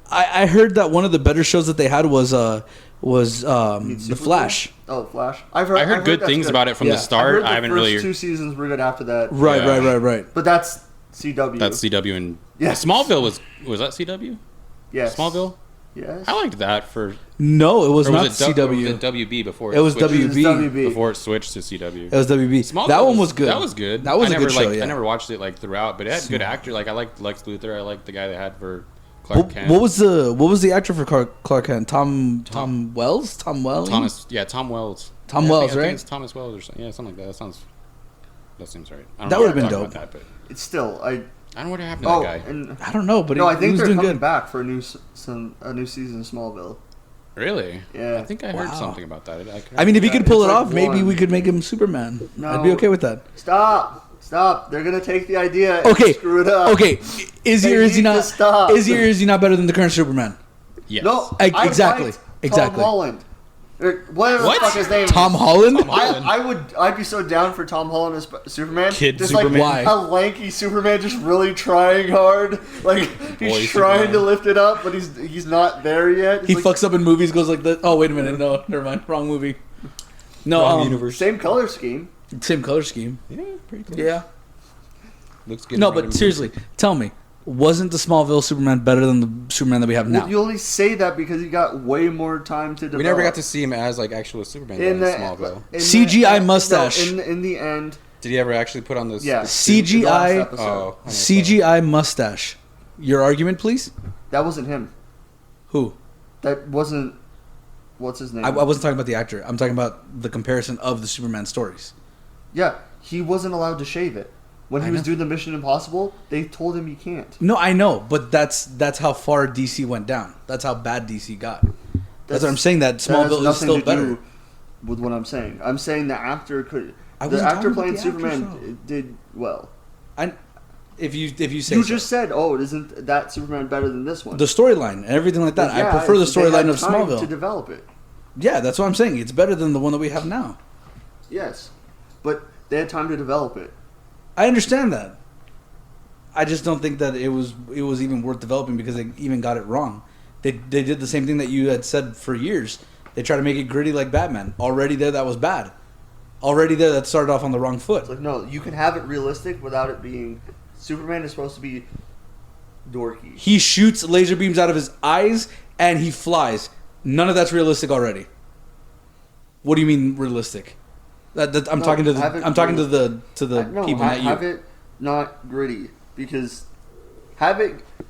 I heard that one of the better shows that they had was The Flash. Oh, Flash. I heard good that's things about it from Yeah. the start. I I haven't heard the really. first 2 seasons were good after that. Right. Yeah. But that's CW. That's CW and Yeah. Smallville was that CW? Yes. Smallville. Yes. I liked that for. No, it was Or not was it CW. Was it WB before? It was switched- WB. WB. before it switched to CW. It was WB. Smallville That one was good. That was good. That was I a never good show. liked- Yeah. I never watched it like throughout, but it had good actor. Like I liked Lex Luthor. I liked the guy they had for Clark Kent. What was the actor for Clark Kent? Tom Wells? Tom Wells? Tom Wells. Yeah, Tom I Wells, think right? it's Thomas Wells or something. Yeah, something like that. That seems right. I don't That know would've why been I'm talking dope. about That, but It's still I don't know what happened to Oh, that guy. and I don't know, but no, I he think was they're doing coming good. back for a new season of Smallville. Really? Yeah. I think I heard Wow. something about that. I mean, if he Yeah, could pull it it's like off, maybe one. we could make him Superman. No. I'd be okay with that. Stop! They're gonna take the idea and Okay. screw it up. Okay, is he They or is he need to not? stop. Is he or is he not better than the current Superman? Yes. No, Exactly. liked Exactly. Tom Holland. Or whatever What? the fuck his name Tom is. Holland? I'd be so down for Tom Holland as Superman. Kid just Superman. Why? like a lanky Superman, just really trying hard. Like he's Boy trying Superman. to lift it up, but he's not there yet. He He's like, fucks up in movies, goes like that. Oh, wait a minute. No, never mind. Wrong movie. No, Wrong universe. same color scheme. Same color scheme. Yeah, pretty close. Yeah. Looks good. No, in red but and seriously, tell me, wasn't the Smallville Superman better than the Superman that we have now? Well, you only say that because he got way more time to develop. We never got to see him as like actual Superman in in the Smallville. in CGI the- mustache. No, in the end, Did he ever actually put on this? yeah. this suit? the last CGI episode. Oh, I missed CGI mustache. Your argument, please. That wasn't him. Who? That wasn't. What's his name? I wasn't talking about the actor. I'm talking about the comparison of the Superman stories. Yeah, he wasn't allowed to shave it. When he I was know. doing the Mission Impossible, they told him he can't. No, I know, but that's how far DC went down. That's how bad DC got. That's what I'm saying. That has Smallville is nothing still to better. do with what I'm saying. I'm saying the actor could. I The wasn't actor talking about playing the actor, Superman though. did well. If you say You so. just said, "Oh, isn't that Superman better than this one?" The storyline and everything like that. Yeah, I prefer the they had storyline of time Smallville. to develop it. Yeah, that's what I'm saying. It's better than the one that we have now. Yes, but they had time to develop it. I understand that. I just don't think that it was even worth developing because they even got it wrong. They did the same thing that you had said for years. They tried to make it gritty like Batman. Already there, that was bad. Already there, that started off on the wrong foot. It's like, no, you can have it realistic without it being. Superman is supposed to be dorky. He shoots laser beams out of his eyes and he flies. None of that's realistic already. What do you mean realistic? I'm No, talking to have it I'm talking to real- the No, people, not you. have it not gritty because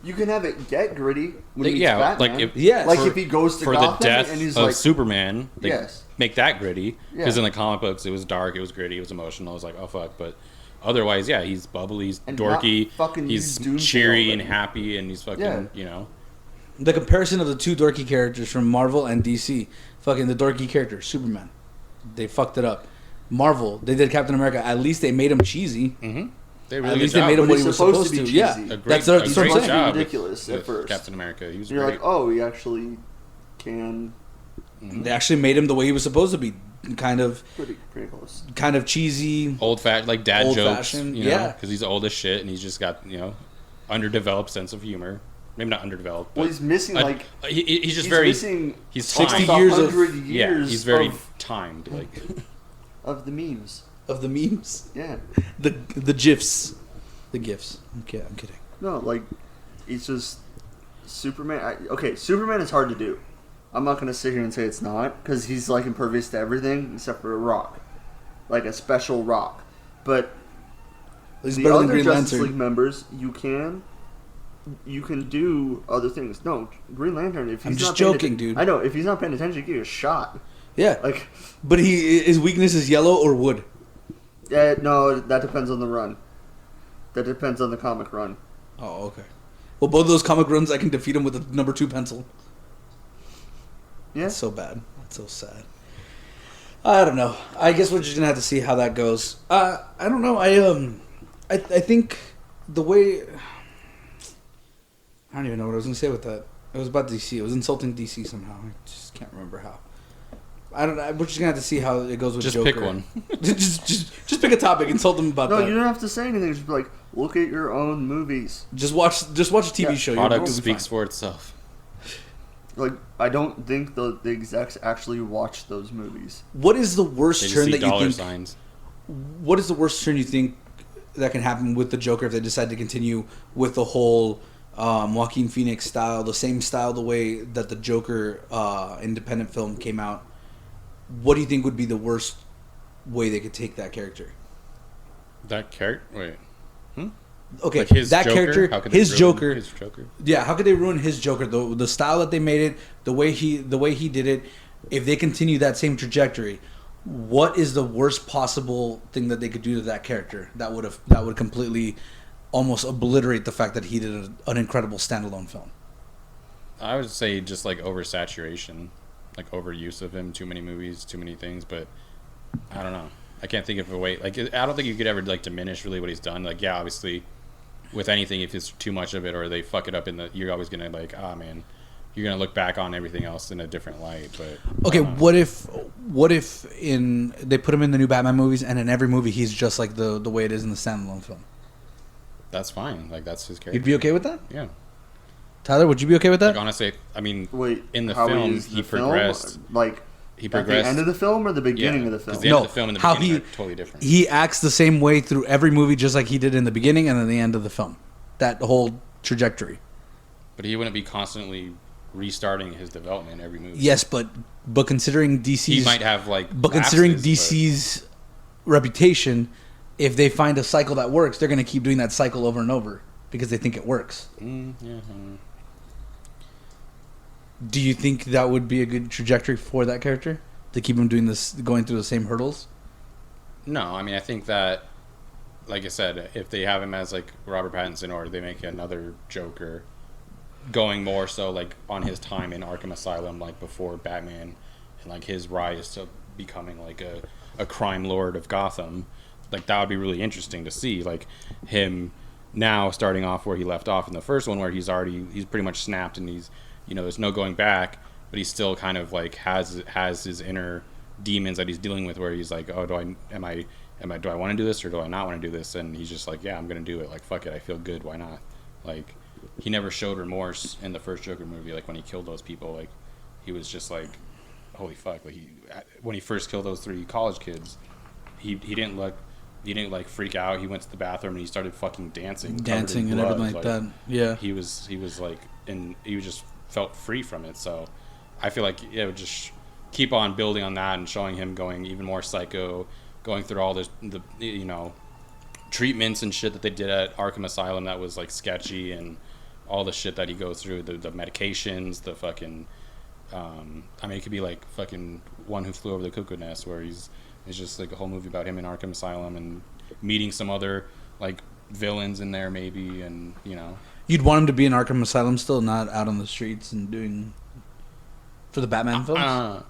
You can have it get gritty when he's yeah, Batman. like if he goes to for Gotham the death and he's of like Superman, they Yes. make that gritty because Yeah. in the comic books it was dark, it was gritty, it was emotional. It was like, oh fuck, but otherwise, yeah, he's bubbly, he's And dorky, not fucking he's use Doomsday cheery and already. happy, and he's fucking, Yeah. you know. The comparison of the two dorky characters from Marvel and DC. Fucking the dorky character, Superman. They fucked it up. Marvel, they did Captain America. At least they made him cheesy. Mm-hmm. They really At good least job. they made him But what he's he was supposed supposed to to. be Yeah, cheesy. A great, that's what I'm great saying. job ridiculous at with first. Captain America. He was You're great. like, oh, he actually can They actually made him the way he was supposed to be. Kind of pretty close. cheesy. old fashioned, like dad jokes, Old-fashioned, you know, yeah. because he's old as shit and he's just got, you know, underdeveloped sense of humor. Maybe not underdeveloped. But Well, he's missing he's just very missing he's 60 timed. years of- 100 Yeah, years he's very of, timed. Like of the memes. Of the memes, Yeah. the gifs, the gifs. Okay, I'm kidding. No, like it's just Superman. Superman is hard to do. I'm not gonna sit here and say it's not because he's like impervious to everything except for a rock, like a special rock. But He's the better than other Green Justice Lantern. League members, you can do other things. No, Green Lantern. If he's I'm just not paying joking, atten- dude. I know if he's not paying attention, he get a shot. Yeah, Like, but his weakness is yellow or wood. no, that depends on the run. That depends on the comic run. Oh, okay. Well, both of those comic runs, I can defeat him with a number 2 pencil. Yeah. That's so bad. That's so sad. I don't know. I guess we're just gonna have to see how that goes. I don't know. I think the way I don't even know what I was gonna say with that. It was about DC. It was insulting DC somehow. I just can't remember how. I don't know. We're just gonna have to see how it goes with just Joker. pick one. just pick a topic. Insult them about No, that. you don't have to say anything. Just be like, look at your own movies. Just watch a TV Yeah. show. Product You'll be speaks fine. for itself. Like, I don't think the execs actually watch those movies. What is the They worst just turn see that you dollar think? signs. What is the worst turn you think that can happen with the Joker if they decide to continue with the whole Joaquin Phoenix style, the same style, the way that the Joker independent film came out? What do you think would be the worst way they could take that character? That character? Wait. Okay, Like his that Joker? character, How could they his ruin Joker. His Joker? Yeah, how could they ruin his Joker? The style that they made it, the way he did it. If they continue that same trajectory, what is the worst possible thing that they could do to that character that would completely almost obliterate the fact that he did an incredible standalone film? I would say just like oversaturation, like overuse of him, too many movies, too many things. But I don't know. I can't think of a way. Like, I don't think you could ever like diminish really what he's done. Like, yeah, obviously, with anything, if it's too much of it or they fuck it up you're always gonna like, man, you're gonna look back on everything else in a different light. But Okay, what if they put him in the new Batman movies and in every movie he's just like the way it is in the standalone film? that's fine. Like, that's his character. You'd be okay with that? Yeah. Tyler, would you be okay with that? Like, honestly, I mean, Wait, in the how film, is he the film? progressed. Like, He at progressed. the end of the film or the beginning of the 'cause film? the end No, of the film and the how beginning he- are totally different. He acts the same way through every movie, just like he did in the beginning and then the end of the film. That whole trajectory. But he wouldn't be constantly restarting his development every movie. Yes, but considering DC's He might have like. but considering lapses, DC's reputation, if they find a cycle that works, they're going to keep doing that cycle over and over because they think it works. Yeah. Do you think that would be a good trajectory for that character to keep him doing this, going through the same hurdles? No, I mean I think that, like I said, if they have him as like Robert Pattinson or they make another Joker, going more so like on his time in Arkham Asylum, like before Batman, and like his rise to becoming like a crime lord of Gotham, like that would be really interesting to see. Like him now starting off where he left off in the first one, where he's pretty much snapped and he's, there's no going back, but he still kind of like has his inner demons that he's dealing with, where he's like, oh, do I want to do this or do I not want to do this? And he's just like, yeah, I'm gonna do it. Like, fuck it, I feel good. Why not? Like, he never showed remorse in the first Joker movie. Like when he killed those people, like he was just like, holy fuck. Like when he first killed those 3 college kids, he didn't like freak out. He went to the bathroom and he started fucking dancing Dancing and blood. everything like that. Yeah. He was like, and he just felt free from it. So I feel like it would just keep on building on that and showing him going even more psycho, going through all this, treatments and shit that they did at Arkham Asylum that was like sketchy, and all the shit that he goes through, the medications, the fucking I mean, it could be like fucking One Who Flew Over the Cuckoo Nest, where it's just like a whole movie about him in Arkham Asylum and meeting some other like villains in there maybe, and You'd want him to be in Arkham Asylum still, not out on the streets and doing for the Batman films?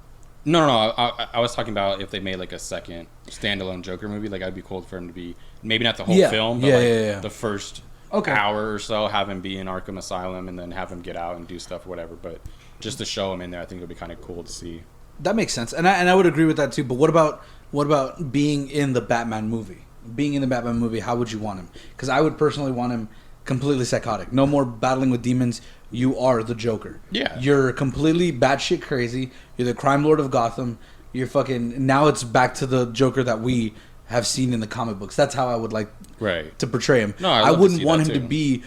No. I was talking about if they made like a second standalone Joker movie, like I'd be cool for him to be maybe not the whole film, but the first hour or so, have him be in Arkham Asylum and then have him get out and do stuff or whatever. But just to show him in there, I think it would be kind of cool to see. That makes sense, and I would agree with that too. But what about being in the Batman movie? Being in the Batman movie, how would you want him? Because I would personally want him completely psychotic. No more battling with demons. You are the Joker. Yeah. You're completely batshit crazy. You're the crime lord of Gotham. You're fucking... Now it's back to the Joker that we have seen in the comic books. That's how I would like to portray him. No, I wouldn't want him to be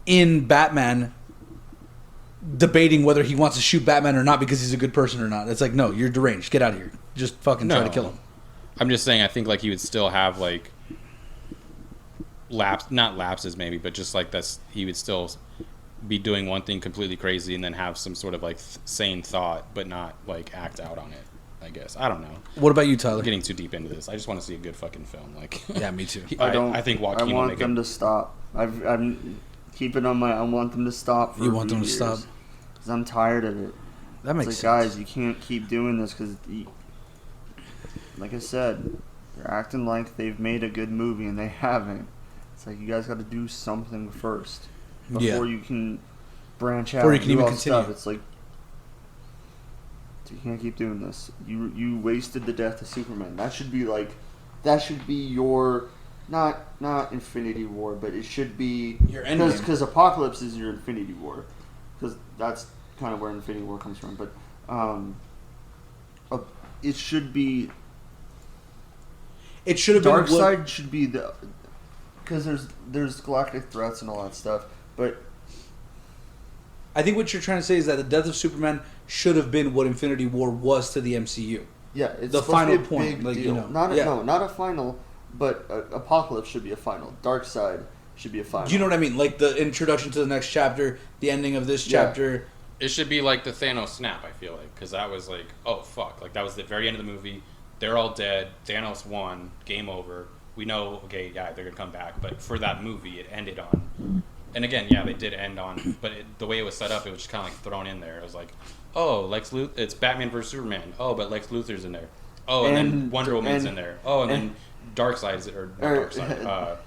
in Batman debating whether he wants to shoot Batman or not because he's a good person or not. It's like, no, you're deranged. Get out of here. Just fucking try to kill him. I'm just saying, I think like he would still have like not lapses maybe, but just like he would still be doing one thing completely crazy and then have some sort of like sane thought, but not like act out on it. I guess I don't know. What about you, Tyler? I'm getting too deep into this. I just want to see a good fucking film. Like, yeah, me too. I think Joaquin I will want make them to stop. I'm keeping on my. I want them to stop. For you want them to stop? Because I'm tired of it. That makes it's like, sense. Guys, you can't keep doing this because, like I said, they're acting like they've made a good movie and they haven't. It's like you guys got to do something first before you can branch out. Before you can even continue. continue. It's like you can't keep doing this. You wasted the death of Superman. That should be your not Infinity War, but it should be your endgame. Because Apocalypse is your Infinity War. Because that's kind of where Infinity War comes from. But it should be. It should have been. Darkseid should be the. Because there's galactic threats and all that stuff, but. I think what you're trying to say is that the death of Superman should have been what Infinity War was to the MCU. Yeah, it's the final point. Like, deal. Not a final, but Apocalypse should be a final. Darkseid should be a final. Do you know what I mean? Like the introduction to the next chapter, the ending of this chapter. It should be like the Thanos snap, I feel like, because that was like, oh fuck, like that was the very end of the movie. They're all dead. Thanos won. Game over. We know, okay, yeah, they're gonna come back. But for that movie, it ended on. And again, yeah, they did end on, but the way it was set up, it was just kind of like thrown in there. It was like, oh, Lex Luthor, it's Batman versus Superman. Oh, but Lex Luthor's in there. Oh, and then Wonder Woman's in there. Oh, and then Darkseid's Darkseid.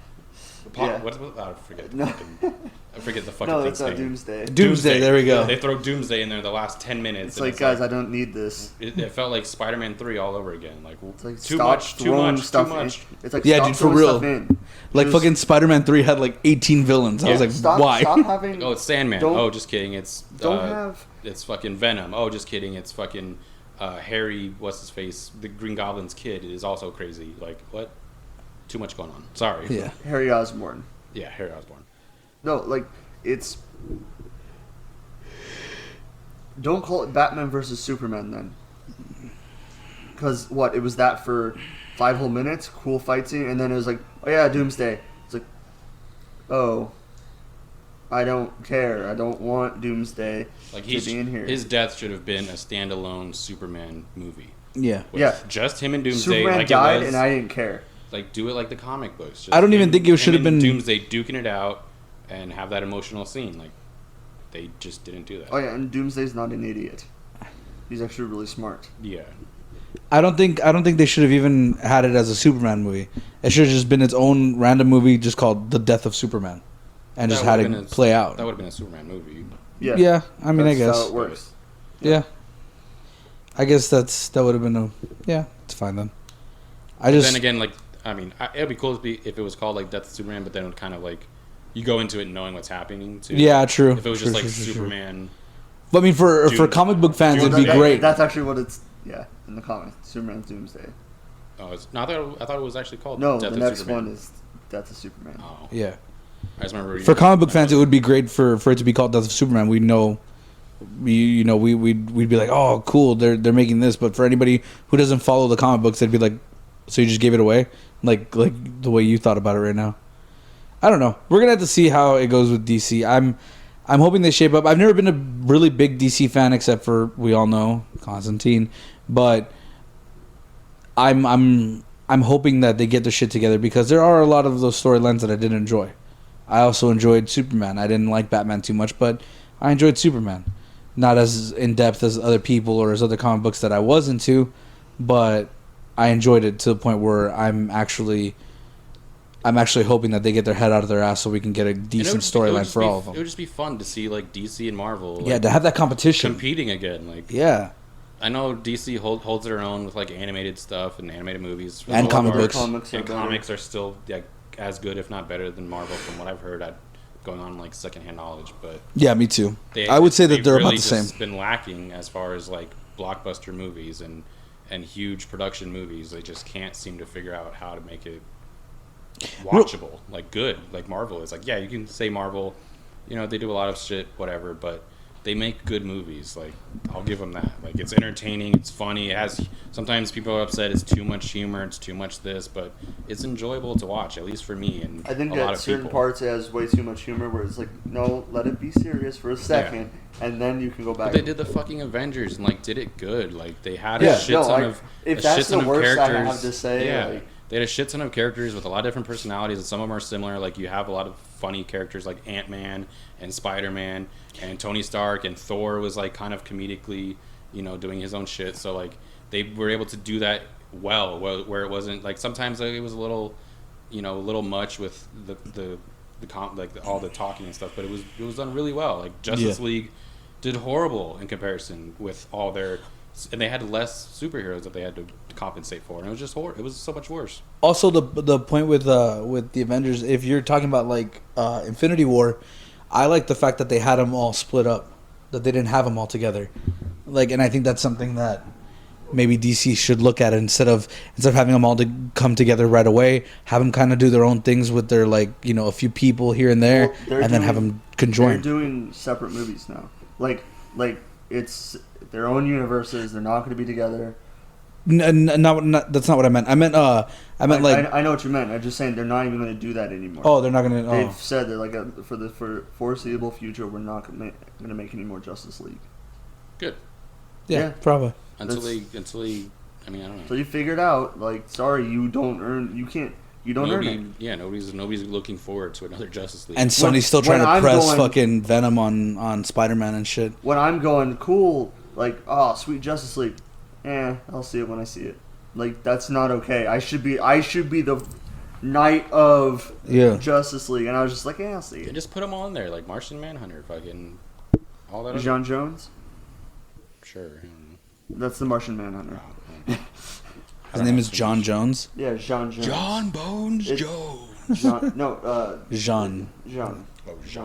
What's I forget. No. I forget the fucking no, thing. it's not Doomsday. Doomsday, there we go. They throw Doomsday in there the last 10 minutes. It's like, guys, I don't need this. It felt like Spider-Man 3 all over again. Like, like too much. It's like, yeah, dude, for real. Like, fucking Spider-Man 3 had like 18 villains. I was like, why? Stop having... Oh, it's Sandman. Oh, just kidding. It's have... It's fucking Venom. Oh, just kidding. It's fucking Harry, what's his face? The Green Goblin's kid is also crazy. Like, what? Too much going on. Sorry. Yeah. Harry Osborn. Yeah, Harry Osborn. No, like, it's... Don't call it Batman versus Superman, then. Because, what, it was that for 5 whole minutes? Cool fight scene? And then it was like, oh yeah, Doomsday. It's like, oh, I don't care. I don't want Doomsday to be in here. His death should have been a standalone Superman movie. Yeah. Yeah. Just him and Doomsday. Superman like died, it was, and I didn't care. Like, do it like the comic books. Just I don't even think it should have been... Doomsday duking it out and have that emotional scene. Like, they just didn't do that. Oh yeah, and Doomsday's not an idiot. He's actually really smart. Yeah. I don't think they should have even had it as a Superman movie. It should have just been its own random movie, just called The Death of Superman, and just had it play out. That would have been a Superman movie. Yeah. Yeah. I mean, That's I guess how it works. Yeah. I guess that would have been it's fine then. Then again, like, I mean, it'd be cool if it was called like Death of Superman, but then it would kind of like you go into it knowing what's happening. Too. Yeah, true. If it was just like Superman. But I mean, for comic book fans, it'd be great. That's actually what it's in the comics. Superman's Doomsday. Oh, I thought it was actually called. No, Death the of next Superman. one is Death of Superman. Oh. Yeah. I just remember for comic book fans, it would be great for it to be called Death of Superman. We know, we'd be like, oh, cool, they're making this. But for anybody who doesn't follow the comic books, they'd be like, so you just gave it away? like the way you thought about it right now. I don't know. We're gonna have to see how it goes with DC. I'm hoping they shape up. I've never been a really big DC fan except for, we all know, Constantine, but I'm hoping that they get their shit together, because there are a lot of those storylines that I didn't enjoy. I also enjoyed Superman. I didn't like Batman too much, but I enjoyed Superman. Not as in depth as other people or as other comic books that I was into, but I enjoyed it to the point where I'm actually hoping that they get their head out of their ass so we can get a decent storyline for all of them. It would just be fun to see like DC and Marvel. Yeah, to have that competition, competing again. Like, yeah. I know DC holds their own with like animated stuff and animated movies and comic books. Comics are still as good, if not better, than Marvel, from what I've heard. Going on like secondhand knowledge, but yeah, me too. I would say that they're really about the same. Just been lacking as far as like blockbuster movies and huge production movies. They just can't seem to figure out how to make it watchable, like good, like Marvel is. Like, yeah, you can say Marvel, you know, they do a lot of shit, whatever, but they make good movies. Like, I'll give them that. Like, it's entertaining, it's funny. It has, sometimes people are upset it's too much humor, it's too much this, but it's enjoyable to watch, at least for me and I think a lot at of certain people. parts it has way too much humor, where it's like, no, let it be serious for a second, and then you can go back. But they did the fucking Avengers and like did it good. Like, they had Yeah. a shit ton of if a that's shit ton the of worst characters. I have to say, yeah. like, They had a shit ton of characters with a lot of different personalities, and some of them are similar. Like, you have a lot of funny characters like Ant-Man and Spider-Man and Tony Stark, and Thor was like kind of comedically, you know, doing his own shit. So like they were able to do that well, where it wasn't like, sometimes like, it was a little, you know, a little much with all the talking and stuff, but it was done really well. Like Justice League did horrible in comparison with all their, and they had less superheroes that they had to compensate for, and it was just horrible. It was so much worse. Also, the point with the Avengers, if you're talking about like Infinity War, I like the fact that they had them all split up, that they didn't have them all together. Like, and I think that's something that maybe DC should look at, instead of having them all to come together right away, have them kind of do their own things with their, like, you know, a few people here and there, and then have them conjoined. They're doing separate movies now. Like it's their own universes. They're not going to be together. Not that's not what I meant. I meant I know what you meant. I'm just saying they're not even going to do that anymore. Oh, they're not going to. They've said that, like, for the foreseeable future, we're not going to make any more Justice League. Good. Yeah. Probably. Until they, I mean, I don't know. So you figured out, like, sorry, you don't earn it. Yeah, nobody's looking forward to another Justice League. And Sony's still trying to press fucking Venom on Spider-Man and shit. When I'm going, cool, like, oh, sweet Justice League. I'll see it when I see it. Like, that's not okay. I should be the knight of Justice League, and I was just like, I'll see it. They just put them on there, like Martian Manhunter, fucking all that. John Jones? Sure. That's the Martian Manhunter. His name is John Jones? Yeah, John Jones. John Bones Jones. Jean. Oh, Jean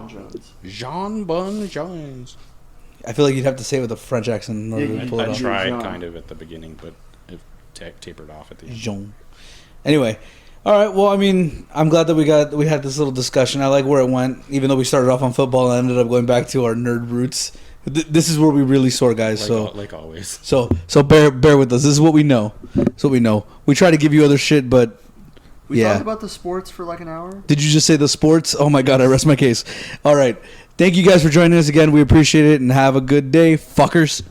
Jones. Jean Bones Jones. I feel like you'd have to say it with a French accent in order to pull it off. I tried kind of at the beginning, but it tapered off at the end. Jean. Anyway, all right. Well, I mean, I'm glad that we had this little discussion. I like where it went, even though we started off on football and ended up going back to our nerd roots. This is where we really soar, guys. Like always. So bear with us. This is what we know. We try to give you other shit, but we talked about the sports for like an hour. Did you just say the sports? Oh my god, I rest my case. All right. Thank you guys for joining us again. We appreciate it, and have a good day, fuckers.